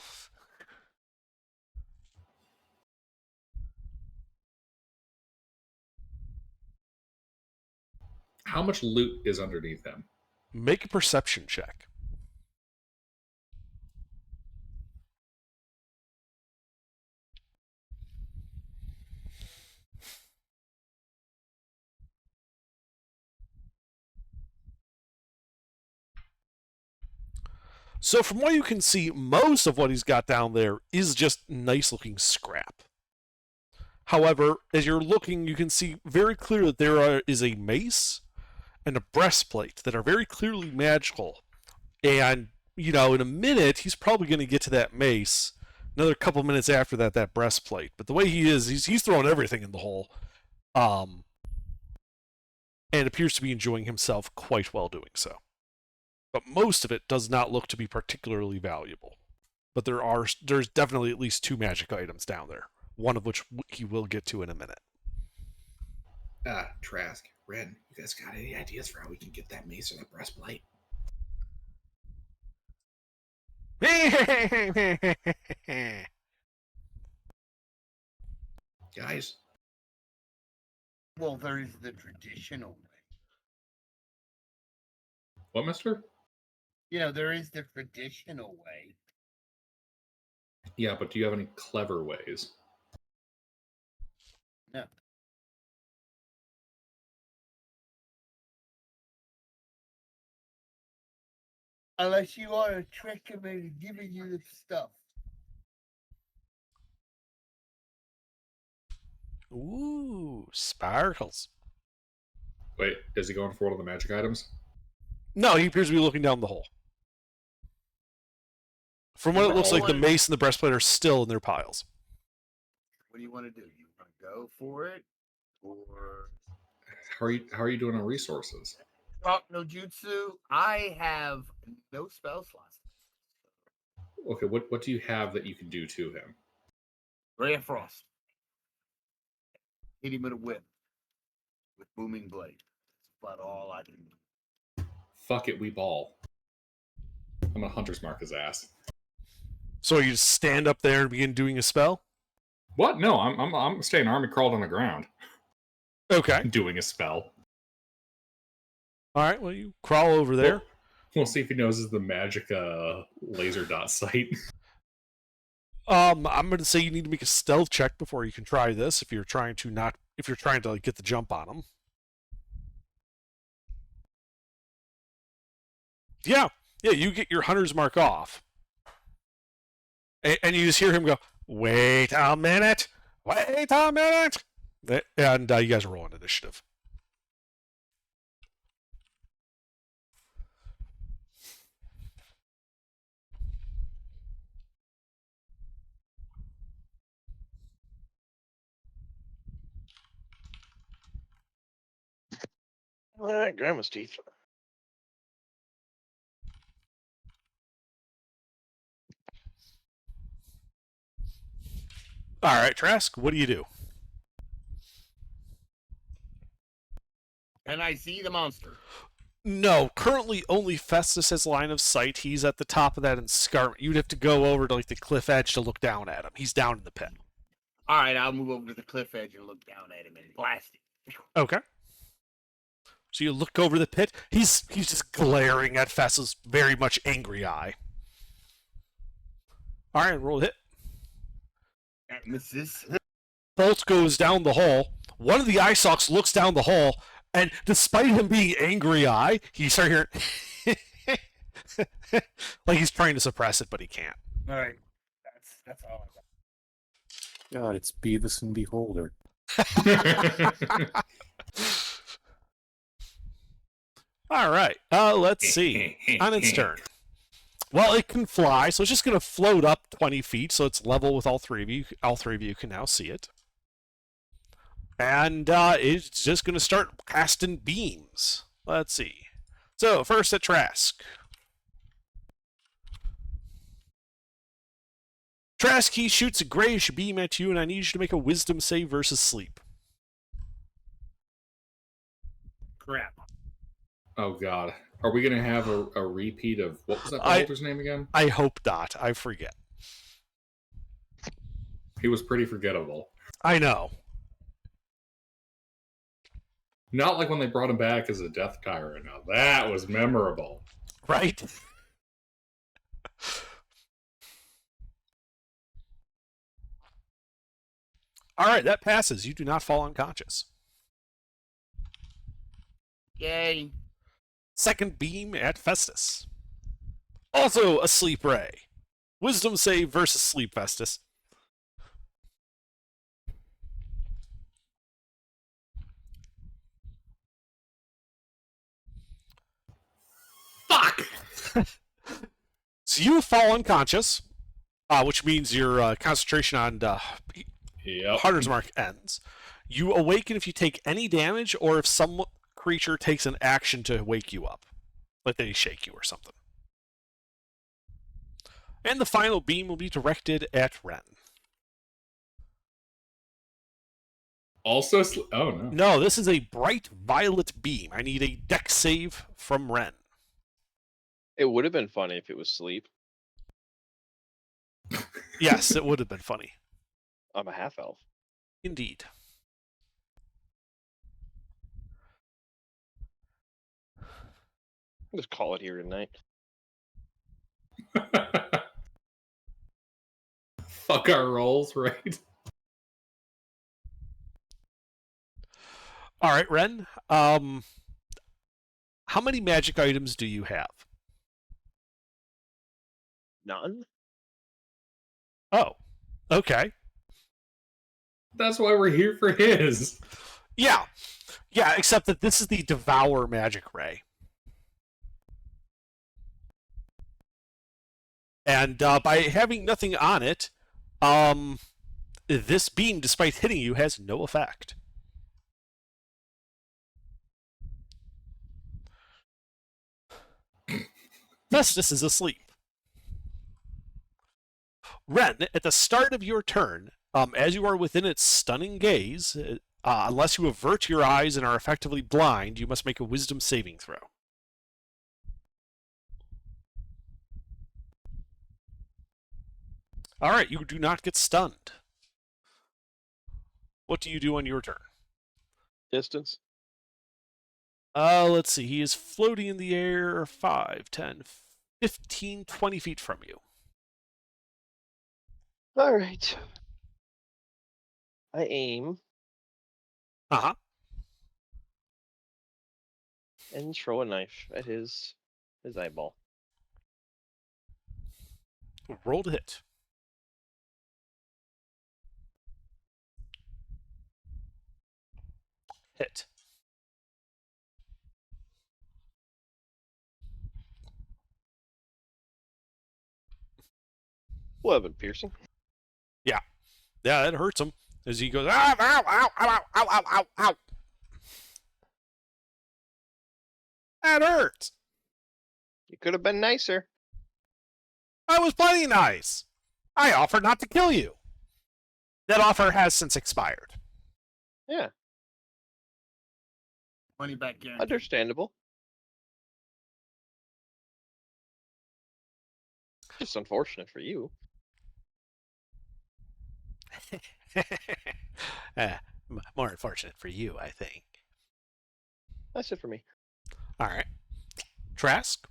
How much loot is underneath him? Make a perception check. So from what you can see, most of what he's got down there is just nice looking scrap. However, as you're looking, you can see very clear that there is a mace and a breastplate that are very clearly magical. And, in a minute, he's probably going to get to that mace. Another couple minutes after that, that breastplate. But the way he is, he's throwing everything in the hole. And appears to be enjoying himself quite well doing so. But most of it does not look to be particularly valuable. But there's definitely at least 2 magic items down there, one of which he will get to in a minute. Trask, Ren, you guys got any ideas for how we can get that mace or that breastplate? Guys? Well, there is the traditional way. What, mister? There is the traditional way. Yeah, but do you have any clever ways? No. Unless you want to trick him into giving you the stuff. Ooh, sparkles. Wait, is he going for one of the magic items? No, he appears to be looking down the hole. From what it looks like, the mace and the breastplate are still in their piles. What do you want to do? You want to go for it? Or How are you doing on resources? talk no jutsu? I have no spell slots. Okay, what do you have that you can do to him? Ray of Frost. Hit him with a whip. With booming blade. That's about all I can do. Fuck it, we ball. I'm gonna hunter's mark his ass. So you just stand up there and begin doing a spell? What? No, I'm staying army crawled on the ground. Okay. Doing a spell. Alright, well, you crawl over there. We'll see if he knows is the magic laser dot sight. I'm gonna say you need to make a stealth check before you can try this if you're trying to like, get the jump on him. Yeah, you get your hunter's mark off. And you just hear him go, wait a minute! And you guys are rolling initiative. All right, grandma's teeth. Alright, Trask, what do you do? And I see the monster. No, currently only Festus has line of sight. He's at the top of that escarpment. You'd have to go over to like the cliff edge to look down at him. He's down in the pit. All right, I'll move over to the cliff edge and look down at him and blast him. Okay. So you look over the pit. He's just glaring at Festus' very much angry eye. All right, roll a hit. That misses. Bolt goes down the hole. One of the eye stalks looks down the hole, and despite him being angry eye, he starts hearing like he's trying to suppress it, but he can't. All right, that's all I got. God, it's Beavis and Beholder. All right, let's see. On its turn. Well, it can fly, so it's just going to float up 20 feet, so it's level with all three of you. All three of you can now see it. And it's just going to start casting beams. Let's see. So, first at Trask. Trask, he shoots a grayish beam at you, and I need you to make a wisdom save versus sleep. Crap. Oh god. Are we gonna have a repeat of what was that beholder's name again? I hope not. I forget. He was pretty forgettable. I know. Not like when they brought him back as a Death Tyrant. Now that was memorable. Right? All right, that passes. You do not fall unconscious. Yay. Second beam at Festus. Also a sleep ray. Wisdom save versus sleep, Festus. Fuck! So you fall unconscious, which means your concentration on Yep. Hunter's Mark ends. You awaken if you take any damage or if some creature takes an action to wake you up. Like they shake you or something. And the final beam will be directed at Ren. Also, oh no. No, this is a bright violet beam. I need a dex save from Ren. It would have been funny if it was sleep. Yes, it would have been funny. I'm a half elf. Indeed. I'll just call it here tonight. Fuck our rolls, right? All right, Ren. How many magic items do you have? None? Oh, okay. That's why we're here for his. Yeah, except that this is the Devour magic ray. And by having nothing on it, this beam, despite hitting you, has no effect. Festus is asleep. Ren, at the start of your turn, as you are within its stunning gaze, unless you avert your eyes and are effectively blind, you must make a wisdom saving throw. All right, you do not get stunned. What do you do on your turn? Distance? Let's see. He is floating in the air 5, 10, 15, 20 feet from you. All right. I aim Uh-huh. and throw a knife at his eyeball. Roll to hit. Hit. 11 piercing. Yeah, that hurts him as he goes, ow, ow, ow, ow, ow, ow, ow, ow. That hurts. You could have been nicer. I was plenty nice. I offered not to kill you. That offer has since expired. Yeah, Money back guarantee. understandable. Just unfortunate for you. More unfortunate for you, I think. That's it for me. All right. Trask,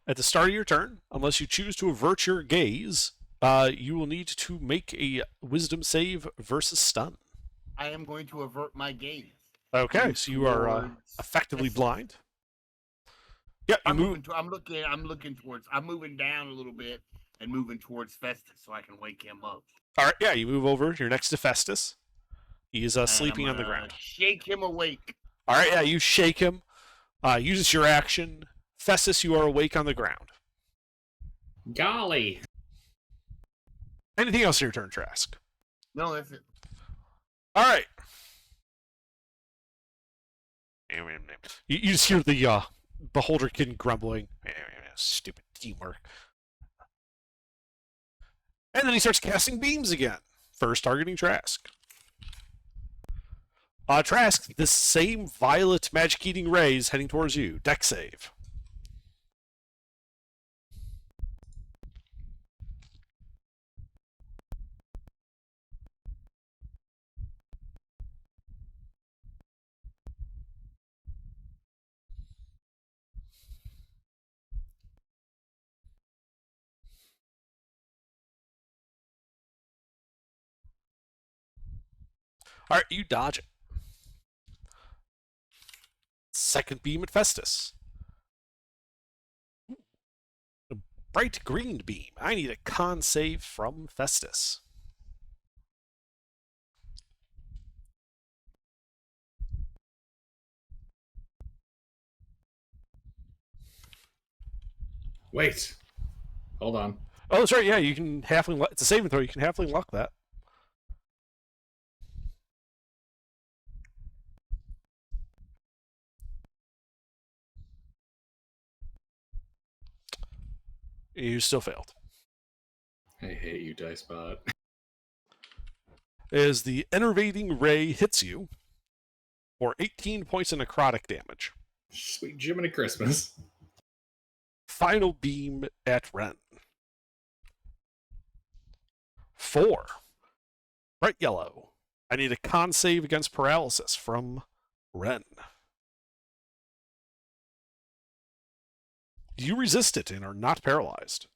at the start of your turn, unless you choose to avert your gaze, you will need to make a wisdom save versus stun. I am going to avert my gaze. Okay, so you are Towards effectively Festus. blind. Yep, you I'm move. moving. I'm looking towards. I'm moving down a little bit and moving towards Festus so I can wake him up. All right, yeah, you move over. You're next to Festus. He is And sleeping I'm on the gonna ground. Shake him awake. All right, yeah, you shake him. Uses your action. Festus, you are awake on the ground. Golly. Anything else in your turn, Trask? No, that's it. All right. You just hear the Beholder Kid grumbling. Stupid teamwork. And then he starts casting beams again. First targeting Trask. Trask, this same violet magic-eating ray is heading towards you. Dex save. All right, you dodge it. Second beam at Festus. A bright green beam. I need a con save from Festus. Wait. Hold on. Oh, that's right. Yeah, you can halfling. It's a saving throw. You can halfling luck that. You still failed. I hate you, Dicebot. As the enervating ray hits you for 18 points of necrotic damage. Sweet Jiminy Christmas. Final beam at Ren. 4. Bright yellow. I need a con save against paralysis from Ren. You resist it and are not paralyzed.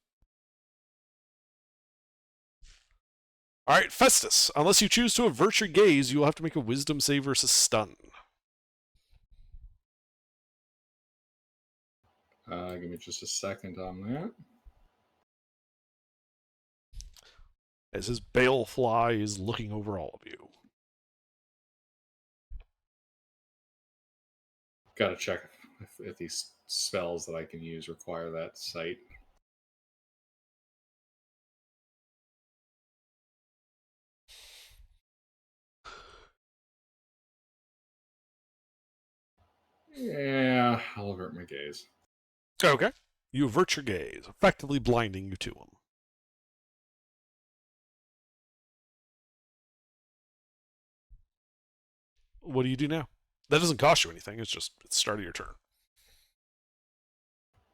Alright, Festus. Unless you choose to avert your gaze, you will have to make a wisdom save versus stun. Give me just a second on that. As his balefly is looking over all of you. Gotta check if these spells that I can use require that sight. Yeah, I'll avert my gaze. Okay. You avert your gaze, effectively blinding you to him. What do you do now? That doesn't cost you anything. It's just the start of your turn.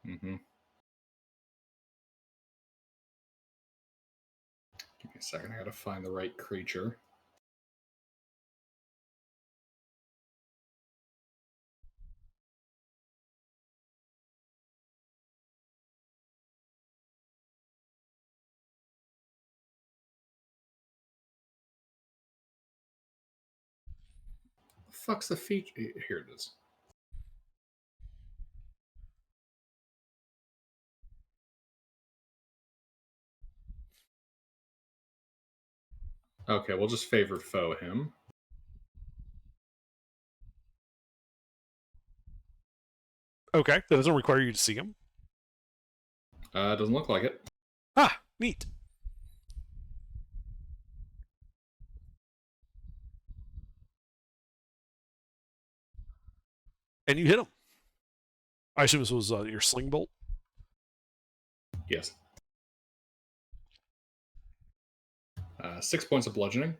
Mm-hmm. Give me a second. I gotta find the right creature. The fuck's the feature? Here it is. Okay, we'll just favored foe him. Okay, that doesn't require you to see him. Doesn't look like it. Ah, neat. And you hit him. I assume this was your sling bolt. Yes. 6 points of bludgeoning.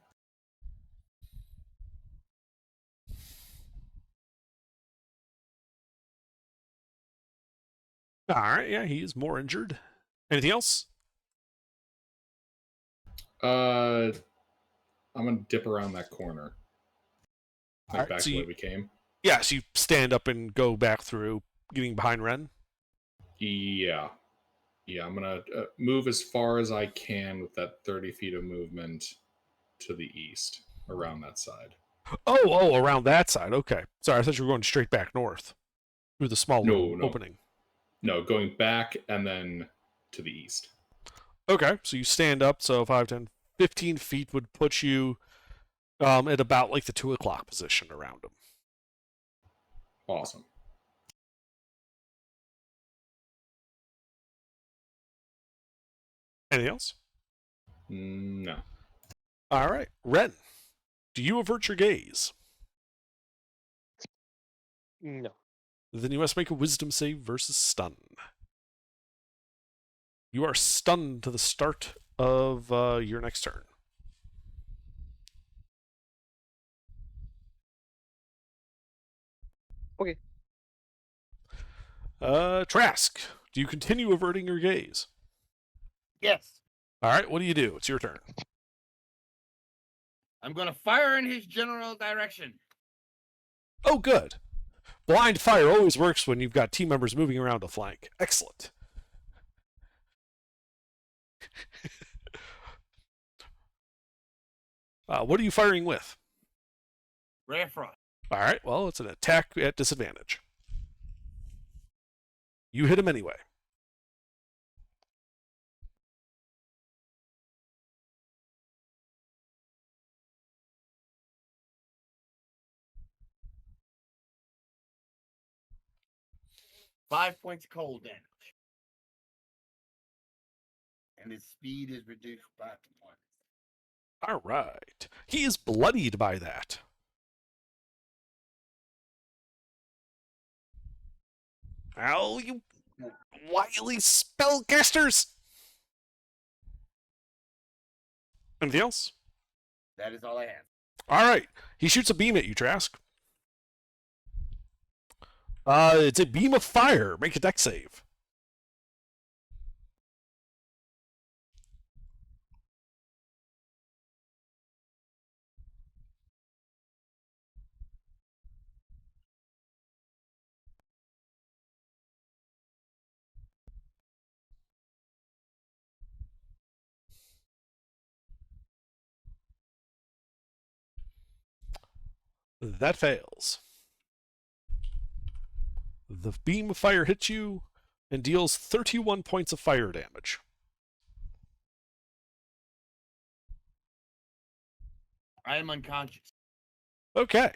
All right, yeah, he is more injured. Anything else? I'm gonna dip around that corner. Like Alright, back so the way you- we came. Yeah, so you stand up and go back through, getting behind Ren. Yeah. Yeah, I'm gonna move as far as I can with that 30 feet of movement to the east, around that side. Oh, around that side. Okay. Sorry, I thought you were going straight back north through the small little No. opening. No, going back and then to the east. Okay, so you stand up, so 5, 10, 15 feet would put you at about like the 2 o'clock position around him. Awesome. Anything else? No. All right. Ren, do you avert your gaze? No. Then you must make a wisdom save versus stun. You are stunned to the start of your next turn. Okay. Trask, do you continue averting your gaze? Yes. All right, what do you do? It's your turn. I'm going to fire in his general direction. Oh, good. Blind fire always works when you've got team members moving around a flank. Excellent. What are you firing with? Ray of Frost. All right, well, it's an attack at disadvantage. You hit him anyway. Five points of cold damage. And his speed is reduced by 1. All right. He is bloodied by that. Ow, you wily spellcasters! Anything else? That is all I have. All right. He shoots a beam at you, Trask. It's a beam of fire. Make a dex save. That fails. The beam of fire hits you and deals 31 points of fire damage. I am unconscious. Okay.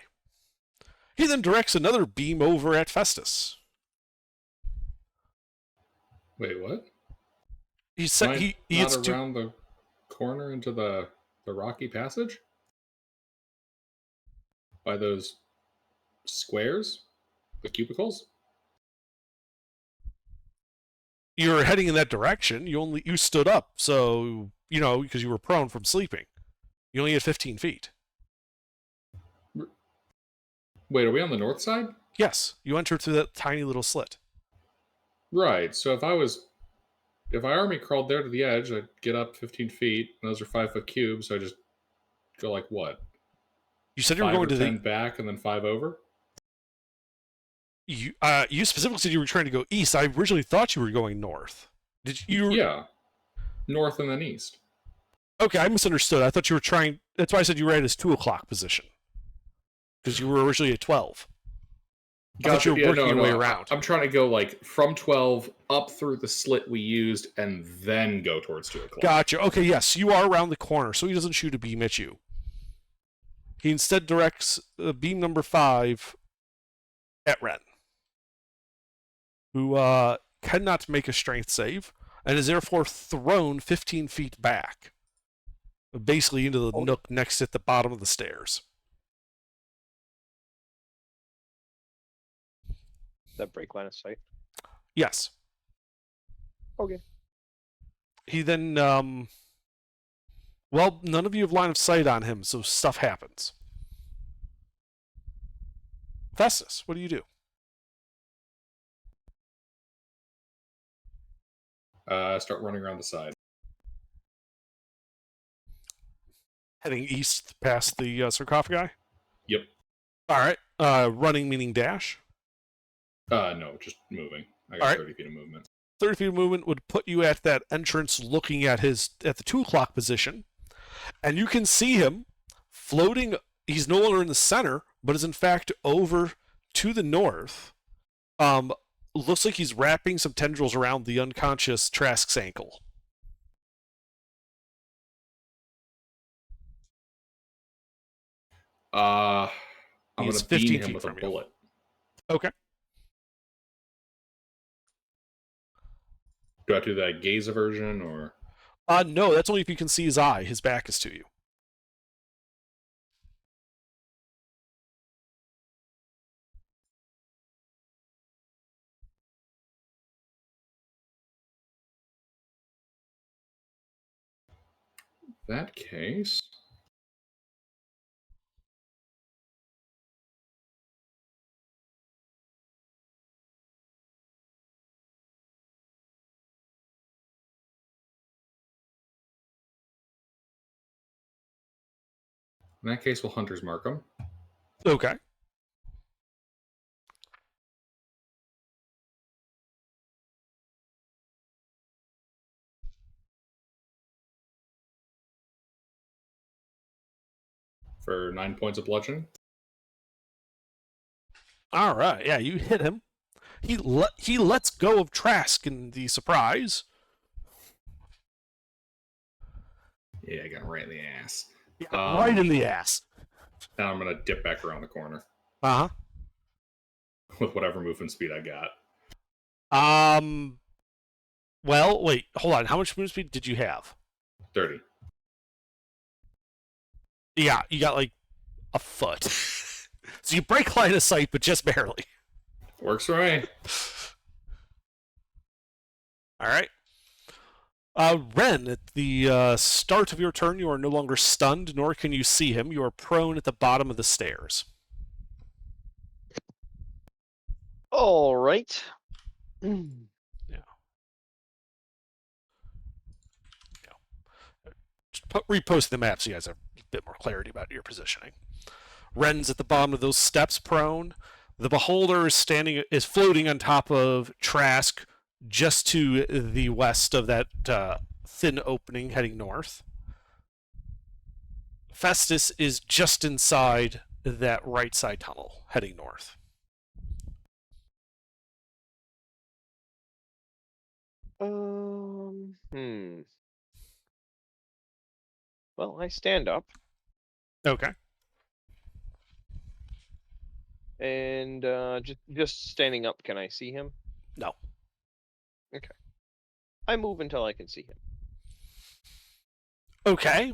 He then directs another beam over at Festus. Wait, what? He said Am I he not hits two. around the corner into the rocky passage? By those squares? The cubicles? You're heading in that direction. You stood up, so because you were prone from sleeping. You only had 15 feet. Wait, are we on the north side? Yes, you entered through that tiny little slit. Right. So if I army crawled there to the edge, I'd get up 15 feet. And those are 5-foot cubes. So I just go like what? You said you were 5 going or to 10 back and then 5 over. You specifically said you were trying to go east. I originally thought you were going north. Did you? Yeah, north and then east. Okay, I misunderstood. I thought you were trying. That's why I said you were at his 2:00 position. Because you were originally at 12. I thought you were working your way around. I'm trying to go like from 12 up through the slit we used and then go towards 2:00. Gotcha. Okay, yes, you are around the corner, so he doesn't shoot a beam at you. He instead directs beam number 5 at Ren, who cannot make a strength save and is therefore thrown 15 feet back, basically into the nook next at the bottom of the stairs. That break line of sight. Yes. Okay. He then, well, none of you have line of sight on him, so stuff happens. Festus, what do you do? Start running around the side. Heading east past the sarcophagi? Yep. All right. Running meaning dash? No, just moving. I got All right. 30 feet of movement. 30 feet of movement would put you at that entrance looking at the 2:00 position. And you can see him floating. He's no longer in the center, but is in fact over to the north. Looks like he's wrapping some tendrils around the unconscious Trask's ankle. I'm He's gonna beam 15 him feet with a from you. bullet. Okay. Do I do that gaze aversion or? No, that's only if you can see his eye. His back is to you. That case. In that case, we'll Hunter's Mark him. Okay. For 9 points of bludgeoning. All right, yeah, you hit him. He lets go of Trask in the surprise. Yeah, I got right in the ass. Yeah, right in the ass. Now I'm gonna dip back around the corner Uh with whatever movement speed I got. huh. Well, wait, hold on. How much movement speed did you have? 30. Yeah, you got like a foot. So you break line of sight, but just barely. Works for me. All right. Ren, at the start of your turn, you are no longer stunned, nor can you see him. You are prone at the bottom of the stairs. All right. Just repost the map so you guys have a bit more clarity about your positioning. Ren's at the bottom of those steps, prone. The Beholder is floating on top of Trask, just to the west of that thin opening heading north. Festus is just inside that right side tunnel heading north. Well, I stand up Okay. and just standing up. Can I see him? No. Okay. I move until I can see him. Okay.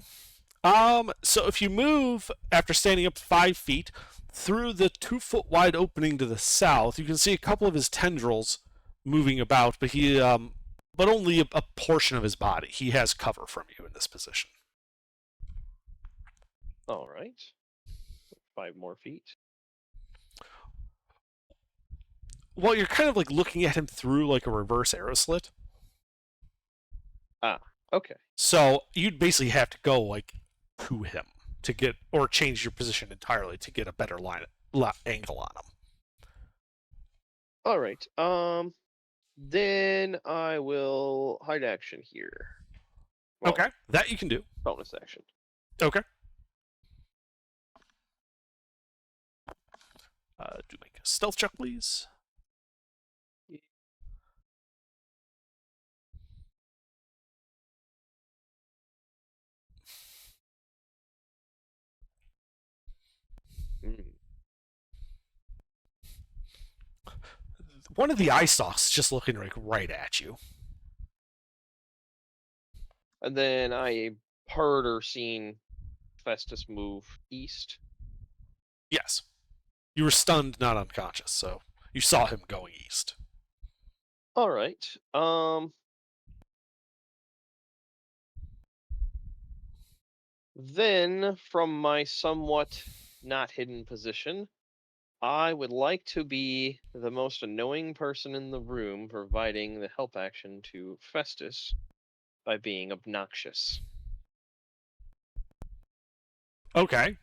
So if you move after standing up 5 feet through the 2-foot wide opening to the south, you can see a couple of his tendrils moving about, but but only a portion of his body. He has cover from you in this position. All right. 5 more feet. Well, you're kind of like looking at him through like a reverse arrow slit. Okay. So you'd basically have to go like to him to get, or change your position entirely to get a better angle on him. All right. Then I will hide action here. Well, Okay, that you can do. Bonus action. Okay. Do make a stealth check, please. One of the eye stalks is just looking like right at you. And then I heard or seen Festus move east. Yes. You were stunned, not unconscious, so you saw him going east. All right. Then from my somewhat not hidden position, I would like to be the most annoying person in the room, providing the help action to Festus by being obnoxious. Okay.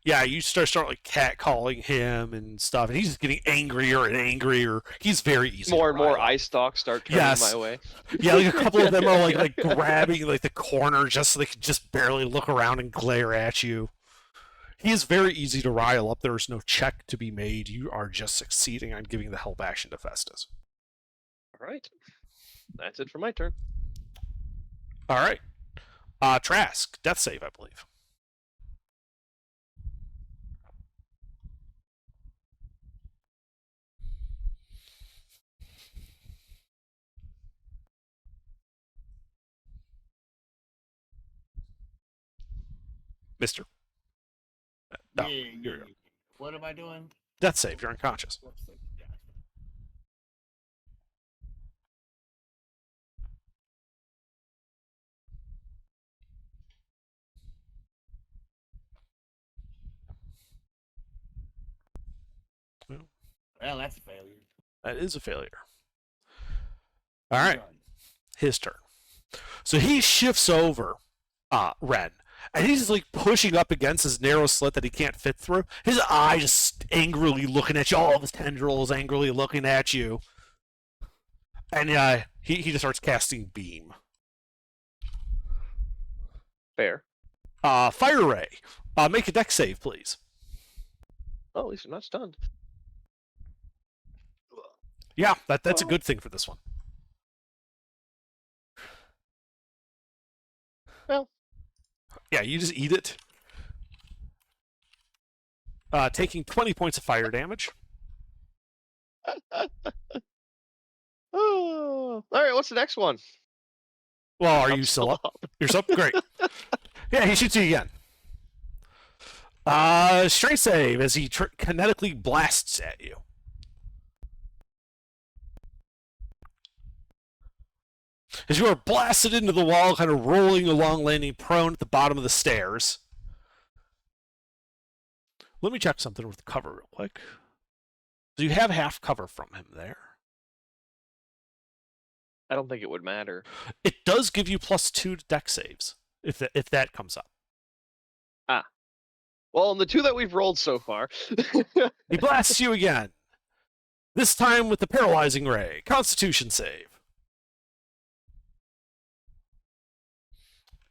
Yeah, you start like catcalling him and stuff, and he's just getting angrier and angrier. He's very easy. More and more rile up. eye stalks start turning Yes. my way. Yeah, like a couple of them are like grabbing like the corner just so they can just barely look around and glare at you. He is very easy to rile up. There is no check to be made. You are just succeeding on giving the help action to Festus. All right. That's it for my turn. All right. Trask, death save, I believe. Mister. No, Yeah. What am I doing? death save. You're unconscious. Well, that's a failure. That is a failure. All right. His turn. So he shifts over Ren, and he's like pushing up against his narrow slit that he can't fit through. His eye just angrily looking at you, all of his tendrils angrily looking at you. And he just starts casting beam. Fair. Fire ray. Make a dex save, please. Oh, at least I'm not stunned. Yeah, that's a good thing for this one. Well. Yeah, you just eat it. Taking 20 points of fire damage. Oh. All right, what's the next one? Well, are I'm you still up? You're still up? Great. Yeah, he shoots you again. Strength save as he kinetically blasts at you. As you are blasted into the wall, kind of rolling along, landing prone at the bottom of the stairs. Let me check something with cover real quick. Do you have half cover from him there? I don't think it would matter. It does give you +2 to dex saves, if that comes up. Well, in the 2 that we've rolled so far. He blasts you again. This time with the paralyzing ray. Constitution save.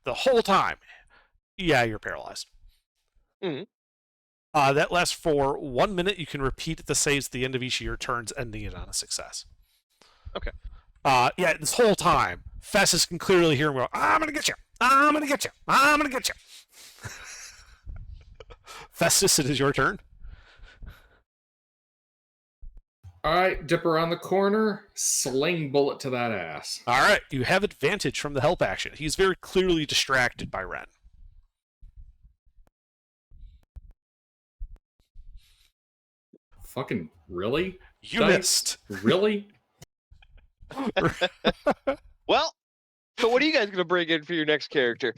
The whole time. Yeah, you're paralyzed. Mm-hmm. That lasts for 1 minute. You can repeat the saves at the end of each of your turns, ending it on a success. Okay. Yeah, this whole time, Festus can clearly hear him go, I'm going to get you. I'm going to get you. I'm going to get you. Festus, it is your turn. All right, dip around the corner, sling bullet to that ass. All right, you have advantage from the help action. He's very clearly distracted by Ren. Fucking really? You Dice? missed. Really? Well, so what are you guys going to bring in for your next character?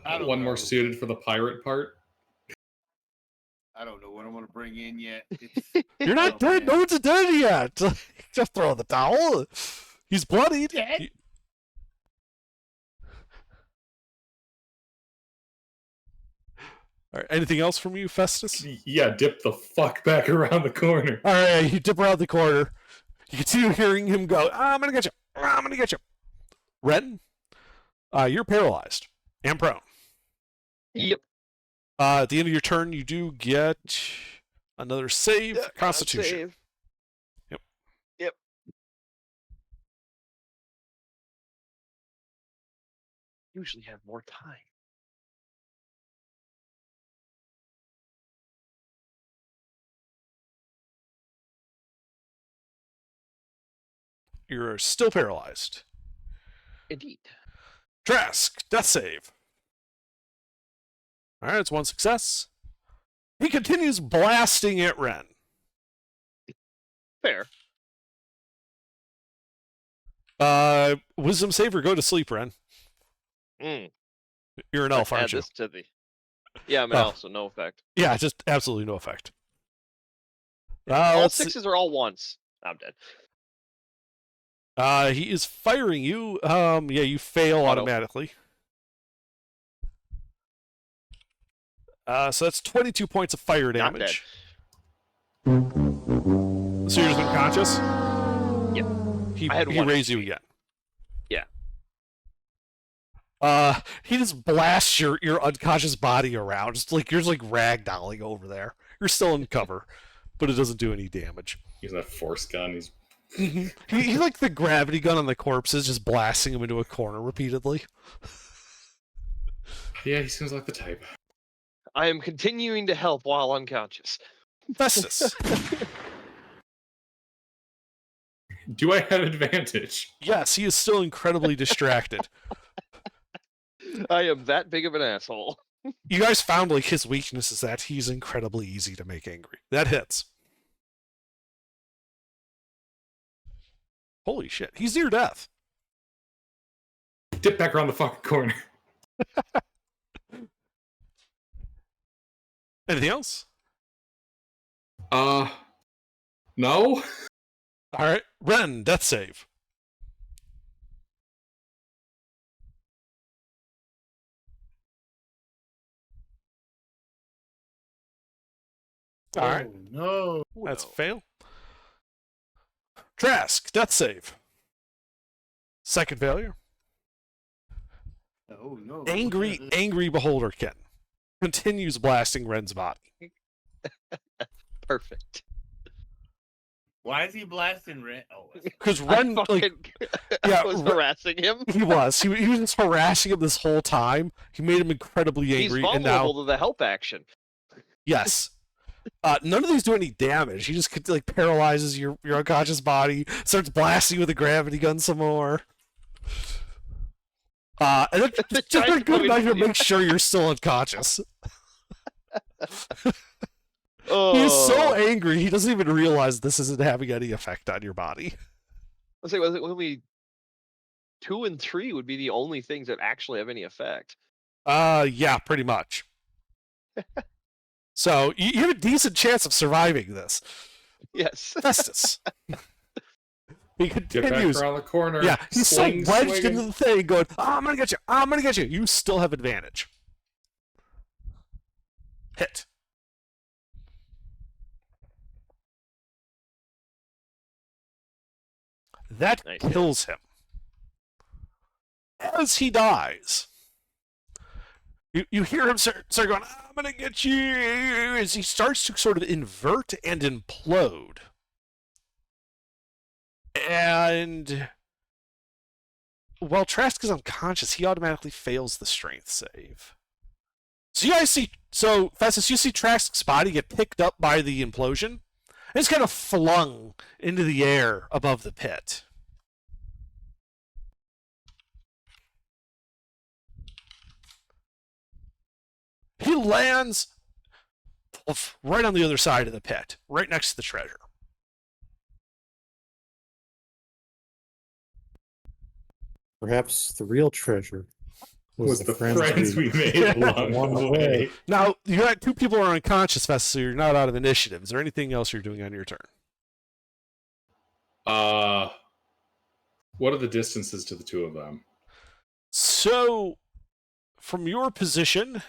I don't One more know. suited for the pirate part. I don't know what I'm gonna bring in yet. You're not Oh, dead. man. No one's dead yet. Just throw the towel. He's bloodied. Dead? All right, anything else from you, Festus? Yeah, dip the fuck back around the corner. All right, you dip around the corner. You continue hearing him go, I'm going to get you. I'm going to get you. Ren, you're paralyzed and prone. Yep. At the end of your turn, you do get another save, Yeah, Constitution. save. Yep. Usually have more time. You're still paralyzed. Indeed. Trask, death save. All right, it's one success. He continues blasting at Ren. Fair. Wisdom save or go to sleep, Ren. You're an elf, Add aren't you? this to the... Yeah, I'm an Oh. elf, so no effect. Yeah, just absolutely no effect. All Let's see. 6s are all 1s. I'm dead. He is firing you. Yeah, you fail Auto. automatically. So that's 22 points of fire Not damage. So you're just unconscious? Yep. He I had one raised you HP. again. Yeah. He just blasts your unconscious body around. Just like you're just like ragdolling over there. You're still in cover, but it doesn't do any damage. Using that force gun, he's He's like the gravity gun on the corpses, just blasting him into a corner repeatedly. yeah, he seems like the type. I am continuing to help while unconscious. Festus. Do I have advantage? Yes, he is still incredibly distracted. I am that big of an asshole. You guys found like his weakness is that he's incredibly easy to make angry. That hits. Holy shit, he's near death. Dip back around the fucking corner. Anything else? No? Alright, Ren, death save. Alright, Oh, no. that's a fail. Trask, death save. Second failure. Oh no. Angry Beholderkin. continues blasting Ren's body. Perfect. Why is he blasting Ren? Oh, Because I Ren, like, fucking yeah, was Ren- harassing him. he was just harassing him this whole time. He made him incredibly He's angry, and now vulnerable to the help action. yes. None of these do any damage. He just like paralyzes your unconscious body, starts blasting you with a gravity gun some more. And then just Tries a to good put me measure to make sure you're still unconscious. Oh, He's so angry he doesn't even realize this isn't having any effect on your body. Let's say, was it only 2 and 3 would be the only things that actually have any effect. Yeah, pretty much. So you have a decent chance of surviving this. Yes. Festus. He Get back continues. around the corner. Yeah, he's swing, so wedged swinging. into the thing, going, oh, I'm gonna get you, I'm gonna get you. You still have advantage. Hit. That Nice. kills him. As he dies, you hear him start going, I'm gonna get you, as he starts to sort of invert and implode. And while Trask is unconscious, he automatically fails the strength save. So you guys see, Festus, you see Trask's body get picked up by the implosion, and it's kind of flung into the air above the pit. He lands right on the other side of the pit, right next to the treasure. Perhaps the real treasure Was the friends we made along along the the way. way. Now, you got 2 people are unconscious, Festus, so you're not out of initiative. Is there anything else you're doing on your turn? What are the distances to the 2 of them? So, from your position,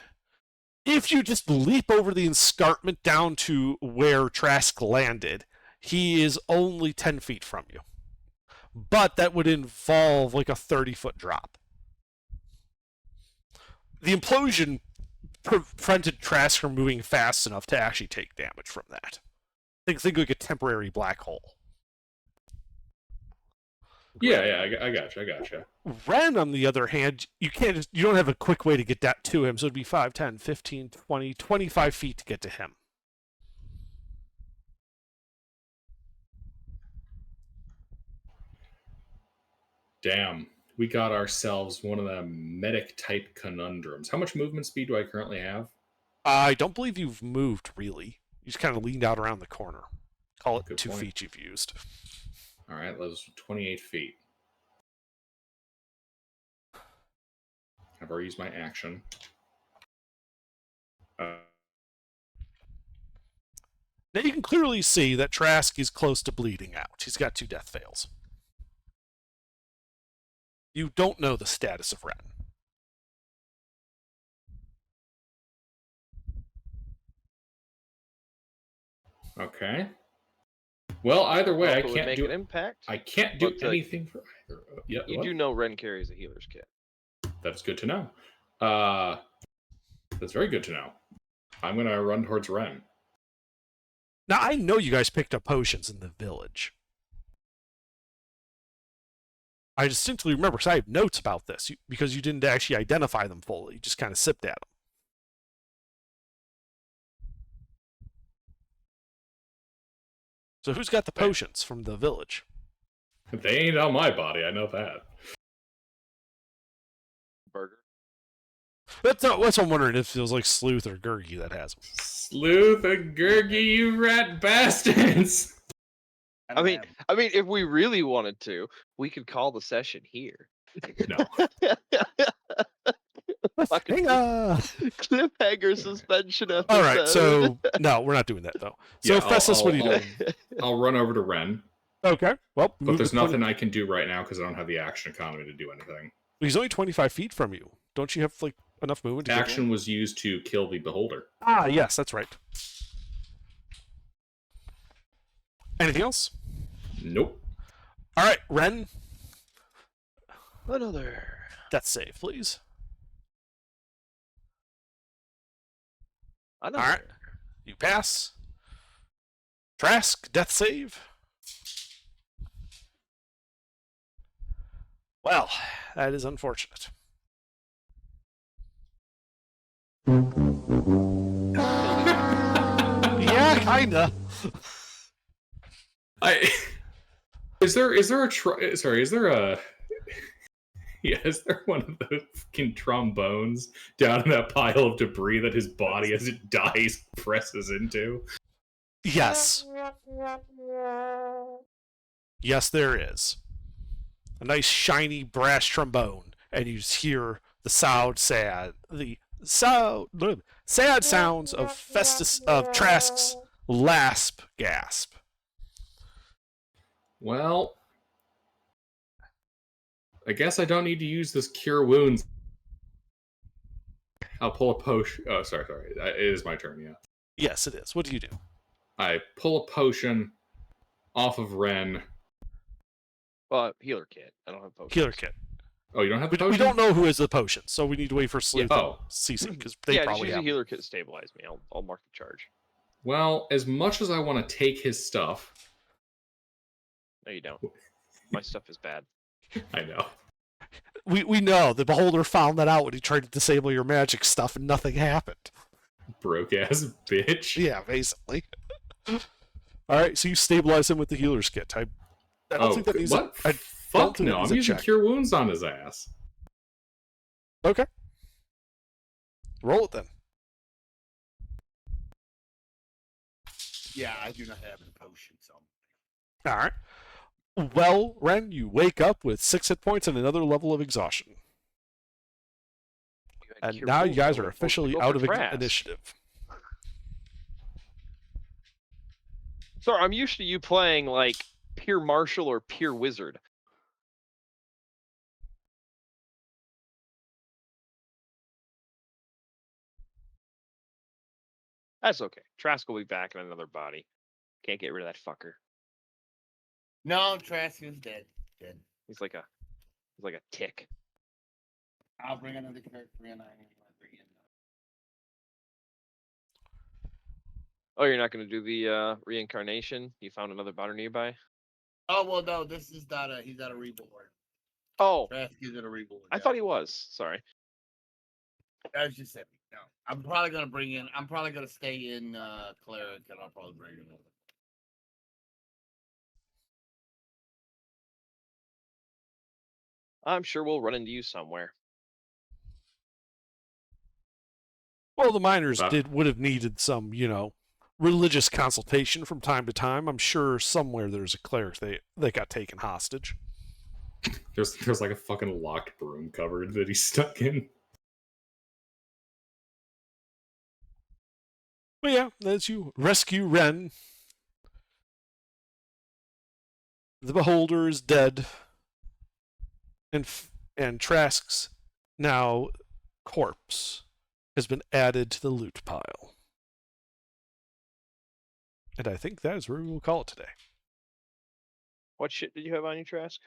if you just leap over the escarpment down to where Trask landed, he is only 10 feet from you. But that would involve like a 30-foot drop. The implosion prevented Trask from moving fast enough to actually take damage from that. Think like a temporary black hole. Yeah, I gotcha. Ren, on the other hand, you don't have a quick way to get that to him, so it'd be 5, 10, 15, 20, 25 feet to get to him. Damn, we got ourselves one of the medic type conundrums. How much movement speed do I currently have? I don't believe you've moved, really. You just kind of leaned out around the corner. Call it Good 2 point. feet you've used. All right, that was 28 feet. I've already used my action. Now you can clearly see that Trask is close to bleeding out. He's got 2 death fails. You don't know the status of Ren. Okay. Well, either way, I Also would can't make do an impact. I can't do But, anything for either. Yeah, You what? do know Ren carries a healer's kit. That's good to know. That's very good to know. I'm gonna run towards Ren. Now, I know you guys picked up potions in the village. I distinctly remember, because I have notes about this, because you didn't actually identify them fully. You just kind of sipped at them. So who's got the potions from the village? They ain't on my body. I know that. Burger. That's what I'm wondering, if it was like Sleuth or Gurgi that has them. Sleuth and Gurgi, you rat bastards! I mean, if we really wanted to, we could call the session here. No. Fucking cliffhanger suspension episode. All right, so no, we're not doing that though. So Yeah, Festus, what are you doing? I'll run over to Ren, Okay, well, but move there's to 20 nothing I can do right now because I don't have the action economy to do anything. He's only 25 feet from you. Don't you have like enough movement to get to him? Action was used to kill the beholder. Ah, yes, that's right. Anything else? Nope. All right, Ren, Another. death save, please. Another. All right. You pass. Trask, death save. Well, that is unfortunate. Yeah, kinda. Is there a sorry, is there a yeah, is there one of those fucking trombones down in that pile of debris that his body as it dies presses into? Yes. Yes, there is. A nice shiny brass trombone, and you just hear the sad sounds of Trask's last gasp. Well, I guess I don't need to use this cure wounds. I'll pull a potion. Oh, sorry. It is my turn, yeah. Yes, it is. What do you do? I pull a potion off of Ren. Well, healer kit. I don't have potions. Healer kit. Oh, you don't have the We potion? don't know who has the potion, so we need to wait for Sleuth Yeah. and Oh. Cece, because they Yeah, just probably use a have. healer kit to stabilize me. I'll mark the charge. Well, as much as I want to take his stuff, No, you don't. My stuff is bad. I know. We know the Beholder found that out when he tried to disable your magic stuff, and nothing happened. Broke ass bitch. Yeah, basically. All right, so you stabilize him with the healer's kit. I don't think that needs what? I Fuck think that no! needs I'm a using check. cure wounds on his ass. Okay. Roll it then. Yeah, I do not have a potion, so. All right. Well, Ren, you wake up with 6 hit points and another level of exhaustion. You had And cure now you wounds, guys so are we're forced to officially go out for of Trask. initiative. Sorry, I'm used to you playing like pure martial or pure wizard. That's okay. Trask will be back in another body. Can't get rid of that fucker. No, Trask is dead. Dead. He's like a tick. I'll bring another character in. Oh, you're not gonna do the reincarnation? You found another body nearby? Oh well, no, this is not a. He's not a reborn. Oh, Trask isn't a reborn. I thought he was. Sorry. That was just it. No, I'm probably gonna bring in. I'm probably gonna stay in cleric, and I'll probably bring him over. I'm sure we'll run into you somewhere. Well, the miners Uh. would have needed some, religious consultation from time to time. I'm sure somewhere there's a cleric they got taken hostage. There's like a fucking locked broom cupboard that he's stuck in. But yeah, as you rescue Ren, the Beholder is dead, and Trask's now corpse has been added to the loot pile. And I think that is where we will call it today. What shit did you have on you, Trask?